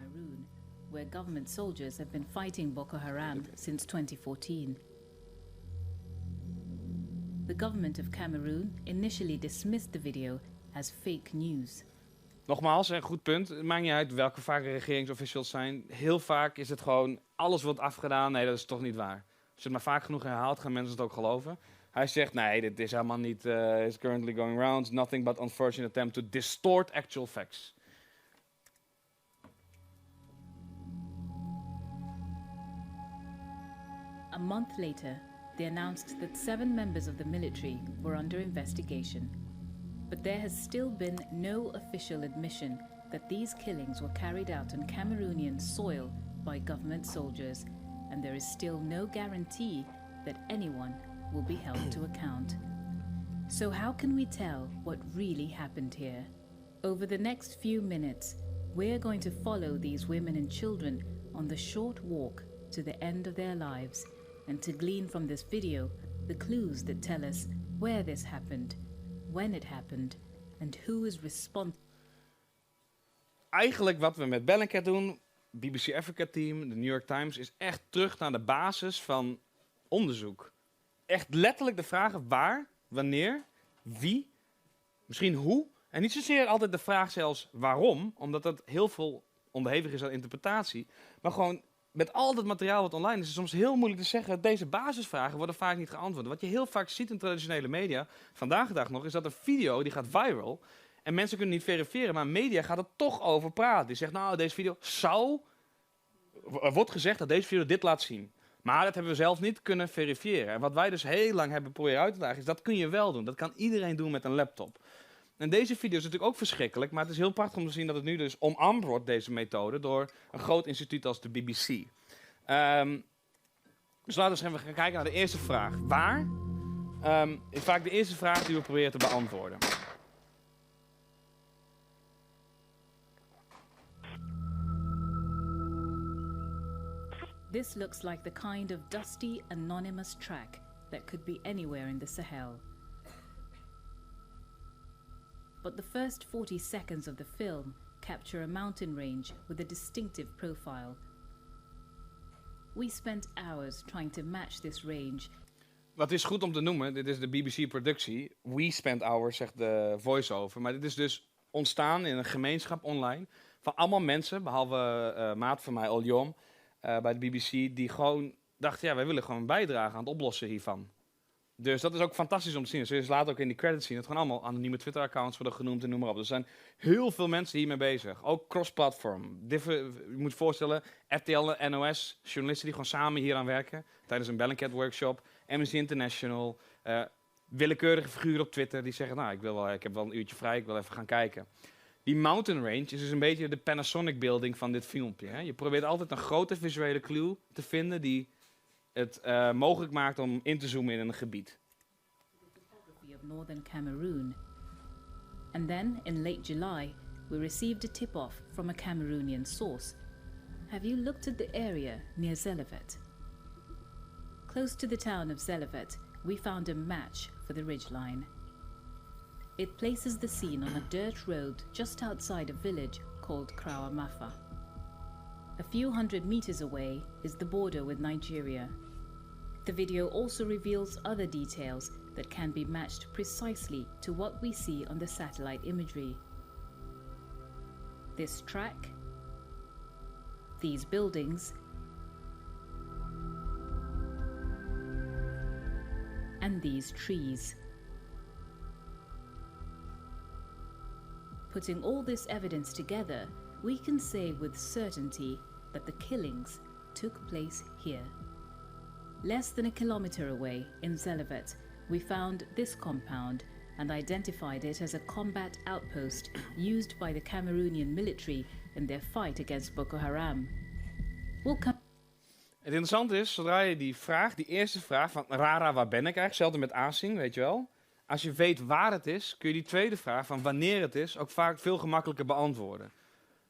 Where government soldiers have been fighting Boko Haram since 2014. The government of Cameroon initially dismissed the video as fake news. Nogmaals, een goed punt. Het maakt niet uit welke vaak regeringsofficials zijn. Heel vaak is het gewoon, alles wordt afgedaan. Nee, dat is toch niet waar. Als je het maar vaak genoeg herhaalt, gaan mensen het ook geloven. Hij zegt, nee, dit is helemaal niet, is currently going around. Nothing but unfortunate attempt to distort actual facts. A month later, they announced that 7 members of the military were under investigation. But there has still been no official admission that these killings were carried out on Cameroonian soil by government soldiers, and there is still no guarantee that anyone will be held to account. So how can we tell what really happened here? Over the next few minutes, we're going to follow these women and children on the short walk to the end of their lives, and to glean from this video the clues that tell us where this happened, when it happened, and who is responsible. Eigenlijk wat we met Bellingcat doen, BBC Africa Team, de New York Times, is echt terug naar de basis van onderzoek. Echt letterlijk de vragen waar, wanneer, wie, misschien hoe. En niet zozeer altijd de vraag zelfs waarom, omdat dat heel veel onderhevig is aan interpretatie. Maar gewoon met al dat materiaal wat online is, is het soms heel moeilijk te zeggen. Deze basisvragen worden vaak niet geantwoord. Wat je heel vaak ziet in traditionele media, vandaag de dag nog, is dat een video die gaat viral. En mensen kunnen niet verifiëren, maar media gaat er toch over praten. Die zegt, nou, deze video er wordt gezegd dat deze video dit laat zien. Maar dat hebben we zelf niet kunnen verifiëren. En wat wij dus heel lang hebben proberen uit te dagen, is dat kun je wel doen. Dat kan iedereen doen met een laptop. En deze video is natuurlijk ook verschrikkelijk, maar het is heel prachtig om te zien dat het nu dus omarmd wordt, deze methode, door een groot instituut als de BBC. Dus laten we eens even gaan kijken naar de eerste vraag. Waar? Is vaak de eerste vraag die we proberen te beantwoorden. This looks like the kind of dusty, anonymous track that could be anywhere in the Sahel. But the first 40 seconds of the film capture a mountain range with a distinctive profile. We spent hours trying to match this range. Wat is goed om te noemen, dit is de BBC-productie. We spent hours, zegt de voice-over. Maar dit is dus ontstaan in een gemeenschap online van allemaal mensen, behalve maat van mij, Oljom, bij de BBC, die gewoon dachten, ja, wij willen gewoon bijdragen aan het oplossen hiervan. Dus dat is ook fantastisch om te zien. Dus later ook in die credits zien dat gewoon allemaal anonieme Twitter-accounts worden genoemd en noem maar op. Er zijn heel veel mensen hiermee bezig. Ook cross-platform. Je moet je voorstellen, RTL en NOS, journalisten die gewoon samen hier aan werken tijdens een Bellingcat workshop. Amnesty International, willekeurige figuren op Twitter die zeggen, nou, ik heb wel een uurtje vrij, ik wil even gaan kijken. Die mountain range is dus een beetje de Panasonic building van dit filmpje. Hè? Je probeert altijd een grote visuele clue te vinden die het mogelijk maakt om in te zoomen in een gebied. Of northern Cameroon. And then, in late July, we received a tip-off from a Cameroonian source. Have you looked at the area near Zelevet? Close to the town of Zelevet, we found a match for the ridgeline. It places the scene on a dirt road just outside a village called Krawamafa. A few hundred meters away is the border with Nigeria. The video also reveals other details that can be matched precisely to what we see on the satellite imagery. This track, these buildings, and these trees. Putting all this evidence together, we can say with certainty that the killings took place here. Less than a kilometer away in Zelevet, we found this compound and identified it as a combat outpost used by the Cameroonian military in their fight against Boko Haram. We'll come. Het interessante is, zodra je die eerste vraag van Rara, waar ben ik eigenlijk, hetzelfde met Asing, weet je wel. Als je weet waar het is, kun je die tweede vraag van wanneer het is ook vaak veel gemakkelijker beantwoorden.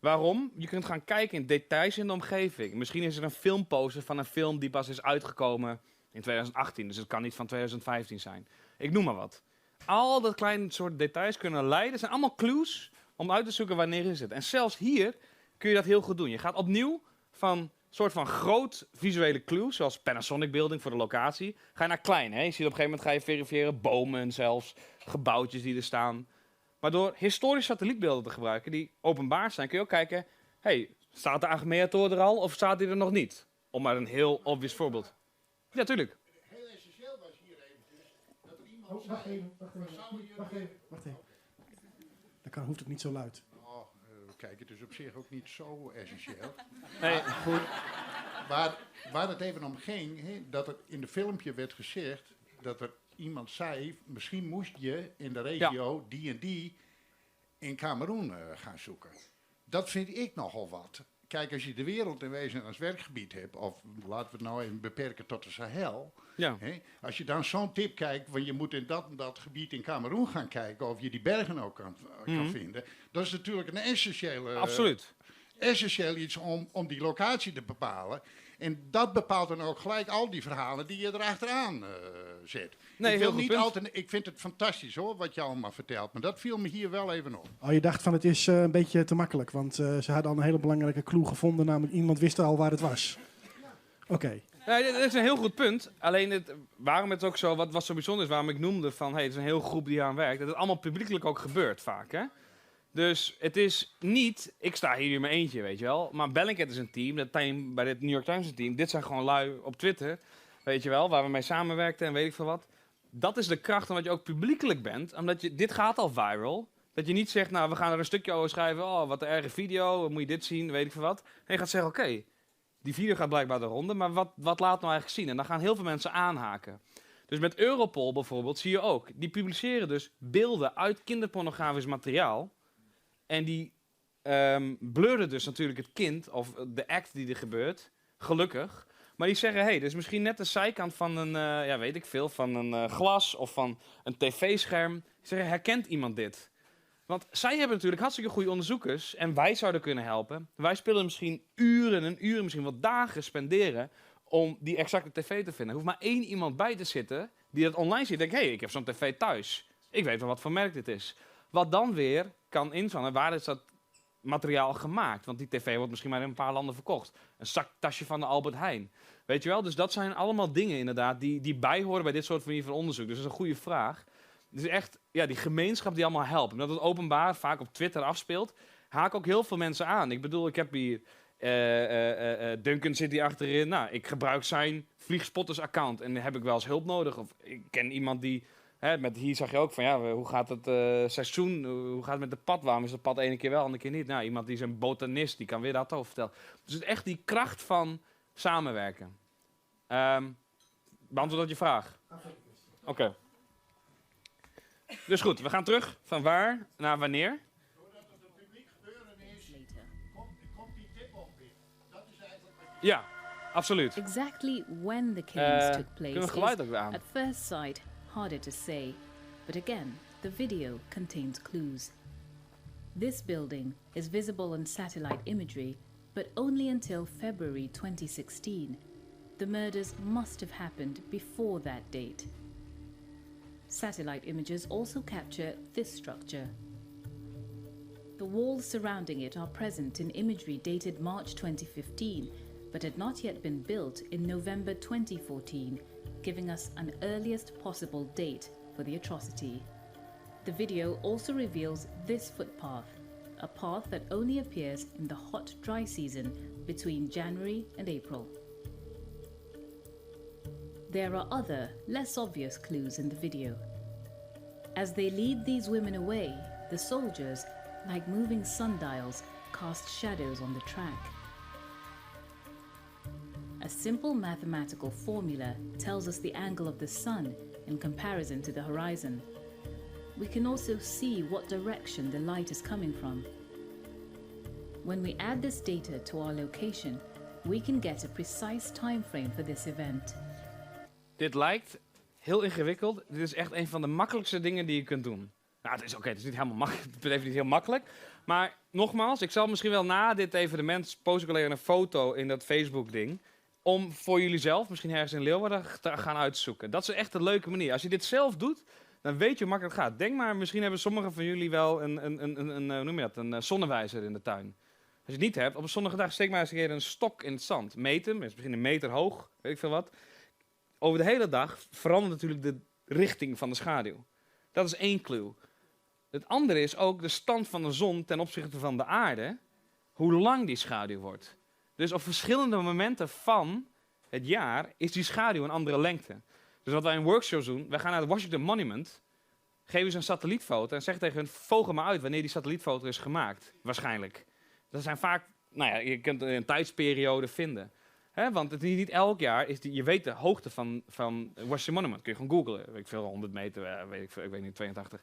Waarom? Je kunt gaan kijken in details in de omgeving. Misschien is er een filmposter van een film die pas is uitgekomen in 2018, dus het kan niet van 2015 zijn. Ik noem maar wat. Al dat kleine soort details kunnen leiden, zijn allemaal clues om uit te zoeken wanneer is het. En zelfs hier kun je dat heel goed doen. Je gaat opnieuw van soort van groot visuele clue, zoals Panasonic Building voor de locatie, ga je naar klein. Hè? Je ziet op een gegeven moment ga je verifiëren, bomen zelfs, gebouwtjes die er staan. Maar door historische satellietbeelden te gebruiken die openbaar zijn, kun je ook kijken, hey, staat de Achmea-toren er al of staat die er nog niet? Om maar een heel obvious voorbeeld. Ja, tuurlijk. Heel essentieel was hier eventjes dat er iemand Oh, wacht even. Wacht even. Dan hoeft het niet zo luid. Kijk, het is op zich ook niet zo essentieel. Nee. Goed. Waar het even om ging, dat er in de filmpje werd gezegd dat er iemand zei, misschien moest je in de regio die en die in Kameroen gaan zoeken. Dat vind ik nogal wat. Kijk, als je de wereld in wezen als werkgebied hebt, of laten we het nou even beperken tot de Sahel. Ja. Als je dan zo'n tip kijkt, van je moet in dat en dat gebied in Kameroen gaan kijken, of je die bergen ook kan vinden. Dat is natuurlijk een essentieel iets om die locatie te bepalen. En dat bepaalt dan ook gelijk al die verhalen die je erachteraan zet. Ik vind het fantastisch hoor, wat je allemaal vertelt. Maar dat viel me hier wel even op. Oh, je dacht van het is een beetje te makkelijk. Want ze hadden al een hele belangrijke clue gevonden. Namelijk iemand wist al waar het was. Oké. Ja, dat is een heel goed punt. Alleen waarom het ook zo, wat zo bijzonder is, waarom ik noemde van, hey, het is een heel groep die aan werkt. Dat het allemaal publiekelijk ook gebeurt vaak, hè. Dus het is niet, ik sta hier in mijn eentje, weet je wel. Maar Bellingcat is een team, dat team bij dit New York Times is een team. Dit zijn gewoon lui op Twitter, weet je wel, waar we mee samenwerkten en weet ik veel wat. Dat is de kracht omdat je ook publiekelijk bent. Omdat dit gaat al viral. Dat je niet zegt, nou, we gaan er een stukje over schrijven. Oh, wat een erge video, moet je dit zien, weet ik veel wat. En je gaat zeggen, oké, die video gaat blijkbaar de ronde, maar wat laat nou eigenlijk zien? En dan gaan heel veel mensen aanhaken. Dus met Europol bijvoorbeeld zie je ook, die publiceren dus beelden uit kinderpornografisch materiaal. En die blurren dus natuurlijk het kind, of de act die er gebeurt, gelukkig. Maar die zeggen, hey, dit is misschien net de zijkant van een, weet ik veel, van een glas of van een tv-scherm. Die zeggen, herkent iemand dit? Want zij hebben natuurlijk hartstikke goede onderzoekers en wij zouden kunnen helpen. Wij spelen misschien uren, misschien wel dagen spenderen om die exacte tv te vinden. Er hoeft maar één iemand bij te zitten die dat online ziet. Denkt, hey, ik heb zo'n tv thuis. Ik weet wel wat voor merk dit is. Wat dan weer kan invullen, waar is dat materiaal gemaakt? Want die tv wordt misschien maar in een paar landen verkocht. Een zaktasje van de Albert Heijn. Weet je wel? Dus dat zijn allemaal dingen inderdaad die bijhoren bij dit soort van onderzoek. Dus dat is een goede vraag. Het is echt die gemeenschap die allemaal helpt. Omdat het openbaar vaak op Twitter afspeelt, haken ook heel veel mensen aan. Ik bedoel, ik heb hier Duncan zit hier achterin. Nou, ik gebruik zijn vliegspotters-account en dan heb ik wel eens hulp nodig. Of ik ken iemand die, hier zag je ook van, hoe gaat het seizoen, hoe gaat het met de pad? Waarom is het pad ene keer wel, andere keer niet? Nou, iemand die is een botanist, die kan weer dat over vertellen. Dus het is echt die kracht van samenwerken. Beantwoord dat je vraag? Oké. Dus goed, we gaan terug van waar naar wanneer. Doordat het een publiek gebeuren is, komt die tip op weer. Dat is eigenlijk wat je... Ja, absoluut. Exactly when the killings took place kunnen we geluid ook is, weer aan? at first sight, harder to say. But again, the video contains clues. This building is visible on satellite imagery, but only until February 2016. The murders must have happened before that date. Satellite images also capture this structure. The walls surrounding it are present in imagery dated March 2015, but had not yet been built in November 2014, giving us an earliest possible date for the atrocity. The video also reveals this footpath, a path that only appears in the hot, dry season between January and April. There are other, less obvious clues in the video. As they lead these women away, the soldiers, like moving sundials, cast shadows on the track. A simple mathematical formula tells us the angle of the sun in comparison to the horizon. We can also see what direction the light is coming from. When we add this data to our location, we can get a precise time frame for this event. Dit lijkt heel ingewikkeld. Dit is echt een van de makkelijkste dingen die je kunt doen. Nou, het is oké, het is niet helemaal makkelijk. Het is even niet heel makkelijk. Maar nogmaals, ik zal misschien wel na dit evenement post ik alleen een foto in dat Facebook-ding. Om voor jullie zelf, misschien ergens in Leeuwarden, te gaan uitzoeken. Dat is echt een leuke manier. Als je dit zelf doet, dan weet je hoe makkelijk het gaat. Denk maar, misschien hebben sommigen van jullie wel hoe noem je dat, een zonnewijzer in de tuin. Als je het niet hebt, op een zonnige dag steek maar eens een keer een stok in het zand. Meet hem, is misschien een meter hoog, weet ik veel wat. Over de hele dag verandert natuurlijk de richting van de schaduw. Dat is één clue. Het andere is ook de stand van de zon ten opzichte van de aarde. Hoe lang die schaduw wordt. Dus op verschillende momenten van het jaar is die schaduw een andere lengte. Dus wat wij in workshops doen, wij gaan naar het Washington Monument, geven ze een satellietfoto en zeggen tegen hun, vogel maar uit wanneer die satellietfoto is gemaakt. Waarschijnlijk. Dat zijn vaak, nou ja, je kunt een tijdsperiode vinden. Want het is niet elk jaar, je weet de hoogte van Washington Monument. Kun je gewoon googlen, weet ik veel, 100 meter, ik weet niet, 82.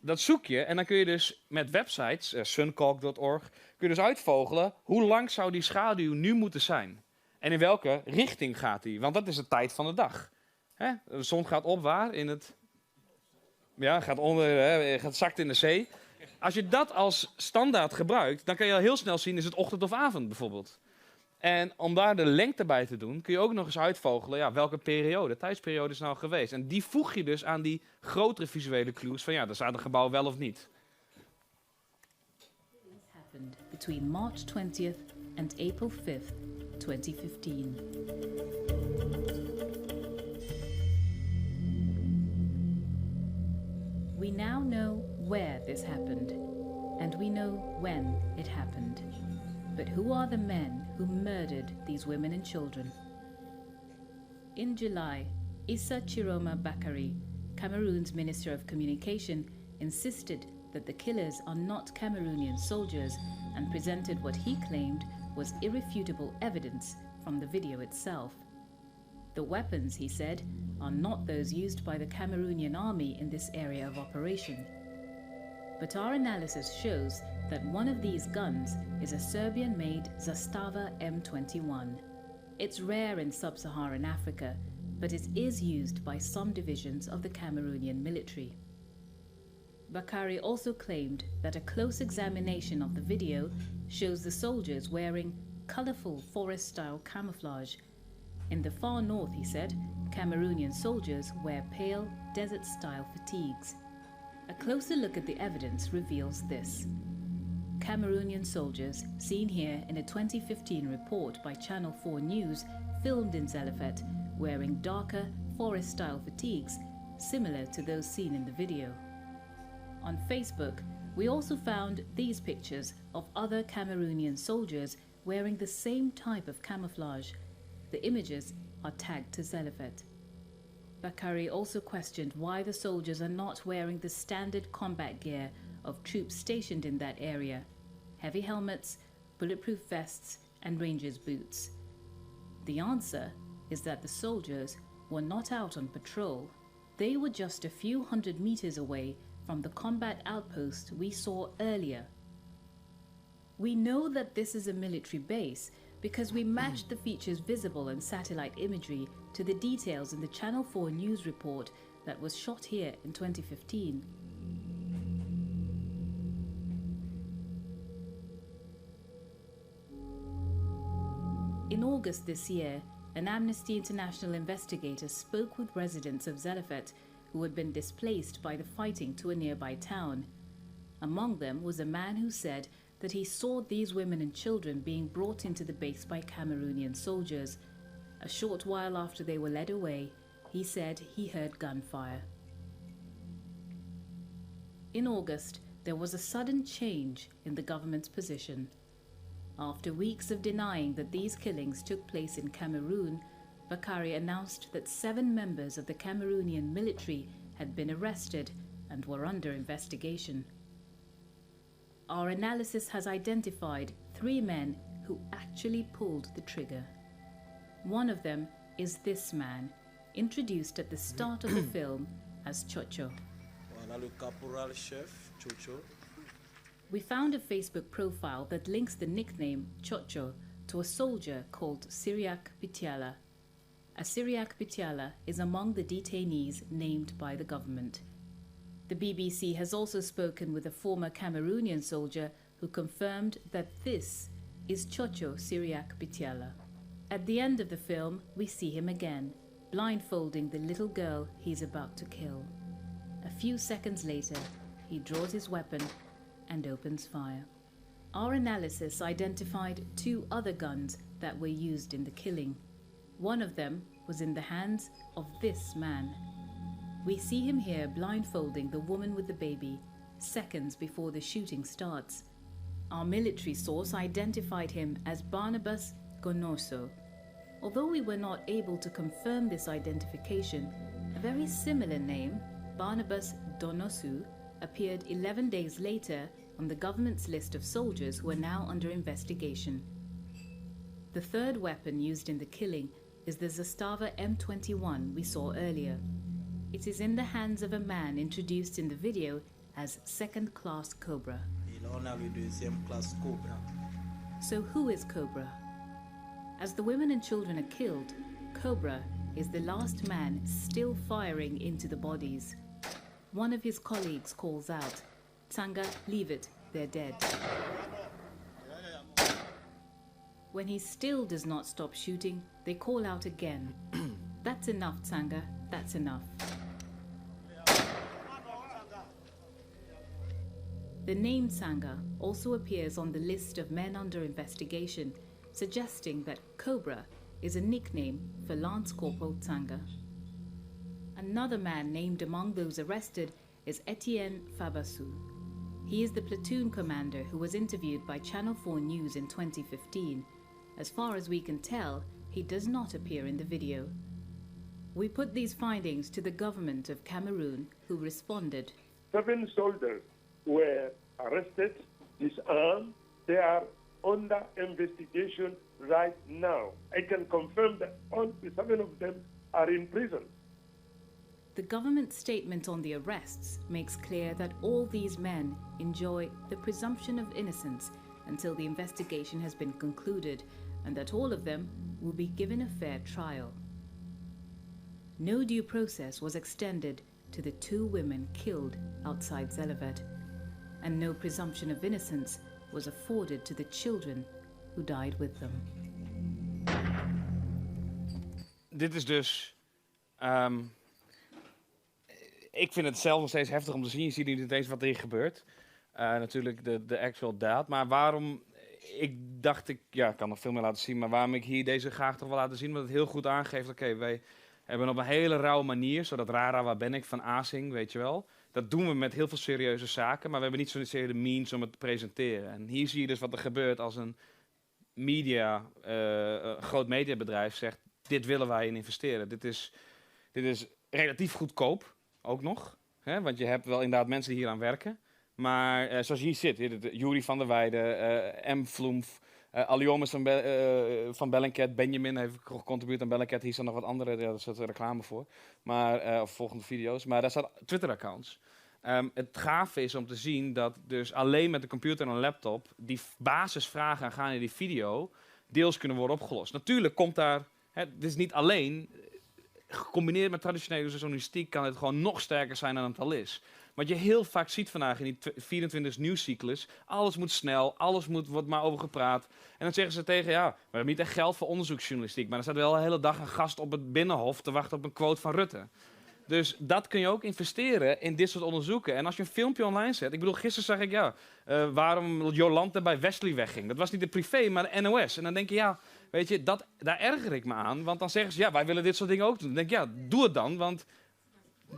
Dat zoek je en dan kun je dus met websites, suncock.org, kun je dus uitvogelen hoe lang zou die schaduw nu moeten zijn. En in welke richting gaat die, want dat is de tijd van de dag. De zon gaat op waar? In het... Ja, gaat zakt in de zee. Als je dat als standaard gebruikt, dan kan je al heel snel zien, is het ochtend of avond bijvoorbeeld. En om daar de lengte bij te doen, kun je ook nog eens uitvogelen, ja, welke tijdsperiode is nou geweest. En die voeg je dus aan die grotere visuele clues van, ja, daar staat een gebouw wel of niet. Happened between March 20th and April 5th, 2015. We now know where this happened, and we know when it happened. But who are the men who murdered these women and children? In July, Issa Chiroma Bakari, Cameroon's Minister of Communication, insisted that the killers are not Cameroonian soldiers and presented what he claimed was irrefutable evidence from the video itself. The weapons, he said, are not those used by the Cameroonian army in this area of operation. But our analysis shows that one of these guns is a Serbian-made Zastava M21. It's rare in sub-Saharan Africa, but it is used by some divisions of the Cameroonian military. Bakari also claimed that a close examination of the video shows the soldiers wearing colourful forest-style camouflage. In the far north, he said, Cameroonian soldiers wear pale, desert-style fatigues. A closer look at the evidence reveals this. Cameroonian soldiers, seen here in a 2015 report by Channel 4 News, filmed in Zelefet, wearing darker, forest-style fatigues, similar to those seen in the video. On Facebook, we also found these pictures of other Cameroonian soldiers wearing the same type of camouflage. The images are tagged to Zelefet. Bakari also questioned why the soldiers are not wearing the standard combat gear of troops stationed in that area: heavy helmets, bulletproof vests, and rangers' boots. The answer is that the soldiers were not out on patrol. They were just a few hundred meters away from the combat outpost we saw earlier. We know that this is a military base because we matched the features visible in satellite imagery to the details in the Channel 4 News report that was shot here in 2015. In August this year, an Amnesty International investigator spoke with residents of Zelefet who had been displaced by the fighting to a nearby town. Among them was a man who said that he saw these women and children being brought into the base by Cameroonian soldiers. A short while after they were led away, he said he heard gunfire. In August, there was a sudden change in the government's position. After weeks of denying that these killings took place in Cameroon, Bakari announced that 7 members of the Cameroonian military had been arrested and were under investigation. our analysis has identified 3 men who actually pulled the trigger. One of them is this man, introduced at the start of the film as Chocho. Voilà le caporal chef, Chocho. We found a Facebook profile that links the nickname Chocho to a soldier called Cyriac Bitiala. A Cyriac Bitiala is among the detainees named by the government. The BBC has also spoken with a former Cameroonian soldier who confirmed that this is Chocho Cyriac Bitiala. At the end of the film, we see him again, blindfolding the little girl he's about to kill. A few seconds later, he draws his weapon and opens fire. Our analysis identified 2 other guns that were used in the killing. One of them was in the hands of this man. We see him here blindfolding the woman with the baby, seconds before the shooting starts. Our military source identified him as Barnabas Gonoso. Although we were not able to confirm this identification, a very similar name, Barnabas Donosu, appeared 11 days later on the government's list of soldiers who are now under investigation. The third weapon used in the killing is the Zastava M21 we saw earlier. It is in the hands of a man introduced in the video as Second Class Cobra. Et là, on a le deuxième classe Cobra. So who is Cobra? As the women and children are killed, Cobra is the last man still firing into the bodies. One of his colleagues calls out, "Tsanga, leave it, they're dead." When he still does not stop shooting, they call out again, "That's enough, Tsanga, that's enough." The name Tsanga also appears on the list of men under investigation, suggesting that Cobra is a nickname for Lance Corporal Tsanga. Another man named among those arrested is Etienne Fabassou. He is the platoon commander who was interviewed by Channel 4 News in 2015. As far as we can tell, he does not appear in the video. We put these findings to the government of Cameroon, who responded. 7 soldiers were arrested, disarmed. They are under investigation right now. I can confirm that all the 7 of them are in prison. The government statement on the arrests makes clear that all these men enjoy the presumption of innocence until the investigation has been concluded, and that all of them will be given a fair trial. No due process was extended to the 2 women killed outside Zelevet, and no presumption of innocence was afforded to the children who died with them. Dit is dus... ik vind het zelf nog steeds heftig om te zien. Je ziet niet eens wat er gebeurt. Natuurlijk de actual daad. Maar waarom... Ik dacht, ik kan nog veel meer laten zien. Maar waarom ik hier deze graag toch wil laten zien. Omdat het heel goed aangeeft. Oké, wij hebben op een hele rauwe manier. Zodat Rara, waar ben ik? Van Azing, weet je wel. Dat doen we met heel veel serieuze zaken. Maar we hebben niet zozeer de means om het te presenteren. En hier zie je dus wat er gebeurt als een groot mediabedrijf zegt... Dit willen wij in investeren. Dit is relatief goedkoop. Ook nog. Hè? Want je hebt wel inderdaad mensen die hier aan werken. Maar zoals je hier zit, Jury van der Weijden, M. Vloemf, Aliomes van Bellingcat, Benjamin heeft gecontribueerd aan Bellingcat. Hier staan nog wat andere, daar zit reclame voor. Maar, of volgende video's. Maar daar staan Twitter-accounts. Het gave is om te zien dat dus alleen met een computer en een laptop die basisvragen aangaande die video deels kunnen worden opgelost. Natuurlijk komt daar, dit is niet alleen... Gecombineerd met traditionele journalistiek kan het gewoon nog sterker zijn dan het al is. Wat je heel vaak ziet vandaag in die 24 nieuwscyclus, alles moet snel, wordt maar over gepraat. En dan zeggen ze tegen, we hebben niet echt geld voor onderzoeksjournalistiek, maar er staat wel een hele dag een gast op het Binnenhof te wachten op een quote van Rutte. Dus dat kun je ook investeren in dit soort onderzoeken. En als je een filmpje online zet, ik bedoel, gisteren zag ik, waarom Jolante bij Wesley wegging. Dat was niet de privé, maar de NOS. En dan denk je, weet je, daar erger ik me aan. Want dan zeggen ze, wij willen dit soort dingen ook doen. Dan denk ik, doe het dan. Want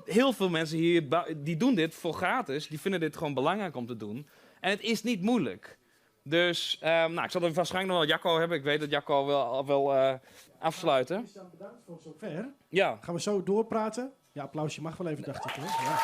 heel veel mensen hier, die doen dit voor gratis. Die vinden dit gewoon belangrijk om te doen. En het is niet moeilijk. Dus, ik zal er waarschijnlijk nog wel Jacco hebben. Ik weet dat Jacco wel afsluiten. Christian, bedankt voor zover. Ja. Gaan we zo doorpraten? Ja, applausje mag wel even, dacht ik. Hoor. Ja.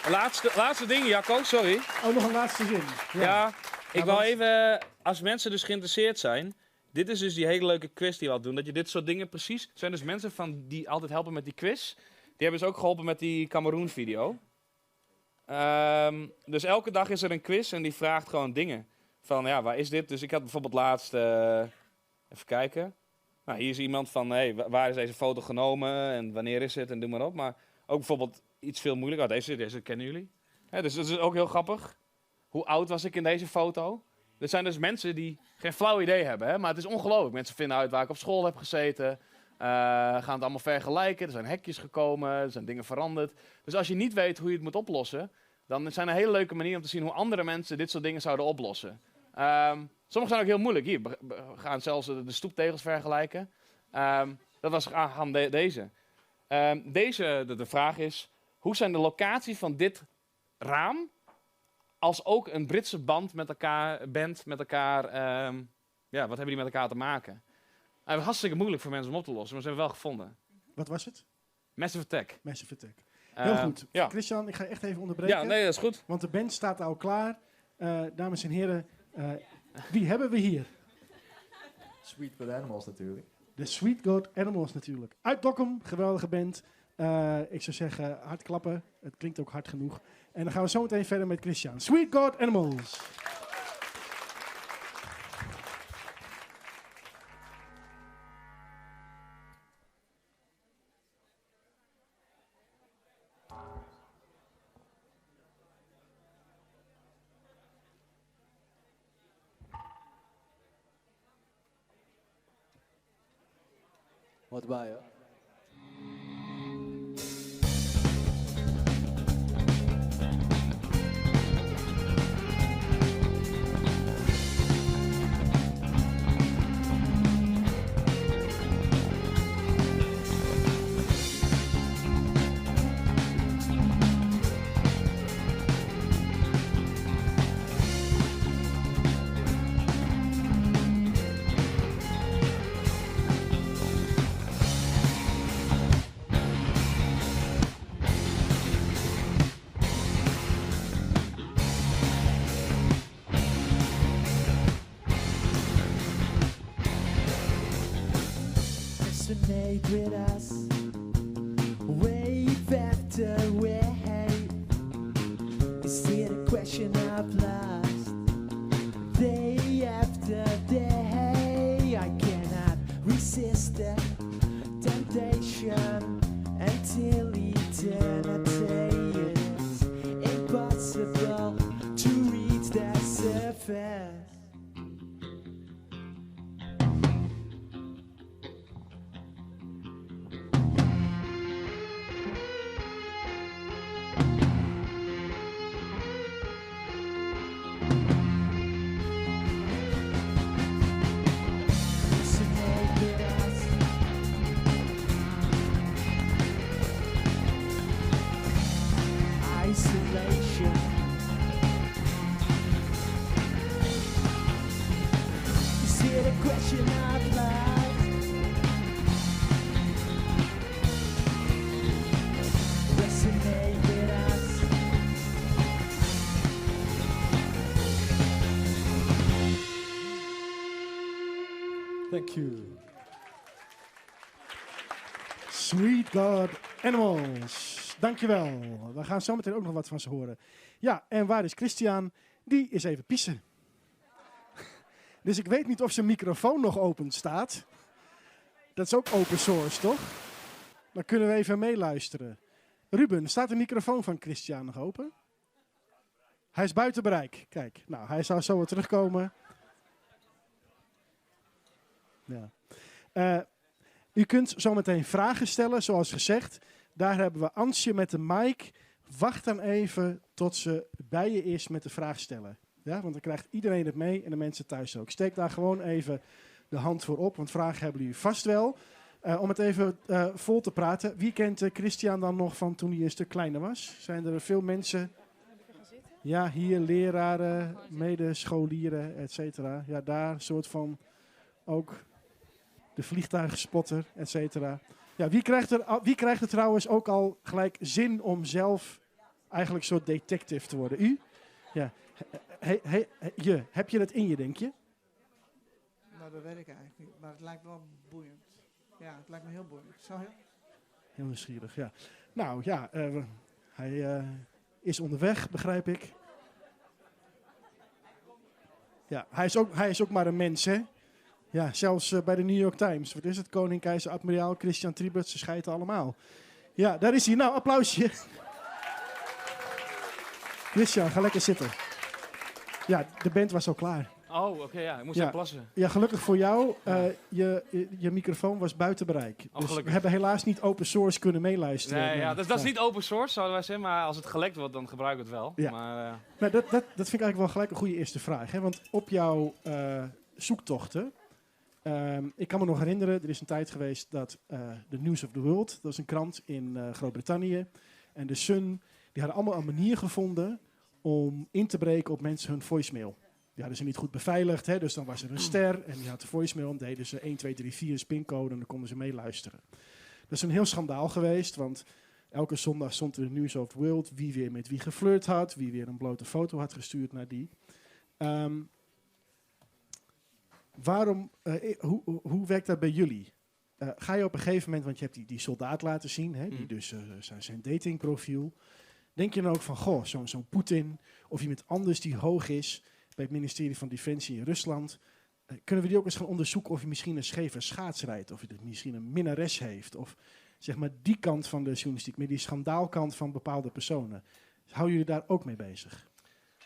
Laatste ding, Jacco, sorry. Oh, nog een laatste zin. Ja, ik wil want- even, als mensen dus geïnteresseerd zijn, dit is dus die hele leuke quiz die we al doen, dat je dit soort dingen precies, er zijn dus mensen van die altijd helpen met die quiz, die hebben dus ook geholpen met die Cameroen video. Dus elke dag is er een quiz en die vraagt gewoon dingen. Van ja, waar is dit? Dus ik had bijvoorbeeld laatst, even kijken. Nou, hier is iemand van, hey, waar is deze foto genomen en wanneer is het en doe maar op. Maar ook bijvoorbeeld iets veel moeilijker. Oh, deze kennen jullie. Dus dat is ook heel grappig. Hoe oud was ik in deze foto? Er zijn dus mensen die geen flauw idee hebben, hè? Maar het is ongelooflijk. Mensen vinden uit waar ik op school heb gezeten. Gaan het allemaal vergelijken. Er zijn hekjes gekomen, er zijn dingen veranderd. Dus als je niet weet hoe je het moet oplossen, dan zijn er hele leuke manieren om te zien hoe andere mensen dit soort dingen zouden oplossen. Sommige zijn ook heel moeilijk. Hier, we gaan zelfs de stoeptegels vergelijken. Dat was aan deze. De vraag is, hoe zijn de locatie van dit raam als ook een Britse band met elkaar, wat hebben die met elkaar te maken? Het was hartstikke moeilijk voor mensen om op te lossen, maar ze hebben het wel gevonden. Wat was het? Massive Attack. Massive Attack. Heel goed. Ja. Christian, ik ga echt even onderbreken. Ja, nee, dat is goed. Want de band staat al klaar. Dames en heren, wie hebben we hier? Sweet Good Animals natuurlijk. De Sweet Good Animals natuurlijk. Uit Dokkum, geweldige band. Ik zou zeggen, hard klappen. Het klinkt ook hard genoeg. En dan gaan we zo meteen verder met Christian. Sweet God Animals. Wat bij je? Resonate with us, wave after wave. Is it a question of lust? Day after day, I cannot resist the temptation until eternity. It's impossible to reach the surface. Isolation. Is it a question of life? Resonate with us. Thank you. Sweet God Animals. Dankjewel. We gaan zo meteen ook nog wat van ze horen. Ja, en waar is Christian? Die is even pissen. Dus ik weet niet of zijn microfoon nog open staat. Dat is ook open source, toch? Dan kunnen we even meeluisteren. Ruben, staat de microfoon van Christian nog open? Hij is buiten bereik. Kijk, nou, hij zou zo weer terugkomen. Ja. U kunt zometeen vragen stellen, zoals gezegd. Daar hebben we Ansje met de mic. Wacht dan even tot ze bij je is met de vraag stellen. Ja, want dan krijgt iedereen het mee en de mensen thuis ook. Steek daar gewoon even de hand voor op, want vragen hebben jullie vast wel. Om het even vol te praten. Wie kent Christian dan nog van toen hij een stuk kleiner was? Zijn er veel mensen? Ja, hier leraren, medescholieren, et cetera. Ja, daar een soort van ook de vliegtuigspotter, et cetera. Ja, wie krijgt er trouwens ook al gelijk zin om zelf eigenlijk een soort detective te worden. U? Ja. Heb je dat in je, denk je? Nou, dat weet ik eigenlijk niet. Maar het lijkt wel boeiend. Ja, het lijkt me heel boeiend. Zo heel... Heel nieuwsgierig, ja. Nou ja, hij is onderweg, begrijp ik. Ja, hij is ook maar een mens, hè? Ja, zelfs bij de New York Times. Wat is het? Koning, keizer, admiraal, Christian Tribut, ze scheiden allemaal. Ja, daar is hij. Nou, applausje. Christian, ga lekker zitten. Ja, de band was al klaar. Oh, oké, ja. Ik moest even plassen. Ja, gelukkig voor jou. Je microfoon was buiten bereik. Dus we hebben helaas niet open source kunnen meeluisteren. Nee, ja, dat is niet open source, zouden wij zeggen. Maar als het gelekt wordt, dan gebruiken we het wel. Ja. Maar, nou, dat vind ik eigenlijk wel gelijk een goede eerste vraag. Hè? Want op jouw zoektochten... ik kan me nog herinneren, er is een tijd geweest dat de News of the World... dat is een krant in Groot-Brittannië. En de Sun, die hadden allemaal een manier gevonden... om in te breken op mensen hun voicemail. Die hadden ze niet goed beveiligd, hè? Dus dan was er een ster en die had de voicemail en deden ze 1, 2, 3, 4 spincode en dan konden ze meeluisteren. Dat is een heel schandaal geweest, want elke zondag stond er in de News of the World wie weer met wie geflirt had, wie weer een blote foto had gestuurd naar die. Hoe werkt dat bij jullie? Ga je op een gegeven moment, want je hebt die soldaat laten zien, hè? Die dus zijn datingprofiel. Denk je dan ook van, goh, zo'n Poetin of iemand anders die hoog is bij het ministerie van Defensie in Rusland, kunnen we die ook eens gaan onderzoeken of hij misschien een scheve schaats rijdt, of hij misschien een minnares heeft, of zeg maar die kant van de journalistiek, meer die schandaalkant van bepaalde personen. Houden jullie daar ook mee bezig?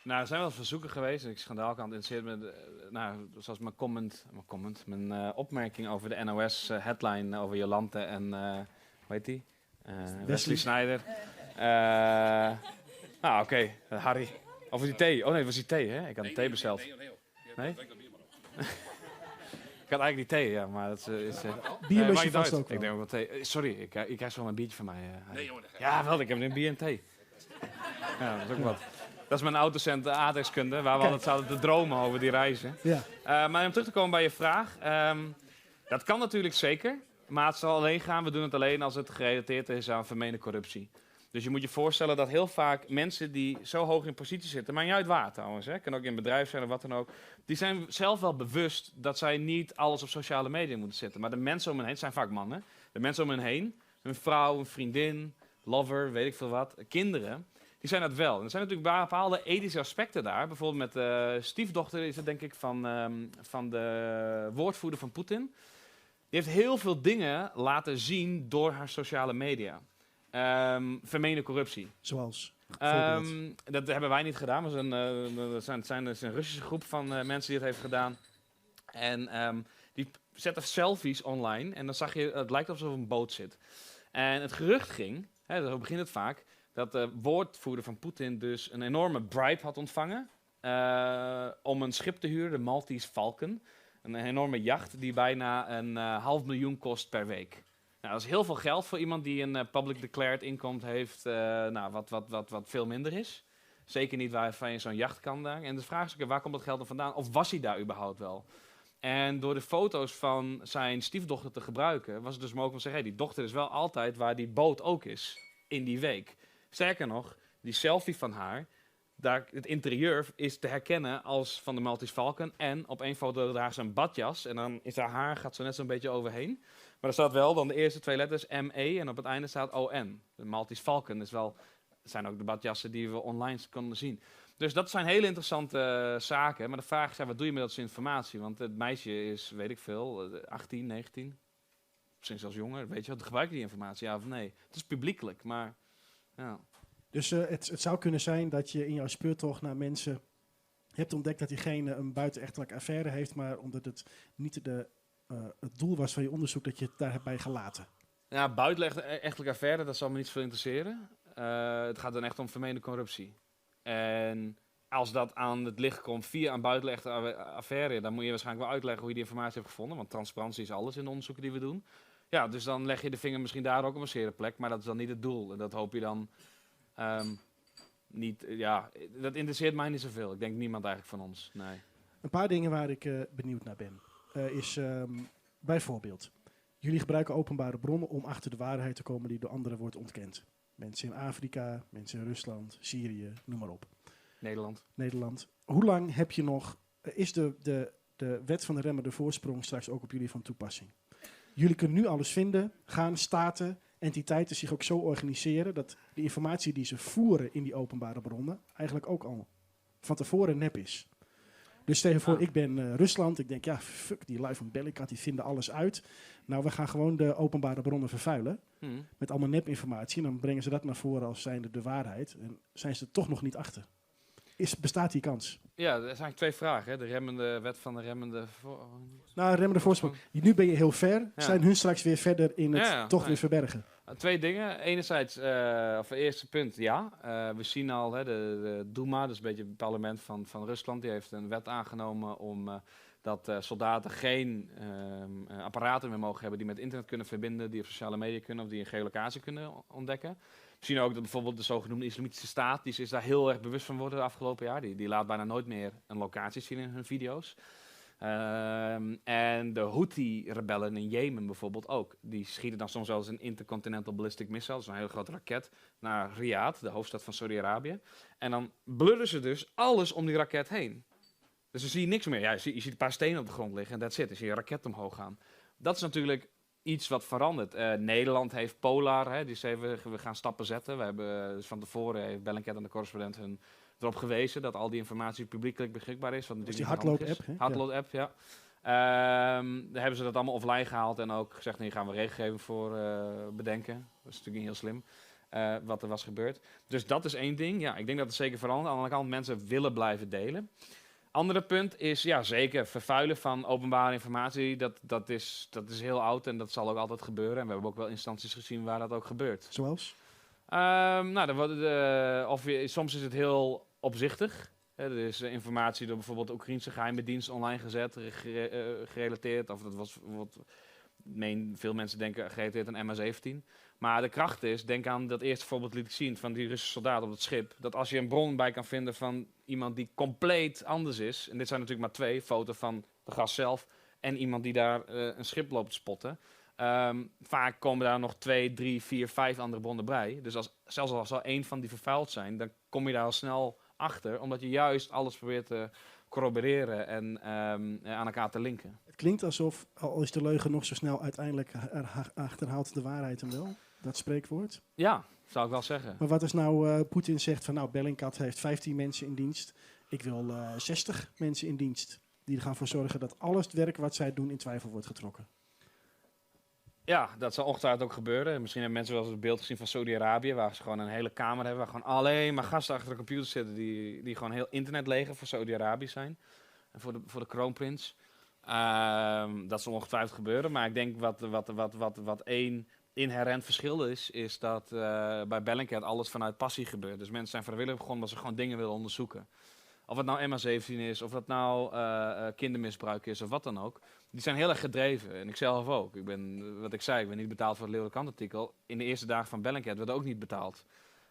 Nou, er zijn wel verzoeken geweest. De schandaalkant interesseert me, zoals mijn opmerking over de NOS-headline over Jolante en, hoe heet die? Wesley Sneijder. Oké, Harry. Over die thee. Oh nee, het was die thee, hè? Ik had een thee besteld. Nee? Ik had eigenlijk die thee, ja, maar dat is... Bierlusje vast ook wel. Ik denk ook wel thee. Sorry, ik krijg zo een biertje van mij. Nee, jongen. Ja, wel, ik heb een bier en thee. Ja, dat is ook wat. Dat is mijn autocent aardrijkskunde, waar we altijd zouden te dromen over die reizen. Ja. Maar om terug te komen bij je vraag. Dat kan natuurlijk zeker, maar het zal alleen gaan. We doen het alleen als het gerelateerd is aan vermeende corruptie. Dus je moet je voorstellen dat heel vaak mensen die zo hoog in positie zitten, maar niet uit waar trouwens, hè, kan ook in een bedrijf zijn of wat dan ook, die zijn zelf wel bewust dat zij niet alles op sociale media moeten zetten. Maar de mensen om hen heen, het zijn vaak mannen, de mensen om hen heen, hun vrouw, een vriendin, lover, weet ik veel wat, kinderen, die zijn dat wel. En er zijn natuurlijk bepaalde ethische aspecten daar. Bijvoorbeeld met de stiefdochter is het denk ik van de woordvoerder van Poetin. Die heeft heel veel dingen laten zien door haar sociale media. Vermeende corruptie. Zoals? Dat hebben wij niet gedaan. Het is een Russische groep van mensen die het heeft gedaan. En die zetten selfies online. En dan zag je, het lijkt alsof er een boot zit. En het gerucht ging, zo begint het vaak, dat de woordvoerder van Poetin dus een enorme bribe had ontvangen om een schip te huren, de Maltese Falcon. Een enorme jacht die bijna $500.000 kost per week. Nou, dat is heel veel geld voor iemand die een public declared inkomen heeft, wat veel minder is. Zeker niet waarvan je zo'n jacht kan daar. En de vraag is ook, waar komt dat geld dan vandaan? Of was hij daar überhaupt wel? En door de foto's van zijn stiefdochter te gebruiken, was het dus mogelijk om te zeggen, hey, die dochter is wel altijd waar die boot ook is, in die week. Sterker nog, die selfie van haar, daar, het interieur is te herkennen als van de Maltese Falcon. En op één foto draagt ze een badjas en dan is haar haar, gaat zo net zo'n beetje overheen. Maar er staat wel dan de eerste 2 letters ME en op het einde staat ON. De Maltese Falcon is wel, zijn ook de badjassen die we online konden zien. Dus dat zijn hele interessante zaken. Maar de vraag is, wat doe je met dat soort informatie? Want het meisje is, weet ik veel, 18, 19. Misschien zelfs jonger. Weet je wat, gebruik je die informatie, ja of nee? Het is publiekelijk, maar ja. Dus het zou kunnen zijn dat je in jouw speurtocht naar mensen hebt ontdekt dat diegene een buitenechtelijke affaire heeft, maar omdat het niet het doel was van je onderzoek, dat je het daar hebt bij gelaten. Ja, buitenechtelijke affaire, dat zal me niet veel interesseren. Het gaat dan echt om vermeende corruptie. En als dat aan het licht komt via een buitenechtelijke affaire, dan moet je waarschijnlijk wel uitleggen hoe je die informatie hebt gevonden, want transparantie is alles in de onderzoeken die we doen. Ja, dus dan leg je de vinger misschien daar ook op een zere plek, maar dat is dan niet het doel. En dat hoop je dan niet, ja, dat interesseert mij niet zoveel. Ik denk niemand eigenlijk van ons, nee. Een paar dingen waar ik benieuwd naar ben, is bijvoorbeeld, jullie gebruiken openbare bronnen om achter de waarheid te komen die door anderen wordt ontkend. Mensen in Afrika, mensen in Rusland, Syrië, noem maar op. Nederland. Hoe lang heb je nog... is de wet van de remmende voorsprong straks ook op jullie van toepassing? Jullie kunnen nu alles vinden, gaan staten, entiteiten zich ook zo organiseren dat de informatie die ze voeren in die openbare bronnen eigenlijk ook al van tevoren nep is. Dus stel je voor, ik ben Rusland, ik denk, ja, fuck, die lui van Bellingcat, die vinden alles uit. Nou, we gaan gewoon de openbare bronnen vervuilen met allemaal nepinformatie. En dan brengen ze dat naar voren als zijnde de waarheid. En zijn ze er toch nog niet achter. Bestaat die kans? Ja, er zijn eigenlijk 2 vragen. Hè? De wet van de remmende... remmende voorsprong. Nu ben je heel ver. Ja. Zijn hun straks weer verder in het weer verbergen? 2 dingen. Enerzijds, of het eerste punt, ja. We zien al, de Duma, dus een beetje het parlement van Rusland, die heeft een wet aangenomen om dat soldaten geen apparaten meer mogen hebben die met internet kunnen verbinden, die op sociale media kunnen of die een geolocatie kunnen ontdekken. We zien ook dat bijvoorbeeld de zogenoemde Islamitische Staat, die is daar heel erg bewust van worden de afgelopen jaar. Die laat bijna nooit meer een locatie zien in hun video's. En de Houthi-rebellen in Jemen bijvoorbeeld ook. Die schieten dan soms wel eens een intercontinental ballistic missile, dus een hele grote raket, naar Riyadh, de hoofdstad van Saudi-Arabië. En dan blurren ze dus alles om die raket heen. Dus dan zie je niks meer. Ja, je ziet een paar stenen op de grond liggen en that's it. Dan zie je een raket omhoog gaan. Dat is natuurlijk iets wat verandert. Nederland heeft Polar, die zei we gaan stappen zetten. We hebben dus van tevoren heeft Bellingcat en de correspondent hun erop gewezen dat al die informatie publiekelijk beschikbaar is. Wat natuurlijk die hardload-app, hè? Hardload-app, ja. Daar hebben ze dat allemaal offline gehaald en ook gezegd, nee, gaan we regelgeving voor bedenken. Dat is natuurlijk niet heel slim, wat er was gebeurd. Dus dat is één ding. Ja, ik denk dat het zeker verandert. Aan de andere kant, mensen willen blijven delen. Andere punt is, ja zeker, vervuilen van openbare informatie, dat is heel oud en dat zal ook altijd gebeuren. En we hebben ook wel instanties gezien waar dat ook gebeurt. Zoals? Soms is het heel opzichtig. Er is informatie door bijvoorbeeld de Oekraïnse geheime dienst online gezet, gerelateerd. Of dat was wat veel mensen denken gerelateerd aan MH17. Maar de kracht is, denk aan dat eerste voorbeeld liet ik zien van die Russische soldaat op het schip. Dat als je een bron bij kan vinden van iemand die compleet anders is. En dit zijn natuurlijk maar 2, foto van de gast zelf en iemand die daar een schip loopt te spotten. Vaak komen daar nog 2, 3, 4, 5 andere bronnen bij. Dus zelfs als er 1 van die vervuild zijn, dan kom je daar al snel achter. Omdat je juist alles probeert te corroboreren en aan elkaar te linken. Het klinkt alsof, al is de leugen nog zo snel, uiteindelijk achterhaalt de waarheid hem wel. Dat spreekwoord. Ja, zou ik wel zeggen. Maar wat als nou Poetin zegt van nou, Bellingcat heeft 15 mensen in dienst. Ik wil 60 mensen in dienst. Die er gaan voor zorgen dat alles het werk wat zij doen in twijfel wordt getrokken. Ja, dat zal ongetwijfeld ook gebeuren. Misschien hebben mensen wel eens het beeld gezien van Saudi-Arabië, waar ze gewoon een hele kamer hebben, waar gewoon alleen maar gasten achter de computer zitten die gewoon heel internetleger voor Saudi-Arabië zijn. En voor de kroonprins. Dat zal ongetwijfeld gebeuren. Maar ik denk wat één inherent verschil is dat bij Bellingcat alles vanuit passie gebeurt. Dus mensen zijn vrijwillig begonnen omdat ze gewoon dingen willen onderzoeken. Of het nou MH17 is, of dat nou kindermisbruik is, of wat dan ook. Die zijn heel erg gedreven. En ik zelf ook. Ik ben niet betaald voor het Leeuwarden Krant-artikel. In de eerste dagen van Bellingcat werd ook niet betaald.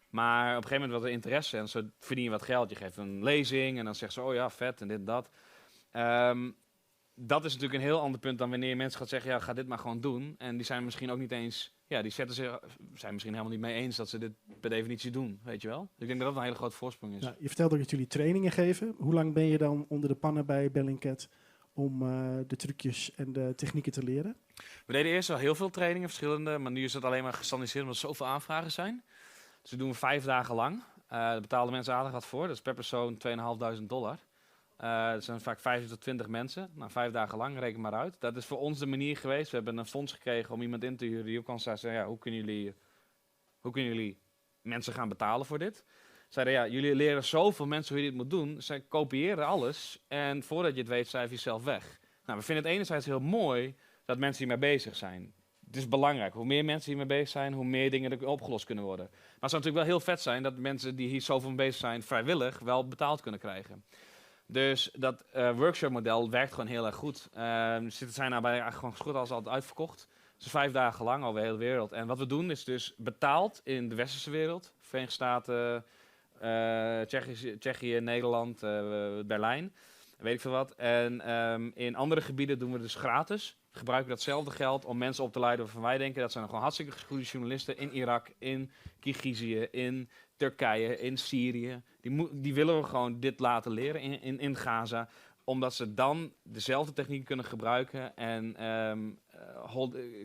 Maar op een gegeven moment was er interesse en zo verdien je wat geld. Je geeft een lezing en dan zegt ze, oh ja, vet en dit en dat. Dat is natuurlijk een heel ander punt dan wanneer mensen gaan zeggen, ja, ga dit maar gewoon doen. En die zijn misschien ook niet eens, ja, zijn misschien helemaal niet mee eens dat ze dit per definitie doen, weet je wel. Dus ik denk dat dat een hele grote voorsprong is. Nou, je vertelt ook dat jullie trainingen geven. Hoe lang ben je dan onder de pannen bij Bellingcat om de trucjes en de technieken te leren? We deden eerst wel heel veel trainingen, verschillende, maar nu is het alleen maar gestandardiseerd omdat er zoveel aanvragen zijn. Dus we doen 5 dagen lang. Daar betalen mensen aardig wat voor, dat is per persoon $2.500. Dat zijn vaak 15 tot 20 mensen. Nou, 5 dagen lang, reken maar uit. Dat is voor ons de manier geweest. We hebben een fonds gekregen om iemand in te huren die ook kan zeggen, ja, hoe kunnen jullie mensen gaan betalen voor dit? Zeiden, ja, jullie leren zoveel mensen hoe je dit moet doen. Zij kopiëren alles en voordat je het weet, cijfer je zelf weg. Nou, we vinden het enerzijds heel mooi dat mensen hiermee bezig zijn. Het is belangrijk. Hoe meer mensen hiermee bezig zijn, hoe meer dingen er opgelost kunnen worden. Maar het zou natuurlijk wel heel vet zijn dat mensen die hier zoveel mee bezig zijn, vrijwillig wel betaald kunnen krijgen. Dus dat workshopmodel werkt gewoon heel erg goed. Ze zijn daarbij eigenlijk gewoon goed als altijd uitverkocht. Dus 5 dagen lang over de hele wereld. En wat we doen is dus betaald in de westerse wereld. Verenigde Staten, Tsjechië, Nederland, Berlijn, weet ik veel wat. En in andere gebieden doen we dus gratis. gebruiken datzelfde geld om mensen op te leiden waarvan wij denken dat zijn gewoon hartstikke goede journalisten in Irak, in Kirgizië, in Turkije, in Syrië. Die willen we gewoon dit laten leren in Gaza, omdat ze dan dezelfde techniek kunnen gebruiken en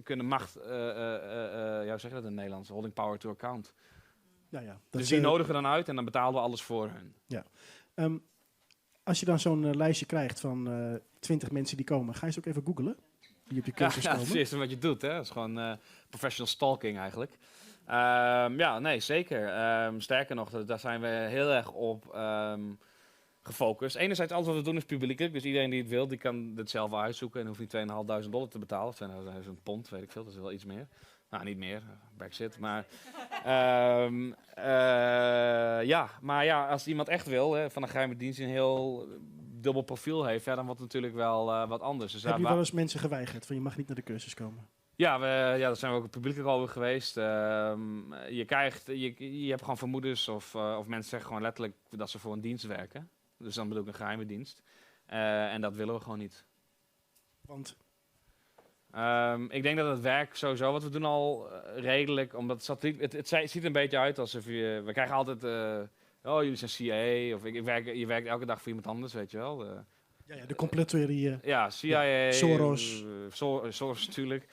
kunnen macht, hoe zeg je dat in het Nederlands, holding power to account. Ja, dus die nodigen we dan uit en dan betalen we alles voor hun. Ja. Als je dan zo'n lijstje krijgt van 20 mensen die komen, ga je ze ook even googlen? Die op je cursus komen? Dat is het eerste wat je doet. Hè? Dat is gewoon professional stalking eigenlijk. Nee, zeker. Sterker nog, daar zijn we heel erg op gefocust. Enerzijds, alles wat we doen is publiekelijk. Dus iedereen die het wil, die kan het zelf uitzoeken en hoeft niet $2.500 te betalen. $2.000 pond, weet ik veel. Dat is wel iets meer. Nou, niet meer. Brexit. Maar als iemand echt wil, van een geheime dienst een heel dubbel profiel heeft, dan wordt het natuurlijk wel wat anders. Dus heb je wel eens mensen geweigerd van je mag niet naar de cursus komen? Ja, daar zijn we ook publiekelijk al geweest. Je hebt gewoon vermoedens of mensen zeggen gewoon letterlijk dat ze voor een dienst werken. Dus dan bedoel ik een geheime dienst. En dat willen we gewoon niet. Want? Ik denk dat het werk sowieso, wat we doen al redelijk, omdat het ziet een beetje uit alsof we krijgen altijd, jullie zijn CIA, of je werkt elke dag voor iemand anders, weet je wel. De complottheorie. Ja, CIA, Soros. Soros natuurlijk.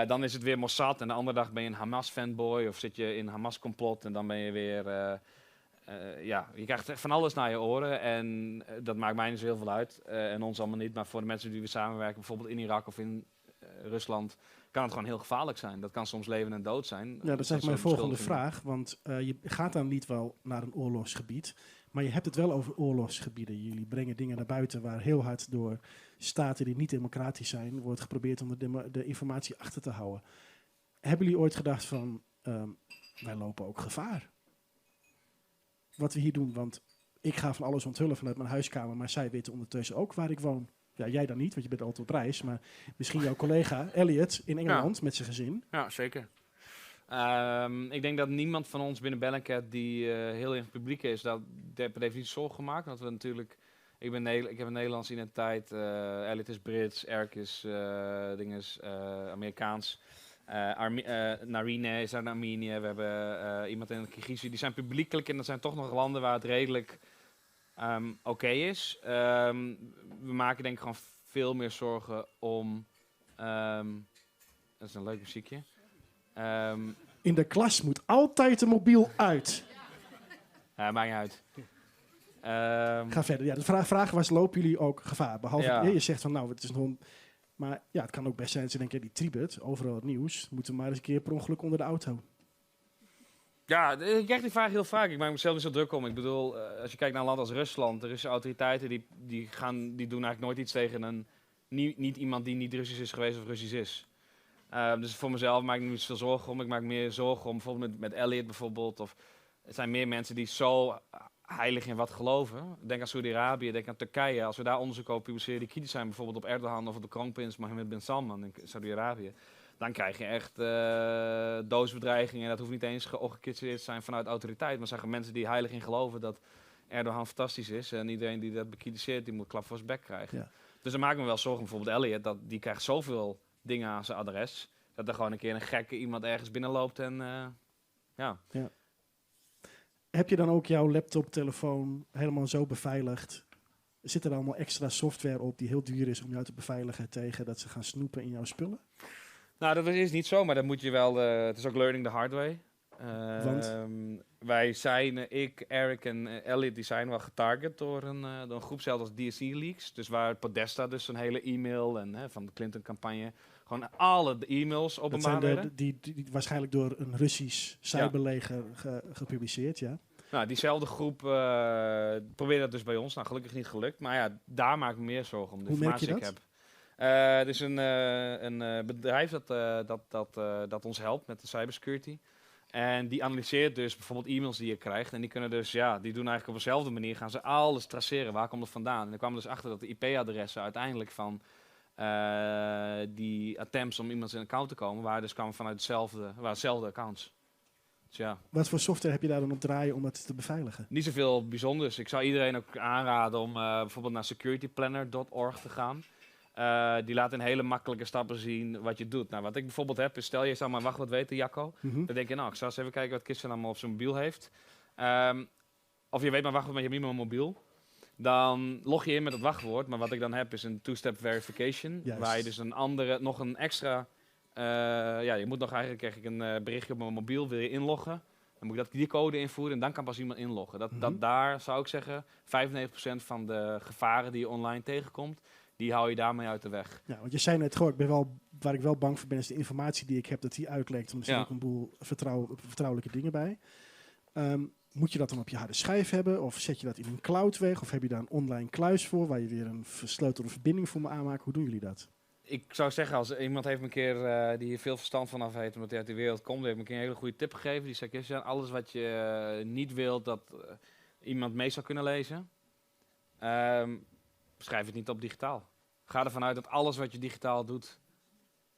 Dan is het weer Mossad en de andere dag ben je een Hamas-fanboy of zit je in Hamas-complot en dan ben je weer... je krijgt van alles naar je oren en dat maakt mij niet zo heel veel uit. En ons allemaal niet, maar voor de mensen die we samenwerken, bijvoorbeeld in Irak of in Rusland, kan het gewoon heel gevaarlijk zijn. Dat kan soms leven en dood zijn. Ja, dat is eigenlijk mijn volgende vraag, want je gaat dan niet wel naar een oorlogsgebied, maar je hebt het wel over oorlogsgebieden. Jullie brengen dingen naar buiten waar heel hard door staten die niet democratisch zijn, wordt geprobeerd om de informatie achter te houden. Hebben jullie ooit gedacht van, wij lopen ook gevaar? Wat we hier doen, want ik ga van alles onthullen vanuit mijn huiskamer, maar zij weten ondertussen ook waar ik woon. Ja, jij dan niet, want je bent altijd op reis, maar misschien jouw collega Elliot in Engeland met zijn gezin. Ja, zeker. Ik denk dat niemand van ons binnen Bellingcat die heel erg publiek is, dat per definitie zorgen gemaakt. Dat we natuurlijk, ik heb een Nederlandse identiteit, Elliot is Brits, Eric is Amerikaans. Narine is uit Armenië, we hebben iemand in Kirgizië. Die zijn publiekelijk en dat zijn toch nog landen waar het redelijk oké is. We maken denk ik gewoon veel meer zorgen om... dat is een leuk muziekje. In de klas moet altijd de mobiel uit. Ja, maakt niet uit. Ga verder. Ja, de vraag was, lopen jullie ook gevaar? Behalve, je zegt van, nou, het is nog... Maar ja, het kan ook best zijn dat ze denken, die Tribut, overal het nieuws, moeten we maar eens een keer per ongeluk onder de auto. Ja, ik krijg die vraag heel vaak. Ik maak mezelf niet zo druk om. Ik bedoel, als je kijkt naar een land als Rusland, de Russische autoriteiten die doen eigenlijk nooit iets tegen niet iemand die niet Russisch is geweest of Russisch is. Dus voor mezelf maak ik niet zoveel zorgen om. Ik maak meer zorgen om bijvoorbeeld met Elliot bijvoorbeeld. Of er zijn meer mensen die zo heilig in wat geloven. Denk aan Saudi-Arabië, denk aan Turkije. Als we daar onderzoek over publiceren die kritisch zijn bijvoorbeeld op Erdogan of op de kroonprins Mohammed bin Salman in Saudi-Arabië. Dan krijg je echt doodsbedreigingen. En dat hoeft niet eens georganiseerd te zijn vanuit autoriteit. Maar zeggen mensen die heilig in geloven dat Erdogan fantastisch is. En iedereen die dat bekritiseert, die moet klap voor zijn bek krijgen. Ja. Dus dan maak ik me wel zorgen. Bijvoorbeeld Elliot, die krijgt zoveel dingen aan zijn adres. Dat er gewoon een keer een gekke iemand ergens binnenloopt en ja. Heb je dan ook jouw laptop, telefoon helemaal zo beveiligd? Zit er allemaal extra software op die heel duur is om jou te beveiligen tegen dat ze gaan snoepen in jouw spullen? Nou, dat is niet zo, maar dat moet je wel... het is ook learning the hard way. Want? Wij zijn, ik, Eric en Elliot, die zijn wel getarget door een groep zelfs als DSE Leaks. Dus waar Podesta dus een hele e-mail en van de Clinton-campagne... Gewoon alle e-mails openbaar werden. Die waarschijnlijk door een Russisch cyberleger gepubliceerd, ja. Nou, diezelfde groep probeert dat dus bij ons. Nou, gelukkig niet gelukt. Maar ja, daar maak ik me meer zorgen om de informatie die ik heb. Het is een bedrijf dat ons helpt met de cybersecurity. En die analyseert dus bijvoorbeeld e-mails die je krijgt. En die kunnen dus, die doen eigenlijk op dezelfde manier. Gaan ze alles traceren. Waar komt het vandaan? En dan kwamen dus achter dat de IP-adressen uiteindelijk van die attempts om iemand in een account te komen, kwamen vanuit hetzelfde accounts. Dus ja. Wat voor software heb je daar dan op draaien om dat te beveiligen? Niet zoveel bijzonders. Ik zou iedereen ook aanraden om bijvoorbeeld naar securityplanner.org te gaan. die laten in hele makkelijke stappen zien wat je doet. Nou, wat ik bijvoorbeeld heb, is stel je zou maar wachtwoord weten, Jacco. Dan denk je, nou, ik zal eens even kijken wat Christian allemaal op zijn mobiel heeft. Of je weet maar wachtwoord, maar je hebt niet meer een mobiel. Dan log je in met het wachtwoord. Maar wat ik dan heb is een two-step verification. Juist. Waar je dus nog een extra... je moet nog eigenlijk, krijg ik een berichtje op mijn mobiel, wil je inloggen. Dan moet ik die code invoeren en dan kan pas iemand inloggen. Daar zou ik zeggen, 95% van de gevaren die je online tegenkomt, die hou je daarmee uit de weg. Ja, want je zei net, waar ik wel bang voor ben, is de informatie die ik heb, dat die uitlekt. Want er zijn ook een boel vertrouwelijke dingen bij. Moet je dat dan op je harde schijf hebben? Of zet je dat in een cloud weg? Of heb je daar een online kluis voor, waar je weer een versleutelde verbinding voor moet aanmaken? Hoe doen jullie dat? Ik zou zeggen, als iemand heeft me een keer die hier veel verstand vanaf heeft, omdat hij uit de wereld komt, heeft me een keer een hele goede tip gegeven. Die zei, Christian, alles wat je niet wilt dat iemand mee zou kunnen lezen, schrijf het niet op digitaal. Ga ervan uit dat alles wat je digitaal doet,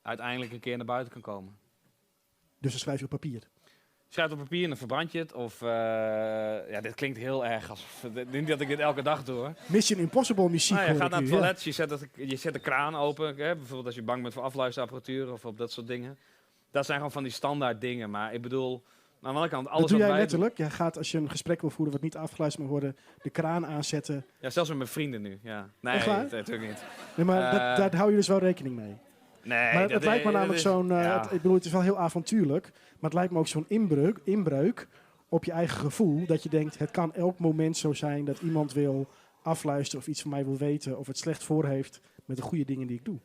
uiteindelijk een keer naar buiten kan komen. Dus dan schrijf je op papier? Schrijf op papier en dan verbrand je het. Of, dit klinkt heel erg. Niet dat ik dit elke dag doe, hoor. Mission Impossible muziek. Je gaat naar het toilet, je zet de kraan open. Hè? Bijvoorbeeld als je bang bent voor afluisterapparatuur of op dat soort dingen. Dat zijn gewoon van die standaard dingen. Maar ik bedoel, aan de andere kant, alles dat doe wat jij wij letterlijk? Jij gaat, als je een gesprek wil voeren wat niet afgeluisterd mag worden, de kraan aanzetten. Ja, zelfs met mijn vrienden nu. Ja. Nee, natuurlijk niet. Nee, maar daar hou je dus wel rekening mee. Nee, maar het lijkt me namelijk zo'n... ik bedoel, het is wel heel avontuurlijk. Maar het lijkt me ook zo'n inbreuk op je eigen gevoel. Dat je denkt, het kan elk moment zo zijn dat iemand wil afluisteren of iets van mij wil weten. Of het slecht voor heeft met de goede dingen die ik doe.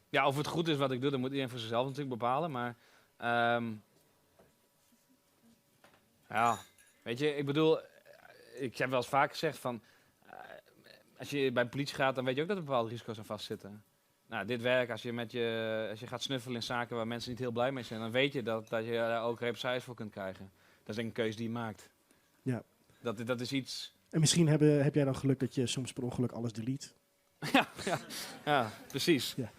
Ja, of het goed is wat ik doe, dat moet iedereen voor zichzelf natuurlijk bepalen. Maar weet je, ik bedoel... Ik heb wel eens vaak gezegd van... als je bij de politie gaat, dan weet je ook dat er bepaalde risico's aan vastzitten. Nou, dit werk, als je gaat snuffelen in zaken waar mensen niet heel blij mee zijn, dan weet je dat je daar ook represailles voor kunt krijgen. Dat is denk ik een keuze die je maakt. Ja. Dat is iets... En misschien heb jij dan geluk dat je soms per ongeluk alles delete. ja, precies. Ja.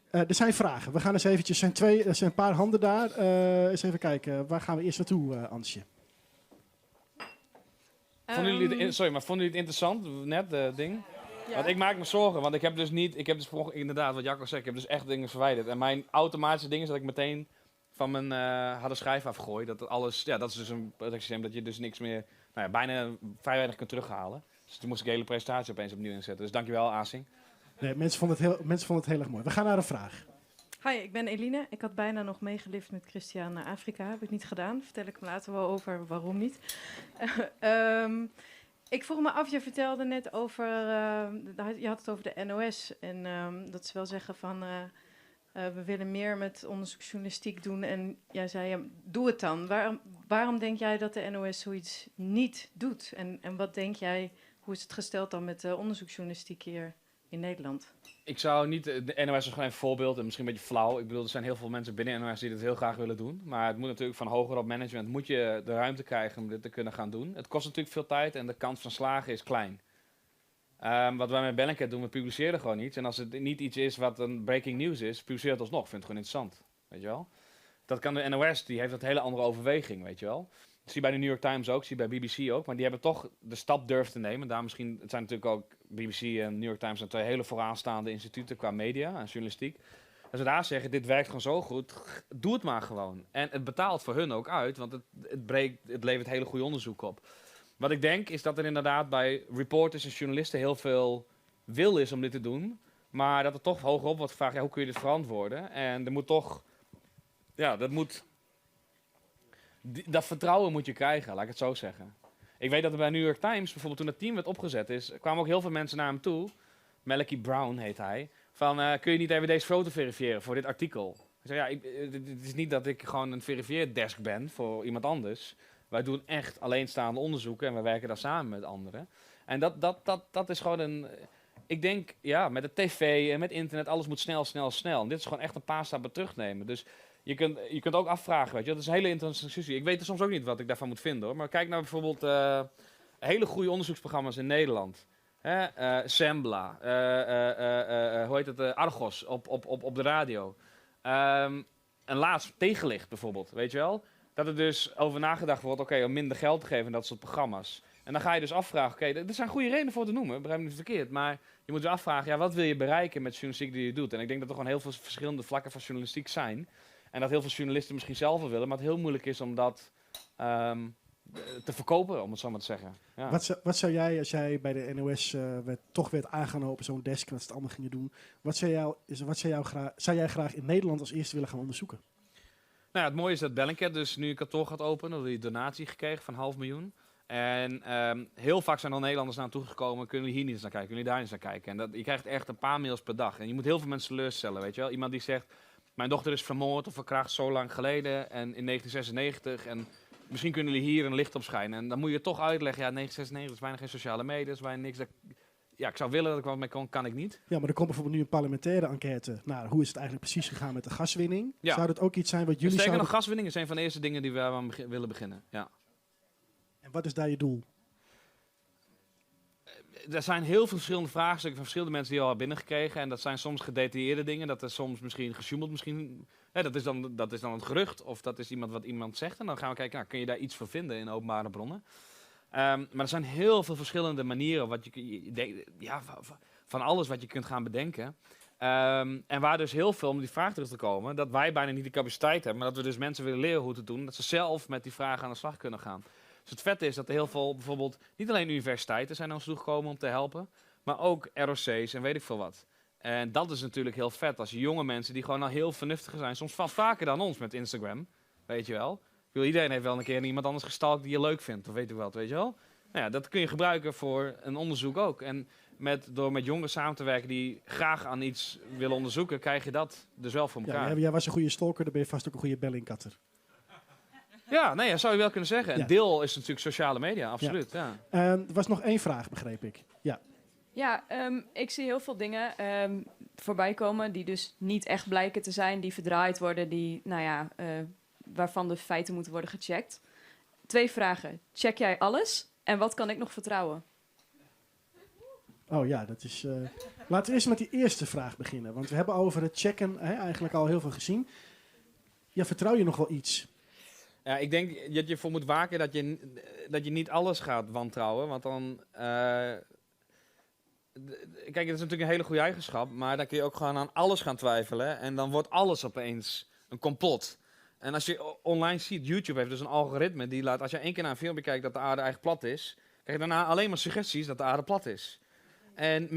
Er zijn vragen. We gaan eens eventjes, er zijn een paar handen daar. Eens even kijken, waar gaan we eerst naartoe, Ansje? Vonden jullie het interessant, net, ding? Ja. Want ik maak me zorgen, want ik heb dus inderdaad, wat Jacco zegt, ik heb dus echt dingen verwijderd. En mijn automatische ding is dat ik meteen van mijn harde schijf afgooi. Dat alles, dat is dus een systeem dat je dus niks meer, bijna vrij weinig kunt terughalen. Dus toen moest ik de hele presentatie opeens opnieuw inzetten. Dus dankjewel, Asing. Nee, mensen vonden het heel erg mooi. We gaan naar een vraag. Hi, ik ben Eline. Ik had bijna nog meegelift met Christian naar Afrika. Heb ik niet gedaan. Vertel ik hem later wel over waarom niet. Ik vroeg me af, je vertelde net over... je had het over de NOS. En dat ze wel zeggen van... we willen meer met onderzoeksjournalistiek doen. En jij zei, doe het dan. Waarom denk jij dat de NOS zoiets niet doet? En wat denk jij, hoe is het gesteld dan met onderzoeksjournalistiek hier in Nederland? Ik zou niet... De NOS is gewoon een voorbeeld en misschien een beetje flauw. Ik bedoel, er zijn heel veel mensen binnen NOS die dit heel graag willen doen. Maar het moet natuurlijk van hoger op management moet je de ruimte krijgen om dit te kunnen gaan doen. Het kost natuurlijk veel tijd en de kans van slagen is klein. Wat wij met Bellingcat doen, we publiceren gewoon iets. En als het niet iets is wat een breaking news is, publiceer het alsnog. Ik vind het gewoon interessant, weet je wel. Dat kan de NOS, die heeft een hele andere overweging, weet je wel. Dat zie je bij de New York Times ook, zie je bij BBC ook. Maar die hebben toch de stap durven te nemen. Daar misschien, het zijn natuurlijk ook, BBC en New York Times zijn twee hele vooraanstaande instituten qua media en journalistiek. Als we daar zeggen, dit werkt gewoon zo goed, doe het maar gewoon. En het betaalt voor hun ook uit, want het levert hele goede onderzoek op. Wat ik denk, is dat er inderdaad bij reporters en journalisten heel veel wil is om dit te doen. Maar dat er toch hogerop wordt gevraagd, hoe kun je dit verantwoorden? En er moet toch, dat vertrouwen moet je krijgen, laat ik het zo zeggen. Ik weet dat er bij New York Times, bijvoorbeeld toen het team werd opgezet is, kwamen ook heel veel mensen naar hem toe. Malachi Brown heet hij. Van, kun je niet even deze foto verifiëren voor dit artikel? Ik zei, het is niet dat ik gewoon een verifieerdesk ben voor iemand anders. Wij doen echt alleenstaande onderzoeken en we werken daar samen met anderen. En dat is gewoon een... Ik denk, met de tv en met internet, alles moet snel. En dit is gewoon echt een paar stappen terugnemen. Dus je kunt ook afvragen, weet je. Dat is een hele interessante discussie. Ik weet soms ook niet wat ik daarvan moet vinden, hoor. Maar kijk naar bijvoorbeeld hele goede onderzoeksprogramma's in Nederland. Sembla, Argos op de radio. En laatst Tegenlicht bijvoorbeeld, weet je wel. Dat er dus over nagedacht wordt, om minder geld te geven in dat soort programma's. En dan ga je dus afvragen, oké, er zijn goede redenen voor te noemen, begrijp me niet verkeerd. Maar je moet je afvragen, ja, wat wil je bereiken met journalistiek die je doet? En ik denk dat er gewoon heel veel verschillende vlakken van journalistiek zijn. En dat heel veel journalisten misschien zelf wel willen, maar het heel moeilijk is om dat te verkopen, om het zo maar te zeggen. Ja. Wat zou jij, als jij bij de NOS toch werd aangenomen op zo'n desk, wat ze het allemaal gingen doen, zou jij graag in Nederland als eerste willen gaan onderzoeken? Nou ja, het mooie is dat Bellingcat dus nu een kantoor gaat openen, dat hij donatie gekregen van 500.000. En heel vaak zijn al Nederlanders naartoe gekomen, kunnen jullie hier niet eens naar kijken, kunnen jullie daar niet eens naar kijken. En je krijgt echt een paar mails per dag. En je moet heel veel mensen teleurstellen, weet je wel. Iemand die zegt, mijn dochter is vermoord of verkracht zo lang geleden en in 1996 en misschien kunnen jullie hier een licht op schijnen. En dan moet je toch uitleggen, ja, 1996 is bijna geen sociale media, is bijna niks. Ja, ik zou willen dat ik wat mee kan ik niet. Ja, maar er komt bijvoorbeeld nu een parlementaire enquête. Nou, hoe is het eigenlijk precies gegaan met de gaswinning? Ja. Zou dat ook iets zijn wat jullie Sterker nog, gaswinning is een van de eerste dingen die we aan willen beginnen. Ja. En wat is daar je doel? Er zijn heel veel verschillende vraagstukken van verschillende mensen die al hebben binnengekregen. En dat zijn soms gedetailleerde dingen. Dat is soms misschien gesjoemeld. Dat is dan een gerucht. Of dat is wat iemand zegt. En dan gaan we kijken, nou, kun je daar iets voor vinden in openbare bronnen? Maar er zijn heel veel verschillende manieren van alles wat je kunt gaan bedenken. En waar dus heel veel om die vraag terug te komen, dat wij bijna niet de capaciteit hebben, maar dat we dus mensen willen leren hoe te doen, dat ze zelf met die vragen aan de slag kunnen gaan. Dus het vette is dat er heel veel, bijvoorbeeld, niet alleen universiteiten zijn naar ons toegekomen om te helpen, maar ook ROC's en weet ik veel wat. En dat is natuurlijk heel vet als je jonge mensen die gewoon al heel vernuftiger zijn, soms vaker dan ons met Instagram, weet je wel. Iedereen heeft wel een keer iemand anders gestalkt die je leuk vindt, of weet je wat, weet je wel. Nou ja, dat kun je gebruiken voor een onderzoek ook. En door met jongeren samen te werken die graag aan iets willen onderzoeken, krijg je dat dus wel voor elkaar. Ja, jij was een goede stalker, dan ben je vast ook een goede bellingkatter. Ja, nee, dat zou je wel kunnen zeggen. Een deel is natuurlijk sociale media, absoluut. Ja. Er was nog één vraag, begreep ik. Ja. Ja, ik zie heel veel dingen voorbij komen die dus niet echt blijken te zijn, die verdraaid worden, die, waarvan de feiten moeten worden gecheckt. 2 vragen. Check jij alles? En wat kan ik nog vertrouwen? Oh ja, dat is... Laten we eerst met die eerste vraag beginnen. Want we hebben over het checken eigenlijk al heel veel gezien. Ja, vertrouw je nog wel iets? Ja, ik denk dat je ervoor moet waken dat je niet alles gaat wantrouwen. Want dan... Kijk, dat is natuurlijk een hele goede eigenschap. Maar dan kun je ook gewoon aan alles gaan twijfelen. En dan wordt alles opeens een complot. En als je online ziet, YouTube heeft dus een algoritme die laat, als je 1 keer naar een filmpje kijkt dat de aarde eigenlijk plat is, krijg je daarna alleen maar suggesties dat de aarde plat is. En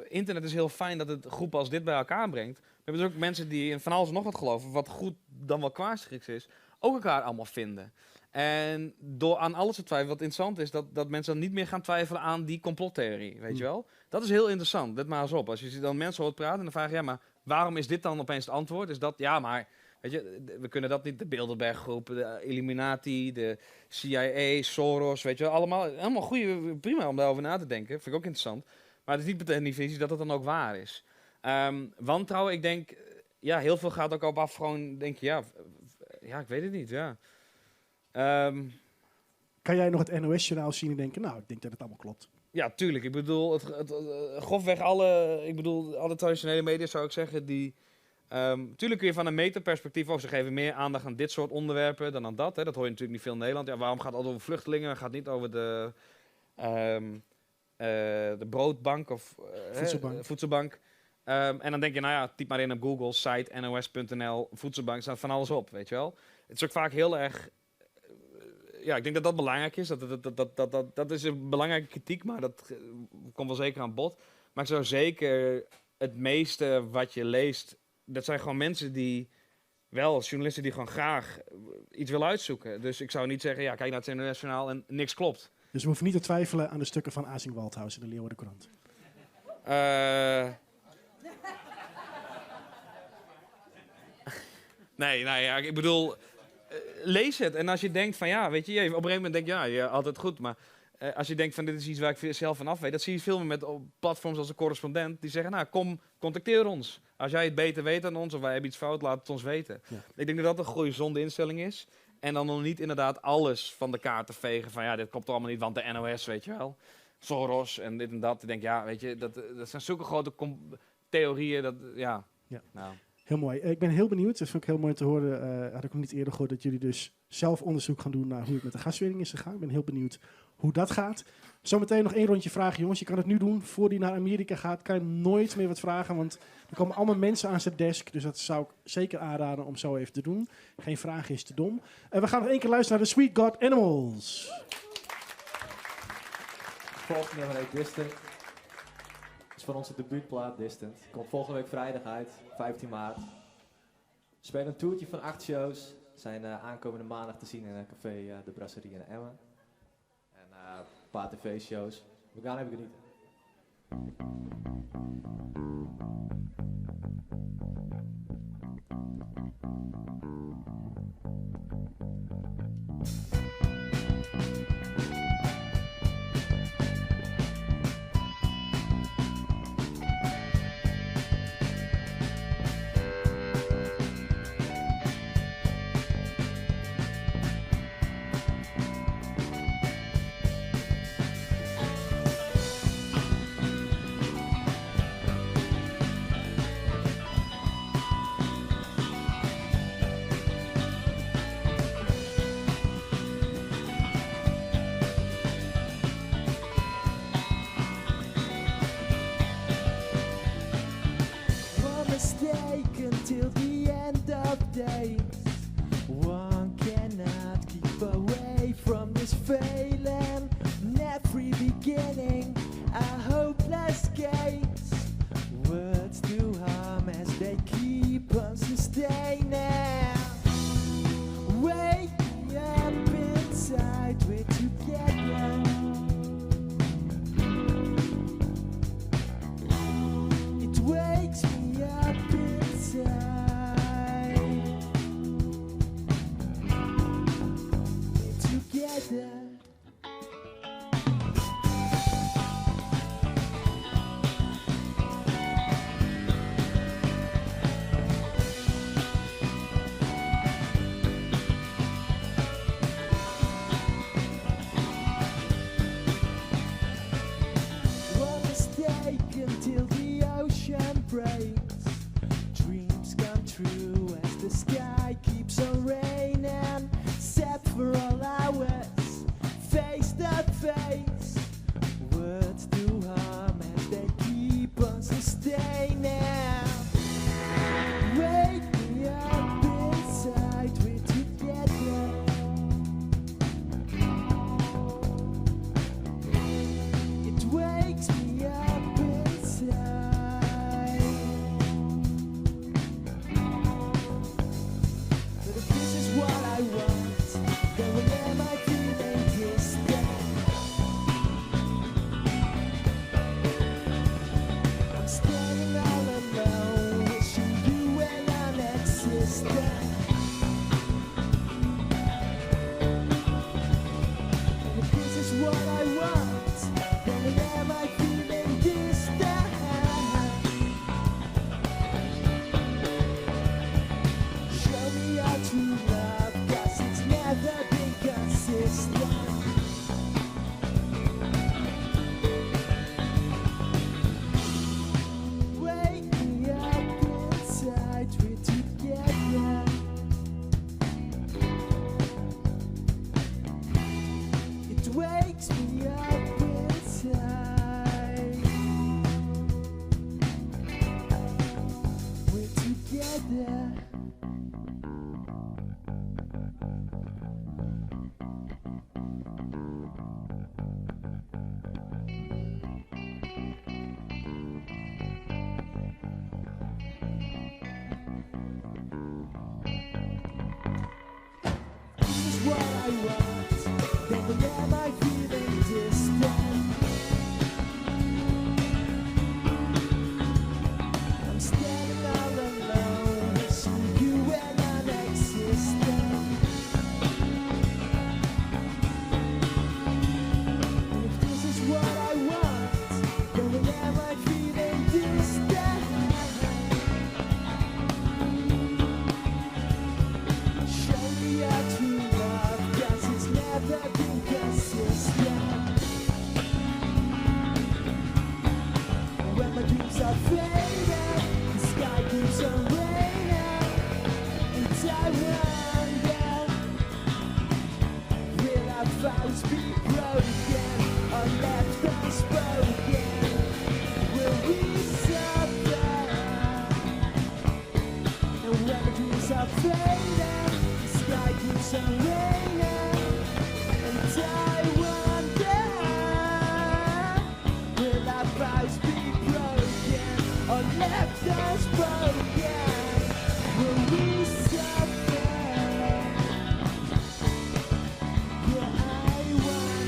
internet is heel fijn dat het groepen als dit bij elkaar brengt. We hebben dus ook mensen die in van alles en nog wat geloven, wat goed dan wel kwaadschiks is, ook elkaar allemaal vinden. En door aan alles te twijfelen, wat interessant is, dat mensen dan niet meer gaan twijfelen aan die complottheorie, weet je wel? Dat is heel interessant, let maar eens op. Als je dan mensen hoort praten en dan vraag je, ja, maar waarom is dit dan opeens het antwoord? Is dat, ja, maar... Weet je, we kunnen dat niet, de Bilderberg-groep, de Illuminati, de CIA, Soros, weet je wel, allemaal goede, prima om daarover na te denken, vind ik ook interessant. Maar het is niet meteen die visie dat het dan ook waar is. Wantrouwen, ik denk, ja, heel veel gaat ook op af, gewoon denk je, ja, ik weet het niet, ja. Kan jij nog het NOS-journaal zien en denken, nou, ik denk dat het allemaal klopt? Ja, tuurlijk. Ik bedoel, grofweg alle traditionele media zou ik zeggen, die... Tuurlijk kun je van een metaperspectief ook, ze geven meer aandacht aan dit soort onderwerpen dan aan dat. Hè. Dat hoor je natuurlijk niet veel in Nederland. Ja, waarom gaat het altijd over vluchtelingen? Het gaat niet over de broodbank of voedselbank. En dan denk je, nou ja, typ maar in op Google, site nos.nl, voedselbank, staat van alles op, weet je wel. Het is ook vaak heel erg... Ja, ik denk dat dat belangrijk is. Dat is een belangrijke kritiek, maar dat komt wel zeker aan bod. Maar ik zou zeker het meeste wat je leest... Dat zijn gewoon mensen die, wel journalisten die gewoon graag iets willen uitzoeken. Dus ik zou niet zeggen, ja, kijk naar het NOS-journaal en niks klopt. Dus we hoeven niet te twijfelen aan de stukken van Asing Waldhaus in de Leeuwardenkrant. Nee, ik bedoel, lees het. En als je denkt van, ja, weet je, op een gegeven moment denk je, ja, altijd goed, maar... als je denkt van dit is iets waar ik zelf van af weet, dat zie je veel meer met platforms als een correspondent. Die zeggen, nou contacteer ons. Als jij het beter weet dan ons of wij hebben iets fout, laat het ons weten. Ja. Ik denk dat dat een goede gezonde instelling is. En dan nog niet inderdaad alles van de kaart te vegen van ja, dit klopt allemaal niet, want de NOS, weet je wel. Soros en dit en dat. Ik denk, ja, weet je, dat zijn zulke grote theorieën dat, ja. Ja. Nou. Heel mooi. Ik ben heel benieuwd. Dat vond ik heel mooi te horen. Had ik nog niet eerder gehoord dat jullie dus zelf onderzoek gaan doen naar hoe het met de gaswinning is gegaan. Ik ben heel benieuwd hoe dat gaat. Zometeen nog 1 rondje vragen, jongens. Je kan het nu doen. Voor die naar Amerika gaat, kan je nooit meer wat vragen. Want er komen allemaal mensen aan zijn desk. Dus dat zou ik zeker aanraden om zo even te doen. Geen vraag is te dom. We gaan nog 1 keer luisteren naar de Sweet God Animals. Volgende nummer heet Distant. Dat is van onze debuutplaat Distant. Komt volgende week vrijdag uit, 15 maart. We spelen een toertje van 8 shows. Zijn aankomende maandag te zien in het café De Brasserie in Emmen. En een paar tv-shows. We gaan even genieten. Until the end of days, one cannot keep away from this failing. In every beginning, a hopeless case. Words do harm as they keep on sustaining. Wake me up inside, we're together. It wakes me up inside. Together. One mistake until the ocean breaks. Dreams come true as the sky keeps on raining. Set for all hours, face to face. Words do harm as they keep on sustaining. Wake me up inside, we're together. It wakes me up inside. But if this is what I want, then when am I feeling distant? I'm standing all alone, wishing you were non-existent. And if this is what I want, then when am I feeling distant? Show me your true love, 'cause it's never been consistent. Wake me up inside, we're together. It wakes me up inside. We're together. This is what I want, then when am I feeling distant? I'm standing all alone, wishing you were non-existent. And if this is what I want, then when am I feeling distant? Show me your true love, 'cause it's vows be broken or left unspoken? Will we suffer? And when the dreams are fading, the sky keeps on raining, and I wonder, will our vows be broken or left unspoken? Will we suffer? Yeah, I wonder.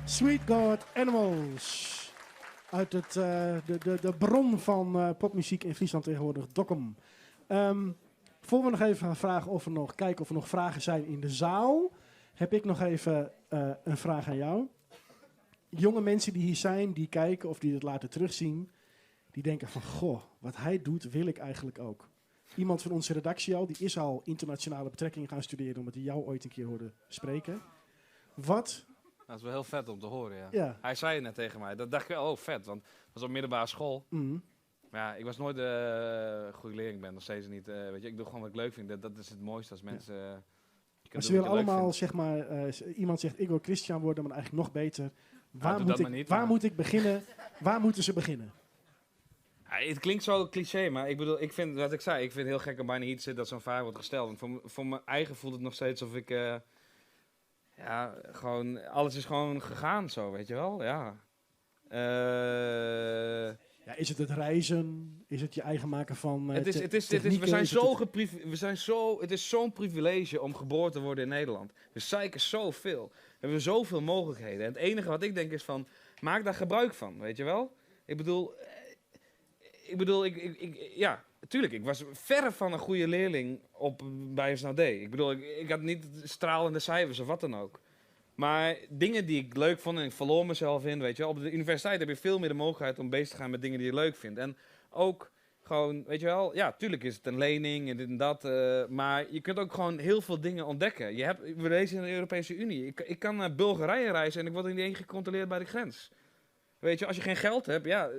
Sweet God Animals. Uit het, de bron van popmuziek in Friesland tegenwoordig, Dokkum. Voor we nog even gaan vragen of er nog, kijken of er nog vragen zijn in de zaal, heb ik nog even een vraag aan jou. Jonge mensen die hier zijn, die kijken of die het laten terugzien, die denken van, goh, wat hij doet, wil ik eigenlijk ook. Iemand van onze redactie al, die is al internationale betrekkingen gaan studeren, omdat hij jou ooit een keer hoorde spreken. Wat... Dat is wel heel vet om te horen, ja. Ja. Hij zei het net tegen mij. Dat dacht ik wel, oh vet, want dat was op middelbare school. Mhm. Maar ja, ik was nooit een goede leerling, ben nog steeds niet. Weet je, ik doe gewoon wat ik leuk vind. Dat is het mooiste als mensen... Maar ze willen allemaal, zeg maar, iemand zegt ik wil Christian worden, maar eigenlijk nog beter. Waar moet ik beginnen? Waar moeten ze beginnen? Ja, het klinkt zo cliché, maar ik bedoel, ik vind, wat ik zei, ik vind het heel gek om bijna iets dat zo'n vraag wordt gesteld. Want voor mijn eigen voelt het nog steeds alsof ik, ja, gewoon, alles is gewoon gegaan zo, weet je wel, ja. Ja, is het reizen? Is het je eigen maken van het is zo'n privilege om geboren te worden in Nederland. We zeiken zoveel. We hebben zoveel mogelijkheden. En het enige wat ik denk is van, maak daar gebruik van, weet je wel? Ja, tuurlijk, ik was verre van een goede leerling bij SNOD. Ik bedoel, ik had niet stralende cijfers of wat dan ook. Maar dingen die ik leuk vond en ik verloor mezelf in, weet je wel. Op de universiteit heb je veel meer de mogelijkheid om bezig te gaan met dingen die je leuk vindt. En ook gewoon, weet je wel, ja, tuurlijk is het een lening en dit en dat. Maar je kunt ook gewoon heel veel dingen ontdekken. We reizen in de Europese Unie. Ik kan naar Bulgarije reizen en ik word niet eens gecontroleerd bij de grens. Weet je, als je geen geld hebt, ja,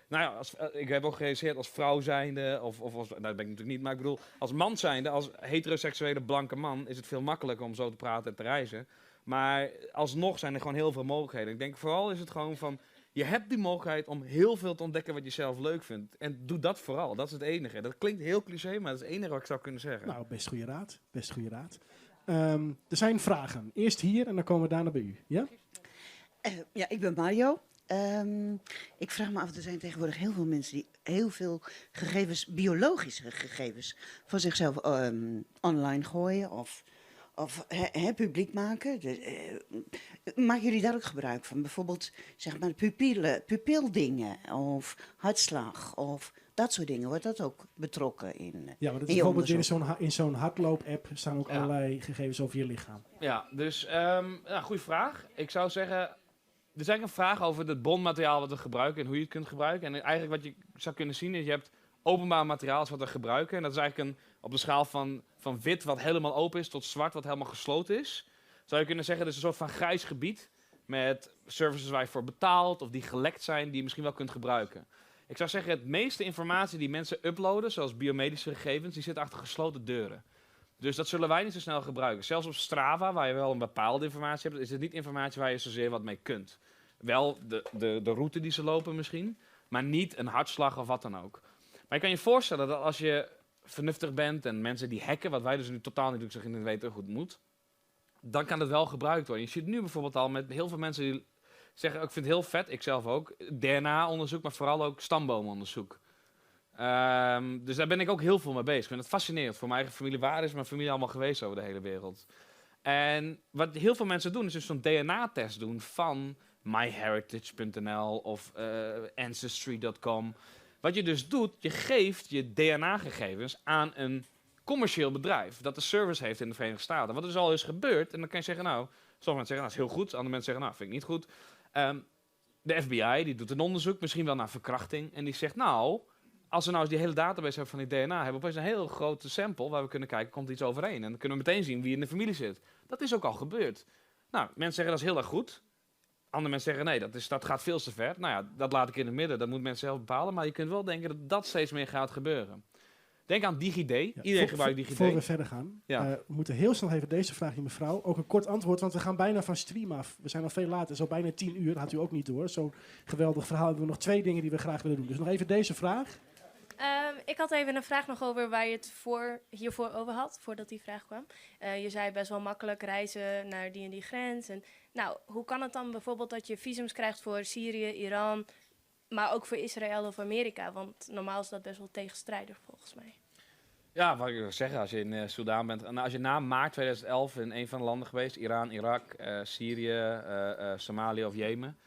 nou ja, ik heb ook gerealiseerd als vrouw zijnde, of als, nou, dat ben ik natuurlijk niet, maar ik bedoel, als man zijnde, als heteroseksuele blanke man, is het veel makkelijker om zo te praten en te reizen. Maar alsnog zijn er gewoon heel veel mogelijkheden. Ik denk vooral is het gewoon van, je hebt die mogelijkheid om heel veel te ontdekken wat je zelf leuk vindt. En doe dat vooral, dat is het enige. Dat klinkt heel cliché, maar dat is het enige wat ik zou kunnen zeggen. Nou, best goede raad, best goede raad. Er zijn vragen. Eerst hier en dan komen we daarna bij u. Ja? Ja, ik ben Mario. Ik vraag me af, er zijn tegenwoordig heel veel mensen die heel veel gegevens, biologische gegevens, van zichzelf online gooien of publiek maken. Maken jullie daar ook gebruik van? Bijvoorbeeld, zeg maar, pupildingen of hartslag of dat soort dingen. Wordt dat ook betrokken in ja, maar dat is bijvoorbeeld in zo'n hardloop-app staan ook allerlei gegevens over je lichaam. Ja, dus goede vraag. Ik zou zeggen, er is eigenlijk een vraag over het bronmateriaal wat we gebruiken en hoe je het kunt gebruiken. En eigenlijk wat je zou kunnen zien is, je hebt openbaar materiaal wat we gebruiken. En dat is eigenlijk op de schaal van wit wat helemaal open is tot zwart wat helemaal gesloten is. Zou je kunnen zeggen, dat is een soort van grijs gebied met services waar je voor betaalt of die gelekt zijn die je misschien wel kunt gebruiken. Ik zou zeggen, het meeste informatie die mensen uploaden, zoals biomedische gegevens, die zit achter gesloten deuren. Dus dat zullen wij niet zo snel gebruiken. Zelfs op Strava, waar je wel een bepaalde informatie hebt, is het niet informatie waar je zozeer wat mee kunt. Wel de route die ze lopen misschien, maar niet een hartslag of wat dan ook. Maar je kan je voorstellen dat als je vernuftig bent en mensen die hacken, wat wij dus nu totaal niet doen, ik zeg niet weten hoe het moet, dan kan het wel gebruikt worden. Je ziet nu bijvoorbeeld al met heel veel mensen die zeggen, ik vind het heel vet, ik zelf ook, DNA-onderzoek, maar vooral ook stamboomonderzoek. Dus daar ben ik ook heel veel mee bezig. Ik vind het fascinerend. Voor mijn eigen familie, waar is mijn familie allemaal geweest over de hele wereld? En wat heel veel mensen doen, is dus zo'n DNA-test doen van myheritage.nl of ancestry.com. Wat je dus doet, je geeft je DNA-gegevens aan een commercieel bedrijf dat de service heeft in de Verenigde Staten. Wat dus al is gebeurd, en dan kan je zeggen, nou, sommige mensen zeggen, nou, dat is heel goed. Andere mensen zeggen, nou, vind ik niet goed. De FBI, die doet een onderzoek, misschien wel naar verkrachting. En die zegt, nou, als we nou eens die hele database hebben van die DNA, hebben we opeens een heel grote sample waar we kunnen kijken, komt er iets overeen. En dan kunnen we meteen zien wie in de familie zit. Dat is ook al gebeurd. Nou, mensen zeggen, dat is heel erg goed. Andere mensen zeggen, nee, dat gaat veel te ver. Nou ja, dat laat ik in het midden. Dat moet mensen zelf bepalen. Maar je kunt wel denken dat dat steeds meer gaat gebeuren. Denk aan DigiD. Iedereen gebruikt DigiD. Voor we verder gaan, we moeten heel snel even deze vraag aan mevrouw. Ook een kort antwoord, want we gaan bijna van stream af. We zijn al veel later, zo bijna 10 uur. Dat had u ook niet door. Zo'n geweldig verhaal. Hebben we nog 2 dingen die we graag willen doen. Dus nog even deze vraag. Ik had even een vraag nog over waar je het hiervoor over had, voordat die vraag kwam. Je zei best wel makkelijk reizen naar die en die grens. En, nou, hoe kan het dan bijvoorbeeld dat je visums krijgt voor Syrië, Iran, maar ook voor Israël of Amerika? Want normaal is dat best wel tegenstrijdig volgens mij. Ja, wat ik wil zeggen, als je in Soudaan bent, en als je na maart 2011 in een van de landen geweest, Iran, Irak, Syrië, Somalië of Jemen,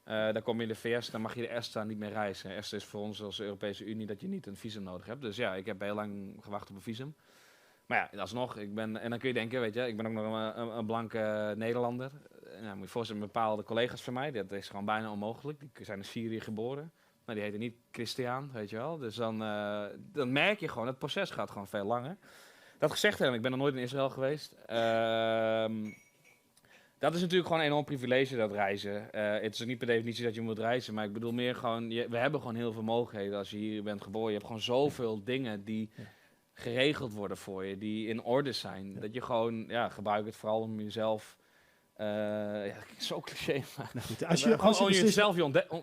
dan kom je in de VS, dan mag je de ESTA niet meer reizen. ESTA is voor ons als Europese Unie dat je niet een visum nodig hebt. Dus ja, ik heb heel lang gewacht op een visum. Maar ja, alsnog, en dan kun je denken, weet je, ik ben ook nog een blanke Nederlander. En dan moet je voorstellen, bepaalde collega's van mij, dat is gewoon bijna onmogelijk. Die zijn in Syrië geboren. Maar die heten niet Christian, weet je wel. Dus dan merk je gewoon, het proces gaat gewoon veel langer. Dat gezegd hebben, ik ben nog nooit in Israël geweest. Dat is natuurlijk gewoon een enorm privilege, dat reizen. Het is niet per definitie dat je moet reizen, maar ik bedoel meer gewoon, we hebben gewoon heel veel mogelijkheden als je hier bent geboren. Je hebt gewoon zoveel dingen die geregeld worden voor je, die in orde zijn. Dat je gewoon, gebruik het vooral om jezelf, zo cliché, maar nou goed, als je jezelf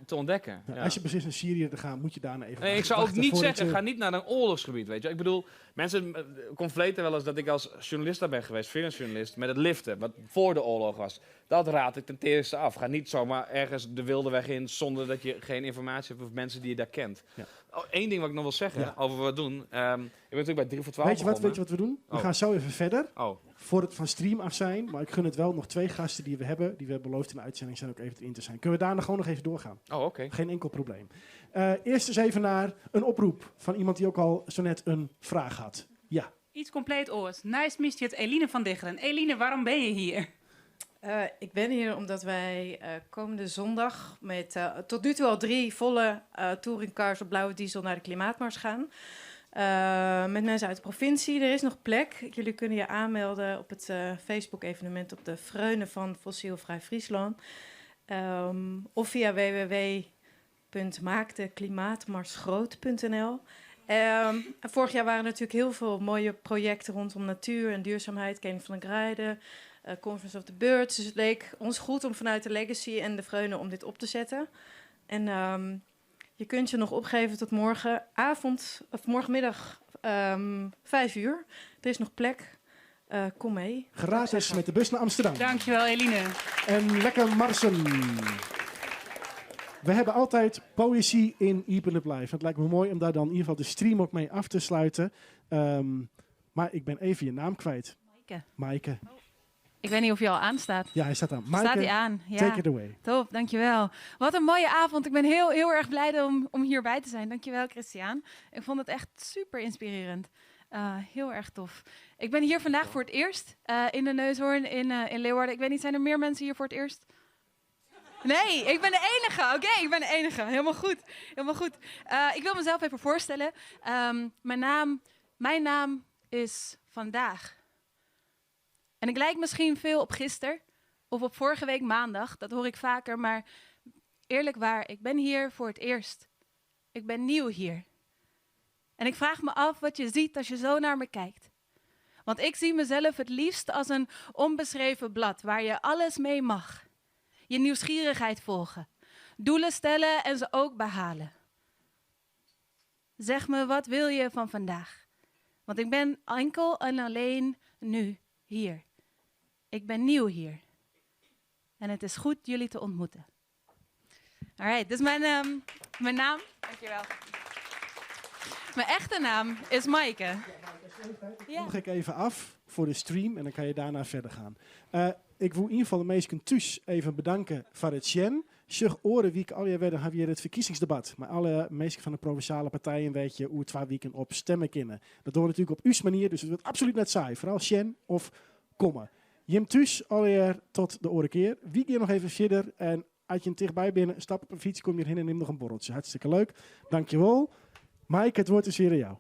te ontdekken. Nou, als je precies naar Syrië te gaan, moet je daarna even ik zou ook niet zeggen, ga niet naar een oorlogsgebied, weet je. Ik bedoel, mensen confleten wel eens dat ik als journalist daar ben geweest, freelance journalist, met het liften, wat voor de oorlog was. Dat raad ik ten eerste af. Ga niet zomaar ergens de wilde weg in, zonder dat je geen informatie hebt over mensen die je daar kent. Ja. Eén ding wat ik nog wil zeggen over wat we doen. Ik ben natuurlijk bij 3 voor 12 Weet je wat we doen? We gaan zo even verder. Oh. Voor het van stream af zijn. Maar ik gun het wel nog 2 gasten die we hebben. Die we hebben beloofd in de uitzending zijn ook even erin te zijn. Kunnen we daar gewoon nog even doorgaan? Oh, oké. Geen enkel probleem. Eerst eens even naar een oproep van iemand die ook al zo net een vraag had. Ja. Iets compleet oors. Nice mist je het Eline van Diggeren. Eline, waarom ben je hier? Ik ben hier omdat wij komende zondag met tot nu toe al 3 volle touringcars op blauwe diesel naar de klimaatmars gaan. Met mensen uit de provincie. Er is nog plek. Jullie kunnen je aanmelden op het Facebook-evenement op de Vreunen van Fossielvrij Friesland. Of via www.maakdeklimaatmarsgroot.nl. Vorig jaar waren er natuurlijk heel veel mooie projecten rondom natuur en duurzaamheid. Kenny van der Graijden, Conference of the Birds. Dus het leek ons goed om vanuit de Legacy en de Vreunen om dit op te zetten. En je kunt je nog opgeven tot morgenavond, of morgenmiddag 5 uur. Er is nog plek. Kom mee. Gratis met de bus naar Amsterdam. Dankjewel, Eline. En lekker marsen. We hebben altijd poëzie in Iepen Up Live. Het lijkt me mooi om daar dan in ieder geval de stream ook mee af te sluiten. Maar ik ben even je naam kwijt. Maaike. Ik weet niet of je al aanstaat. Ja, hij staat aan. Maaike, staat hij aan? Ja. Take it away. Top, dankjewel. Wat een mooie avond. Ik ben heel erg blij om hierbij te zijn. Dankjewel, Christian. Ik vond het echt super inspirerend. Heel erg tof. Ik ben hier vandaag voor het eerst in de Neushoorn in Leeuwarden. Ik weet niet, zijn er meer mensen hier voor het eerst? Nee, ik ben de enige. Oké, ik ben de enige. Helemaal goed. Ik wil mezelf even voorstellen. Mijn naam is Vandaag. En ik lijk misschien veel op gisteren of op vorige week maandag. Dat hoor ik vaker, maar eerlijk waar, ik ben hier voor het eerst. Ik ben nieuw hier. En ik vraag me af wat je ziet als je zo naar me kijkt. Want ik zie mezelf het liefst als een onbeschreven blad waar je alles mee mag. Je nieuwsgierigheid volgen, doelen stellen en ze ook behalen. Zeg me, wat wil je van vandaag? Want ik ben enkel en alleen nu hier. Ik ben nieuw hier. En het is goed jullie te ontmoeten. Alright, dus mijn naam. Dankjewel. Mijn echte naam is Maaike. Dan ga ik even af voor de stream en dan kan je daarna verder gaan. Ik wil in ieder geval de meesten thuis even bedanken voor het Sjen. Zeg oren wie ik al werden hebben weer het verkiezingsdebat. Maar alle meesten van de provinciale partijen weet je hoe 2 weken op stemmen kunnen. Dat doen we natuurlijk op uw manier, dus het wordt absoluut net saai. Vooral Sjen of kommen. Jim thuis alweer tot de oren keer. Wie keer nog even verder en als je dichtbij bent, stap op een fiets, kom je heen en neem nog een borreltje. Hartstikke leuk. Dankjewel. Maaike, het woord is weer aan jou.